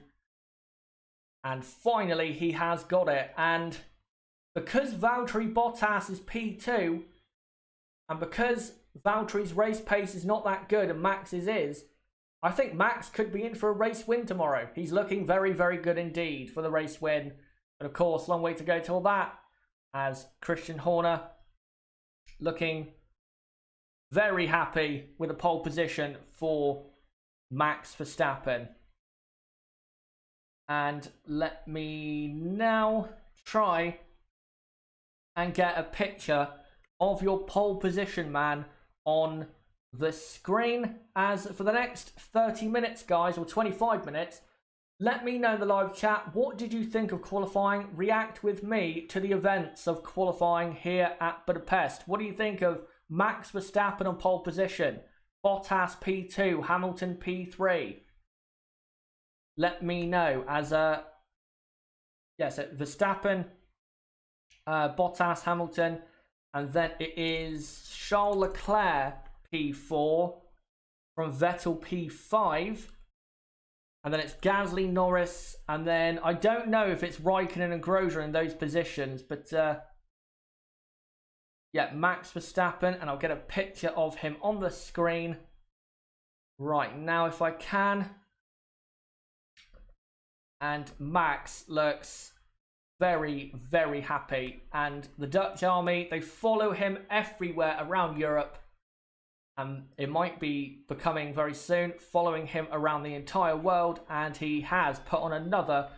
S1: And finally he has got it. And because Valtteri Bottas is P2, and because Valtteri's race pace is not that good and Max's is, I think Max could be in for a race win tomorrow. He's looking very, very good indeed for the race win. But of course, long way to go till that, as Christian Horner looking very happy with a pole position for Max Verstappen. And let me now try and get a picture of your pole position man on the screen. As for the next 30 minutes, guys, or 25 minutes, let me know in the live chat, what did you think of qualifying? React with me to the events of qualifying here at Budapest. What do you think of Max Verstappen on pole position? Bottas P2, Hamilton P3. Let me know, as yes, Verstappen, Bottas, Hamilton, and then it is Charles Leclerc P4 from Vettel P5, and then it's Gasly, Norris, and then I don't know if it's Raikkonen and Grosjean in those positions, but Yeah, Max Verstappen, and I'll get a picture of him on the screen right now if I can. And Max looks very, very happy. And the Dutch army, they follow him everywhere around Europe. And it might be becoming very soon, following him around the entire world. And he has put on another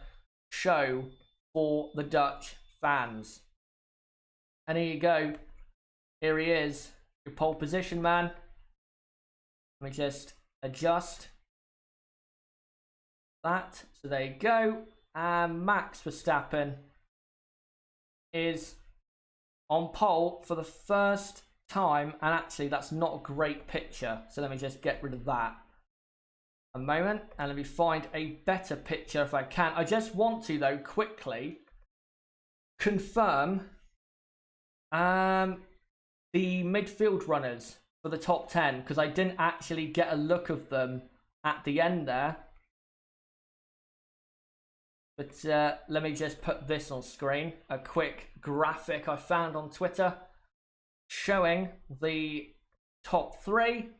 S1: show for the Dutch fans. And here you go. Here he is. Your pole position, man. Let me just adjust that. So there you go. And Max Verstappen is on pole for the first time. And actually, that's not a great picture. So let me just get rid of that. A moment. And let me find a better picture if I can. I just want to, though, quickly confirm the midfield runners for the top 10, because I didn't actually get a look of them at the end there. But let me just put this on screen. A quick graphic I found on Twitter showing the top 3.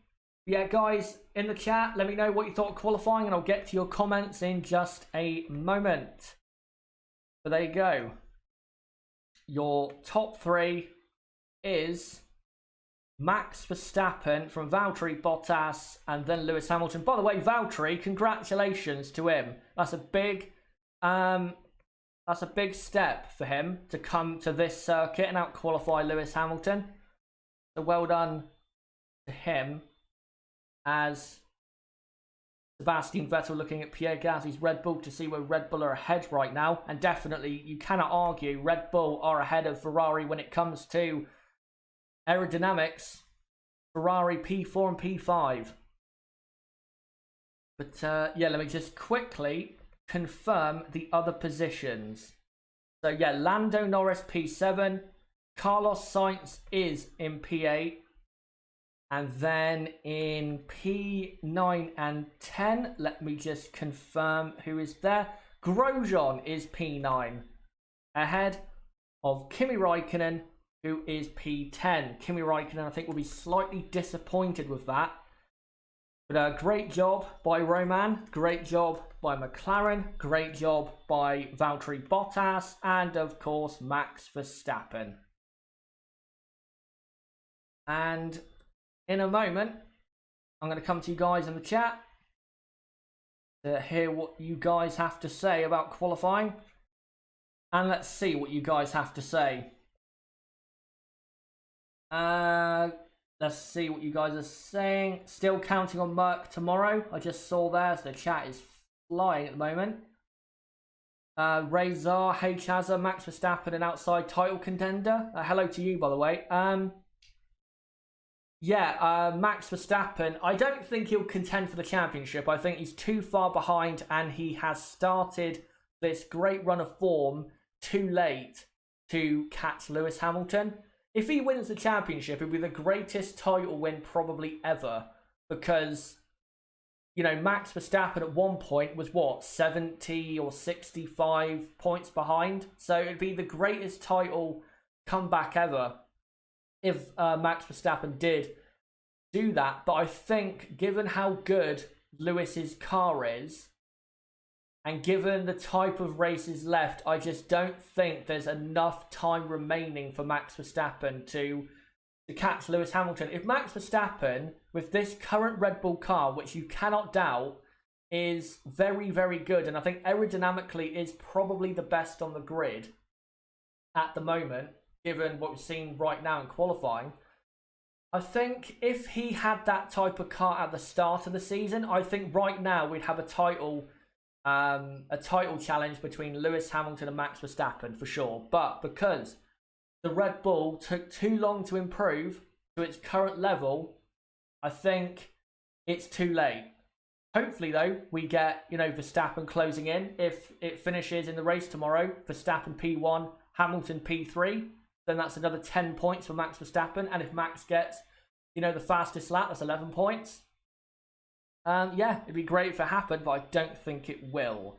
S1: Yeah, guys, in the chat, let me know what you thought of qualifying, and I'll get to your comments in just a moment. But there you go. Your top 3 is Max Verstappen from Valtteri Bottas and then Lewis Hamilton. By the way, Valtteri, congratulations to him. That's a big step for him to come to this circuit and out qualify Lewis Hamilton. So well done to him. As Sebastian Vettel looking at Pierre Gasly's Red Bull to see where Red Bull are ahead right now. And definitely, you cannot argue, Red Bull are ahead of Ferrari when it comes to aerodynamics. Ferrari P4 and P5. But yeah, let me just quickly confirm the other positions. So yeah, Lando Norris P7. Carlos Sainz is in P8. And then in P9 and 10, let me just confirm who is there. Grosjean is P9, ahead of Kimi Raikkonen, who is P10. Kimi Raikkonen, I think, will be slightly disappointed with that. But great job by Roman, great job by McLaren, great job by Valtteri Bottas, and of course Max Verstappen. And in a moment, I'm going to come to you guys in the chat to hear what you guys have to say about qualifying. And let's see what you guys have to say. Let's see what you guys are saying. Still counting on Merck tomorrow. I just saw there, so the chat is flying at the moment. Razor, H. Hazard, Max Verstappen, an outside title contender. Hello to you, by the way. Yeah, Max Verstappen, I don't think he'll contend for the championship. I think he's too far behind, and he has started this great run of form too late to catch Lewis Hamilton. If he wins the championship, it'll be the greatest title win probably ever, because, you know, Max Verstappen at one point was, what, 70 or 65 points behind? So it'd be the greatest title comeback ever if Max Verstappen did do that. But I think, given how good Lewis's car is, and given the type of races left, I just don't think there's enough time remaining for Max Verstappen to catch Lewis Hamilton. If Max Verstappen, with this current Red Bull car, which you cannot doubt, is very, very good, and I think aerodynamically is probably the best on the grid at the moment, given what we've seen right now in qualifying, I think if he had that type of car at the start of the season, I think right now we'd have a title challenge between Lewis Hamilton and Max Verstappen for sure. But because the Red Bull took too long to improve to its current level, I think it's too late. Hopefully, though, we get, you know, Verstappen closing in. If it finishes in the race tomorrow, Verstappen P1, Hamilton P3, then that's another 10 points for Max Verstappen. And if Max gets, you know, the fastest lap, that's 11 points. Yeah, it'd be great if it happened, but I don't think it will.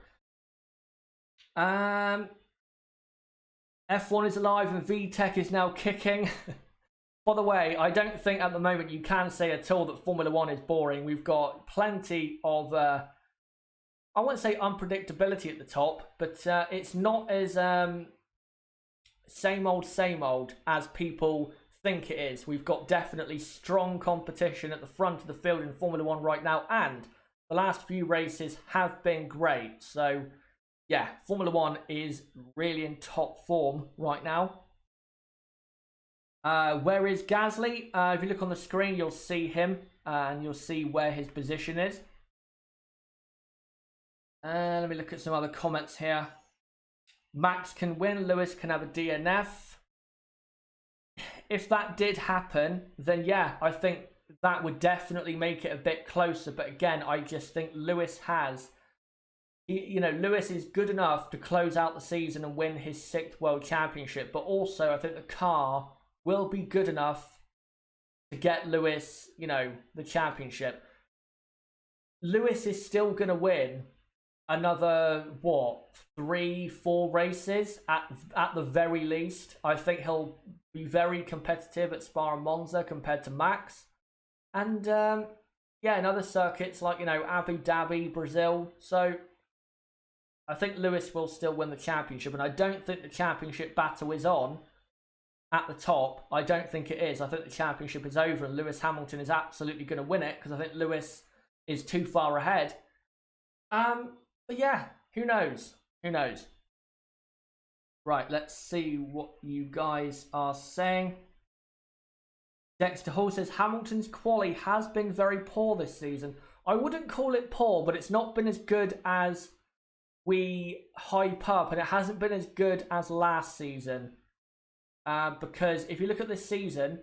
S1: F1 is alive and VTech is now kicking. By the way, I don't think at the moment you can say at all that Formula One is boring. We've got plenty of, I wouldn't say unpredictability at the top, but it's not as same old as people think it is. We've got definitely strong competition at the front of the field in Formula One right now, and the last few races have been great. So, yeah, Formula One is really in top form right now. Where is Gasly? If you look on the screen, you'll see him, and you'll see where his position is. Let me look at some other comments here. Max can win, Lewis can have a DNF. If that did happen, then yeah, I think that would definitely make it a bit closer. But again, I just think Lewis has... Lewis is good enough to close out the season and win his 6th World Championship. But also, I think the car will be good enough to get Lewis, the championship. Lewis is still going to win another, 3-4 races at the very least. I think he'll be very competitive at Spa and Monza compared to Max. And, in other circuits like, Abu Dhabi, Brazil. So, I think Lewis will still win the championship. And I don't think the championship battle is on at the top. I don't think it is. I think the championship is over and Lewis Hamilton is absolutely going to win it because I think Lewis is too far ahead. But yeah, who knows? Who knows? Right, let's see what you guys are saying. Dexter Hall says Hamilton's quali has been very poor this season. I wouldn't call it poor, but it's not been as good as we hype up, and it hasn't been as good as last season. Because if you look at this season,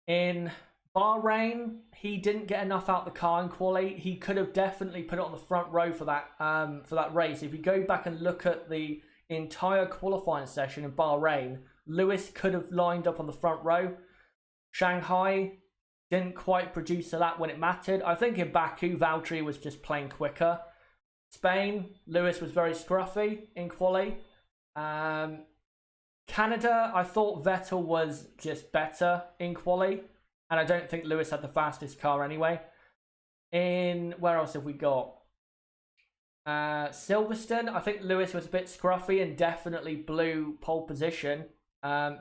S1: in Bahrain, he didn't get enough out the car in quali. He could have definitely put it on the front row for that race. If you go back and look at the entire qualifying session in Bahrain, Lewis could have lined up on the front row. Shanghai didn't quite produce a lap when it mattered. I think in Baku, Valtteri was just playing quicker. Spain, Lewis was very scruffy in quali. Canada, I thought Vettel was just better in quali. And I don't think Lewis had the fastest car anyway. Where else have we got? Silverstone, I think Lewis was a bit scruffy and definitely blew pole position.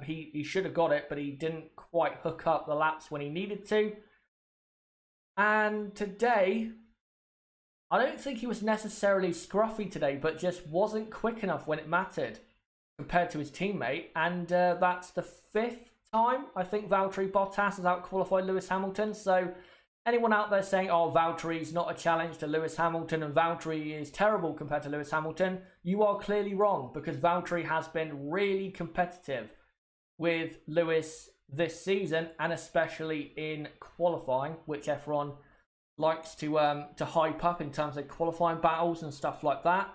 S1: He should have got it, but he didn't quite hook up the laps when he needed to. And today, I don't think he was necessarily scruffy today, but just wasn't quick enough when it mattered compared to his teammate. And that's the 5th time I think Valtteri Bottas has out-qualified Lewis Hamilton. So anyone out there saying, oh, Valtteri's not a challenge to Lewis Hamilton and Valtteri is terrible compared to Lewis Hamilton, you are clearly wrong, because Valtteri has been really competitive with Lewis this season, and especially in qualifying, which F1 likes to hype up in terms of qualifying battles and stuff like that.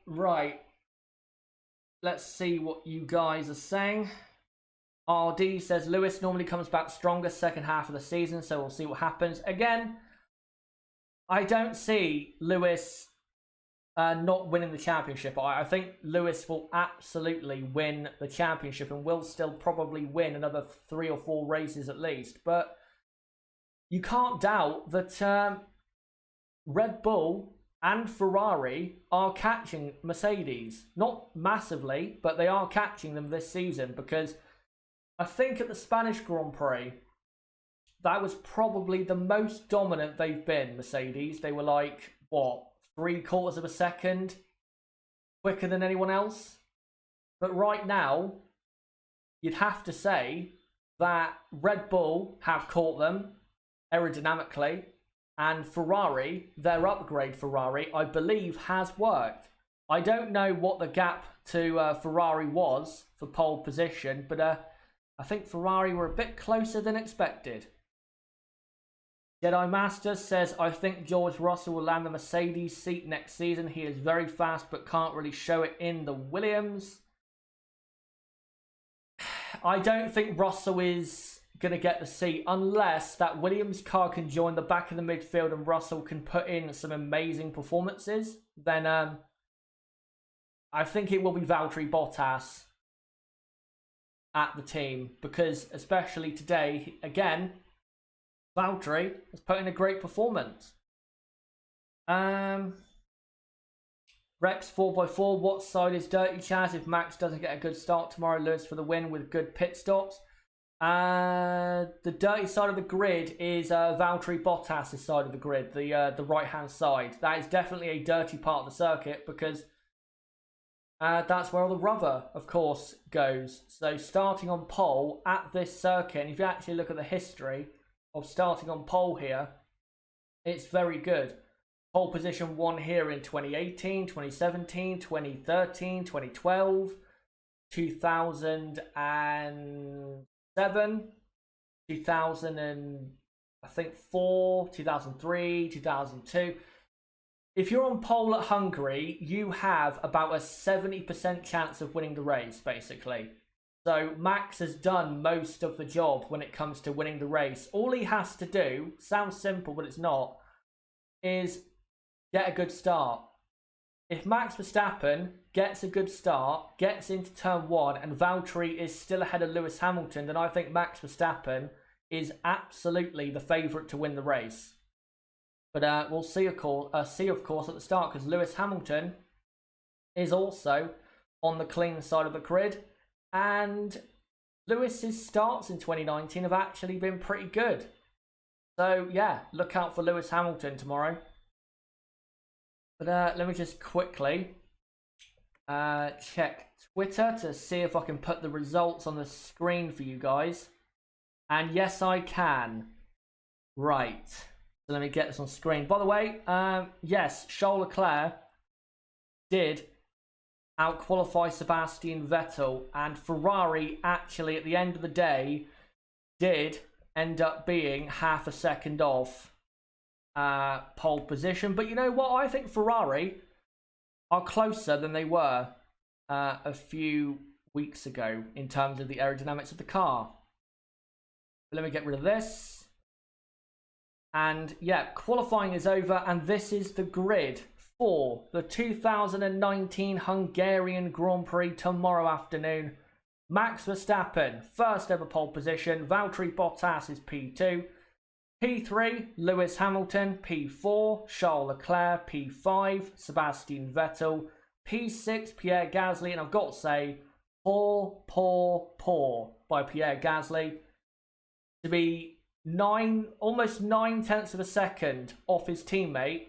S1: Right. Let's see what you guys are saying. RD says Lewis normally comes back stronger second half of the season, so we'll see what happens. Again, I don't see Lewis not winning the championship. I think Lewis will absolutely win the championship and will still probably win another 3 or 4 races at least. But you can't doubt that Red Bull and Ferrari are catching Mercedes. Not massively, but they are catching them this season, because I think at the Spanish Grand Prix, that was probably the most dominant they've been, Mercedes. They were like, 3/4 of a second quicker than anyone else. But right now, you'd have to say that Red Bull have caught them aerodynamically, and Ferrari, their upgrade Ferrari, I believe has worked. I don't know what the gap to Ferrari was for pole position, but I think Ferrari were a bit closer than expected. Jedi Master says, I think George Russell will land the Mercedes seat next season. He is very fast, but can't really show it in the Williams. I don't think Russell is going to get the seat unless that Williams car can join the back of the midfield and Russell can put in some amazing performances. Then I think it will be Valtteri Bottas at the team, because especially today, again, Valtteri has put in a great performance. Rex 4x4, what side is dirty, Chaz? If Max doesn't get a good start tomorrow, Lewis for the win with good pit stops. The dirty side of the grid is Valtteri Bottas' side of the grid, the right-hand side. That is definitely a dirty part of the circuit, because that's where all the rubber, of course, goes. So starting on pole at this circuit, and if you actually look at the history of starting on pole here, it's very good. Pole position 1 here in 2018, 2017, 2013, 2012, 2007, 2004, 2003, 2002. If you're on pole at Hungary, you have about a 70% chance of winning the race, basically. So Max has done most of the job when it comes to winning the race. All he has to do, sounds simple but it's not, is get a good start. If Max Verstappen gets a good start, gets into turn 1, and Valtteri is still ahead of Lewis Hamilton, then I think Max Verstappen is absolutely the favourite to win the race. But we'll see, of course, at the start, because Lewis Hamilton is also on the clean side of the grid, and Lewis's starts in 2019 have actually been pretty good. So yeah, look out for Lewis Hamilton tomorrow. But let me just quickly check Twitter to see if I can put the results on the screen for you guys. And yes, I can. Right. So let me get this on screen. By the way, yes, Charles Leclerc did outqualify Sebastian Vettel, and Ferrari actually at the end of the day did end up being half a second off pole position. But you know what? I think Ferrari are closer than they were a few weeks ago in terms of the aerodynamics of the car. But let me get rid of this. And yeah, qualifying is over, and this is the grid for the 2019 Hungarian Grand Prix tomorrow afternoon. Max Verstappen, first ever pole position. Valtteri Bottas is P2. P3, Lewis Hamilton. P4, Charles Leclerc. P5, Sebastian Vettel. P6, Pierre Gasly. And I've got to say, poor by Pierre Gasly to be almost 9/10 of a second off his teammate,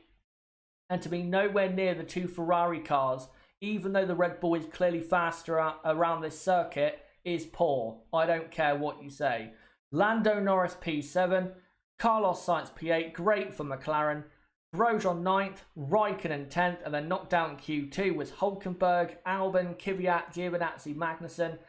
S1: and to be nowhere near the two Ferrari cars, even though the Red Bull is clearly faster around this circuit, is poor. I don't care what you say. Lando Norris P7, Carlos Sainz P8, great for McLaren. Grosjean 9th, Raikkonen 10th, and then knocked down Q2 was Hulkenberg, Albon, Kvyat, Giovinazzi, Magnussen.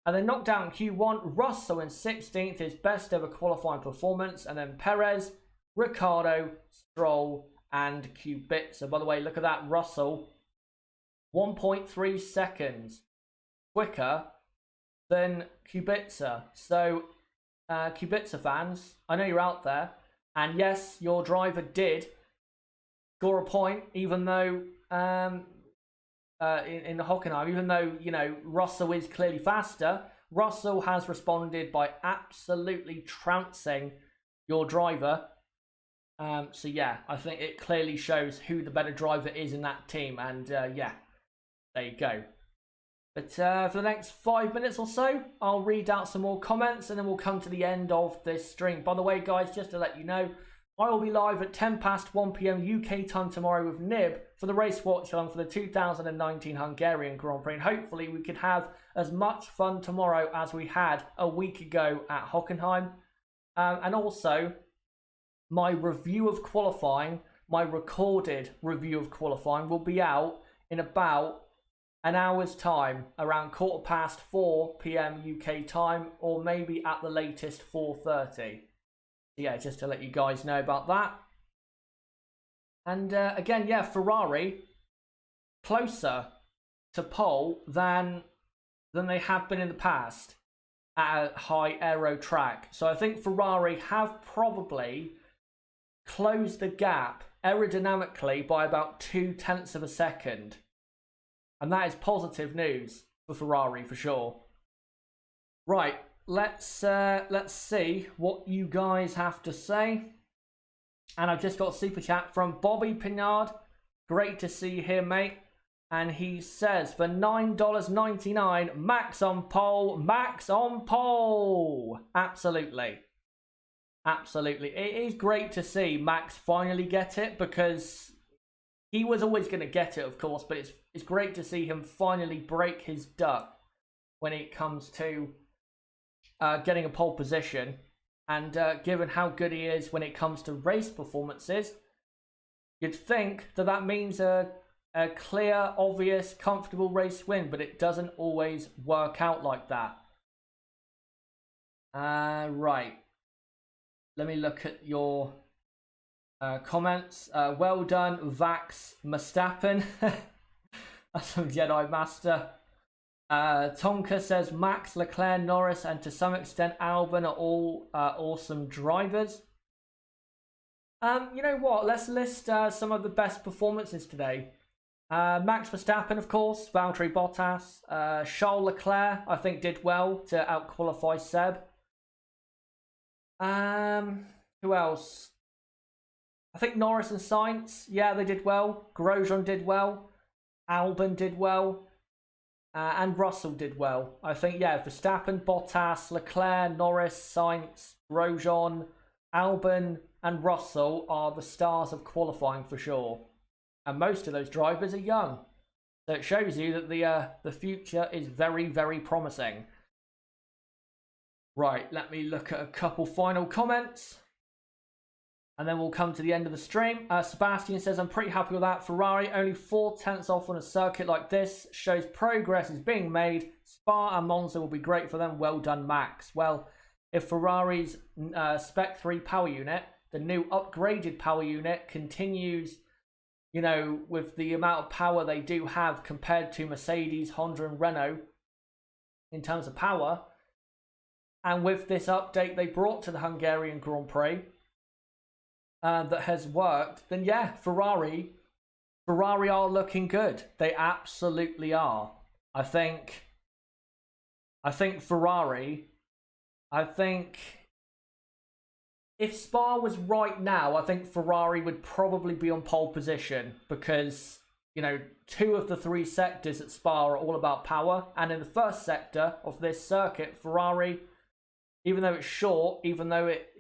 S1: And then knocked down Q1, Russell in 16th, his best ever qualifying performance. And then Perez, Ricciardo, Stroll, and Kubica. By the way, look at that, Russell, 1.3 seconds quicker than Kubica. So, Kubica fans, I know you're out there. And yes, your driver did score a point, even though in the Hockenheim, even though, you know, Russell is clearly faster, Russell has responded by absolutely trouncing your driver. So yeah, I think it clearly shows who the better driver is in that team, and yeah, there you go. But for the next 5 minutes or so, I'll read out some more comments, and then we'll come to the end of this stream. By the way, guys, just to let you know, I will be live at 1 PM UK time tomorrow with Nib for the race watch-along for the 2019 Hungarian Grand Prix. And hopefully we can have as much fun tomorrow as we had a week ago at Hockenheim. And also, my review of qualifying, my recorded review of qualifying, will be out in about an hour's time, around 4:15 PM UK time, or maybe at the latest 4:30. Yeah, just to let you guys know about that. And again, yeah, Ferrari closer to pole than they have been in the past at a high aero track. So I think Ferrari have probably closed the gap aerodynamically by about 0.2 of a second. And that is positive news for Ferrari for sure. Right, let's see what you guys have to say. And I've just got a super chat from Bobby Pinard. Great to see you here, mate. And he says, for $9.99, Max on pole, Max on pole. Absolutely. Absolutely. It is great to see Max finally get it, because he was always going to get it, of course, but it's great to see him finally break his duck when it comes to getting a pole position. And given how good he is when it comes to race performances, you'd think that that means a clear, obvious, comfortable race win, but it doesn't always work out like that. Right. Let me look at your comments. Well done, Vax Verstappen. That's some Jedi Master. Tonka says Max, Leclerc, Norris, and to some extent Albon are all awesome drivers. You know what? Let's list some of the best performances today. Max Verstappen, of course, Valtteri Bottas, Charles Leclerc, I think did well to outqualify Seb. Who else? I think Norris and Sainz, yeah, they did well. Grosjean did well. Albon did well. And Russell did well. I think, yeah, Verstappen, Bottas, Leclerc, Norris, Sainz, Grosjean, Albon, and Russell are the stars of qualifying for sure. And most of those drivers are young. So it shows you that the future is very, very promising. Right, let me look at a couple final comments. And then we'll come to the end of the stream. Sebastian says, I'm pretty happy with that. Ferrari only 4/10 off on a circuit like this. Shows progress is being made. Spa and Monza will be great for them. Well done, Max. Well, if Ferrari's Spec 3 power unit, the new upgraded power unit, continues, you know, with the amount of power they do have compared to Mercedes, Honda and Renault in terms of power, and with this update they brought to the Hungarian Grand Prix, that has worked, then yeah, Ferrari are looking good. They absolutely are. I think Ferrari, if Spa was right now, I think Ferrari would probably be on pole position, because, you know, 2 of the 3 sectors at Spa are all about power, and in the first sector of this circuit, Ferrari, even though it's short, even though it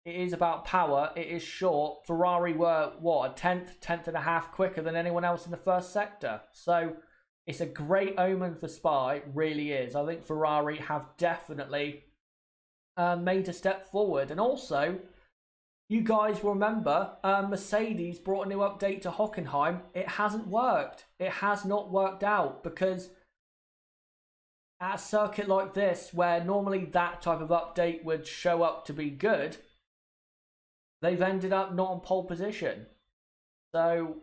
S1: is about power, it is short. Ferrari were, what, a tenth and a half quicker than anyone else in the first sector. So it's a great omen for Spa, it really is. I think Ferrari have definitely made a step forward. And also, you guys will remember, Mercedes brought a new update to Hockenheim. It hasn't worked. It has not worked out, because at a circuit like this, where normally that type of update would show up to be good, they've ended up not on pole position. So,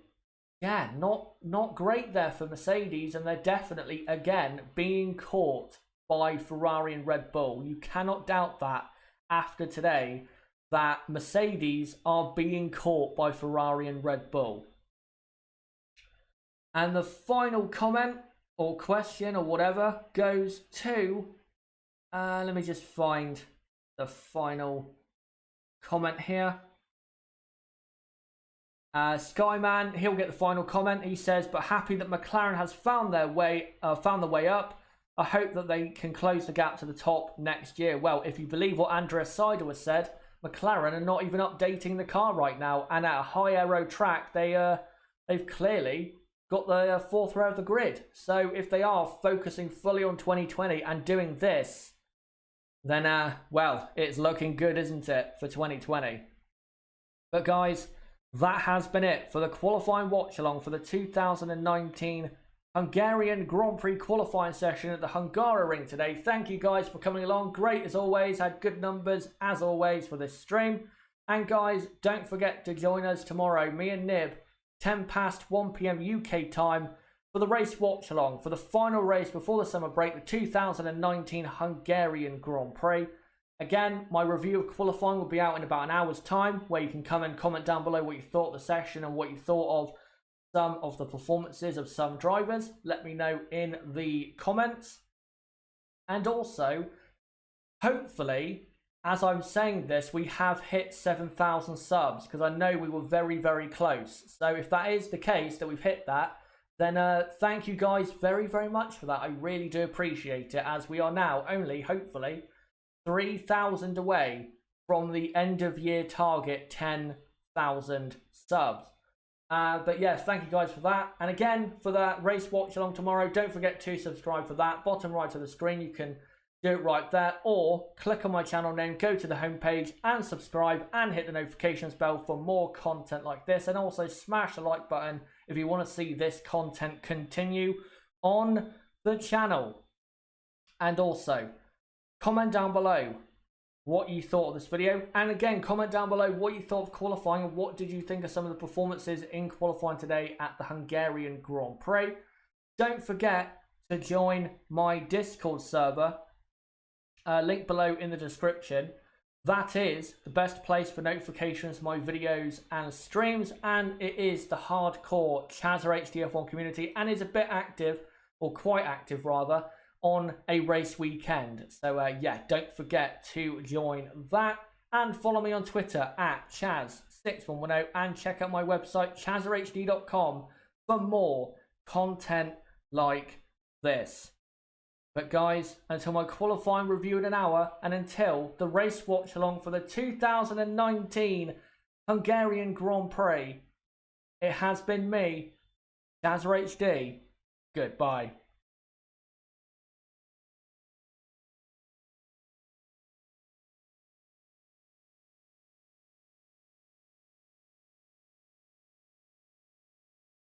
S1: yeah, not great there for Mercedes, and they're definitely, again, being caught by Ferrari and Red Bull. You cannot doubt that after today, that Mercedes are being caught by Ferrari and Red Bull. And the final comment, or question, or whatever, goes to... let me just find the final comment here. Skyman, he'll get the final comment. He says, but happy that McLaren has found the way up. I hope that they can close the gap to the top next year. Well, if you believe what Andrea Seidel has said, McLaren are not even updating the car right now, and at a high aero track, they've clearly got the 4th row of the grid. So if they are focusing fully on 2020 and doing this, then well, it's looking good, isn't it, for 2020? But guys, that has been it for the qualifying watch along for the 2019 Hungarian Grand Prix qualifying session at the Hungaroring today. Thank you guys for coming along. Great as always. Had good numbers as always for this stream. And guys, don't forget to join us tomorrow, me and Nib, 10 past 1 p.m. UK time, for the race watch along for the final race before the summer break, the 2019 Hungarian Grand Prix. Again, my review of qualifying will be out in about an hour's time, where you can come and comment down below what you thought of the session and what you thought of some of the performances of some drivers. Let me know in the comments. And also, hopefully, as I'm saying this, we have hit 7,000 subs, because I know we were very, very close. So if that is the case, that we've hit that, then thank you guys very, very much for that. I really do appreciate it, as we are now only, hopefully, 3,000 away from the end of year target 10,000 subs. But yes, thank you guys for that. And again, for that race watch along tomorrow, don't forget to subscribe for that. Bottom right of the screen, you can do it right there, or click on my channel name, go to the homepage and subscribe and hit the notifications bell for more content like this. And also smash the like button if you want to see this content continue on the channel. And also comment down below what you thought of this video, and again comment down below what you thought of qualifying and what did you think of some of the performances in qualifying today at the Hungarian Grand Prix. Don't forget to join my Discord server, link below in the description. That is the best place for notifications of my videos and streams, and it is the hardcore Chazza HDF1 community, and is a bit active, or quite active rather, on a race weekend. So yeah, don't forget to join that, and follow me on Twitter at Chaz6110, and check out my website chazzahd.com for more content like this. But guys, until my qualifying review in an hour, and until the race watch along for the 2019 Hungarian Grand Prix, it has been me, Chazza HD. Goodbye.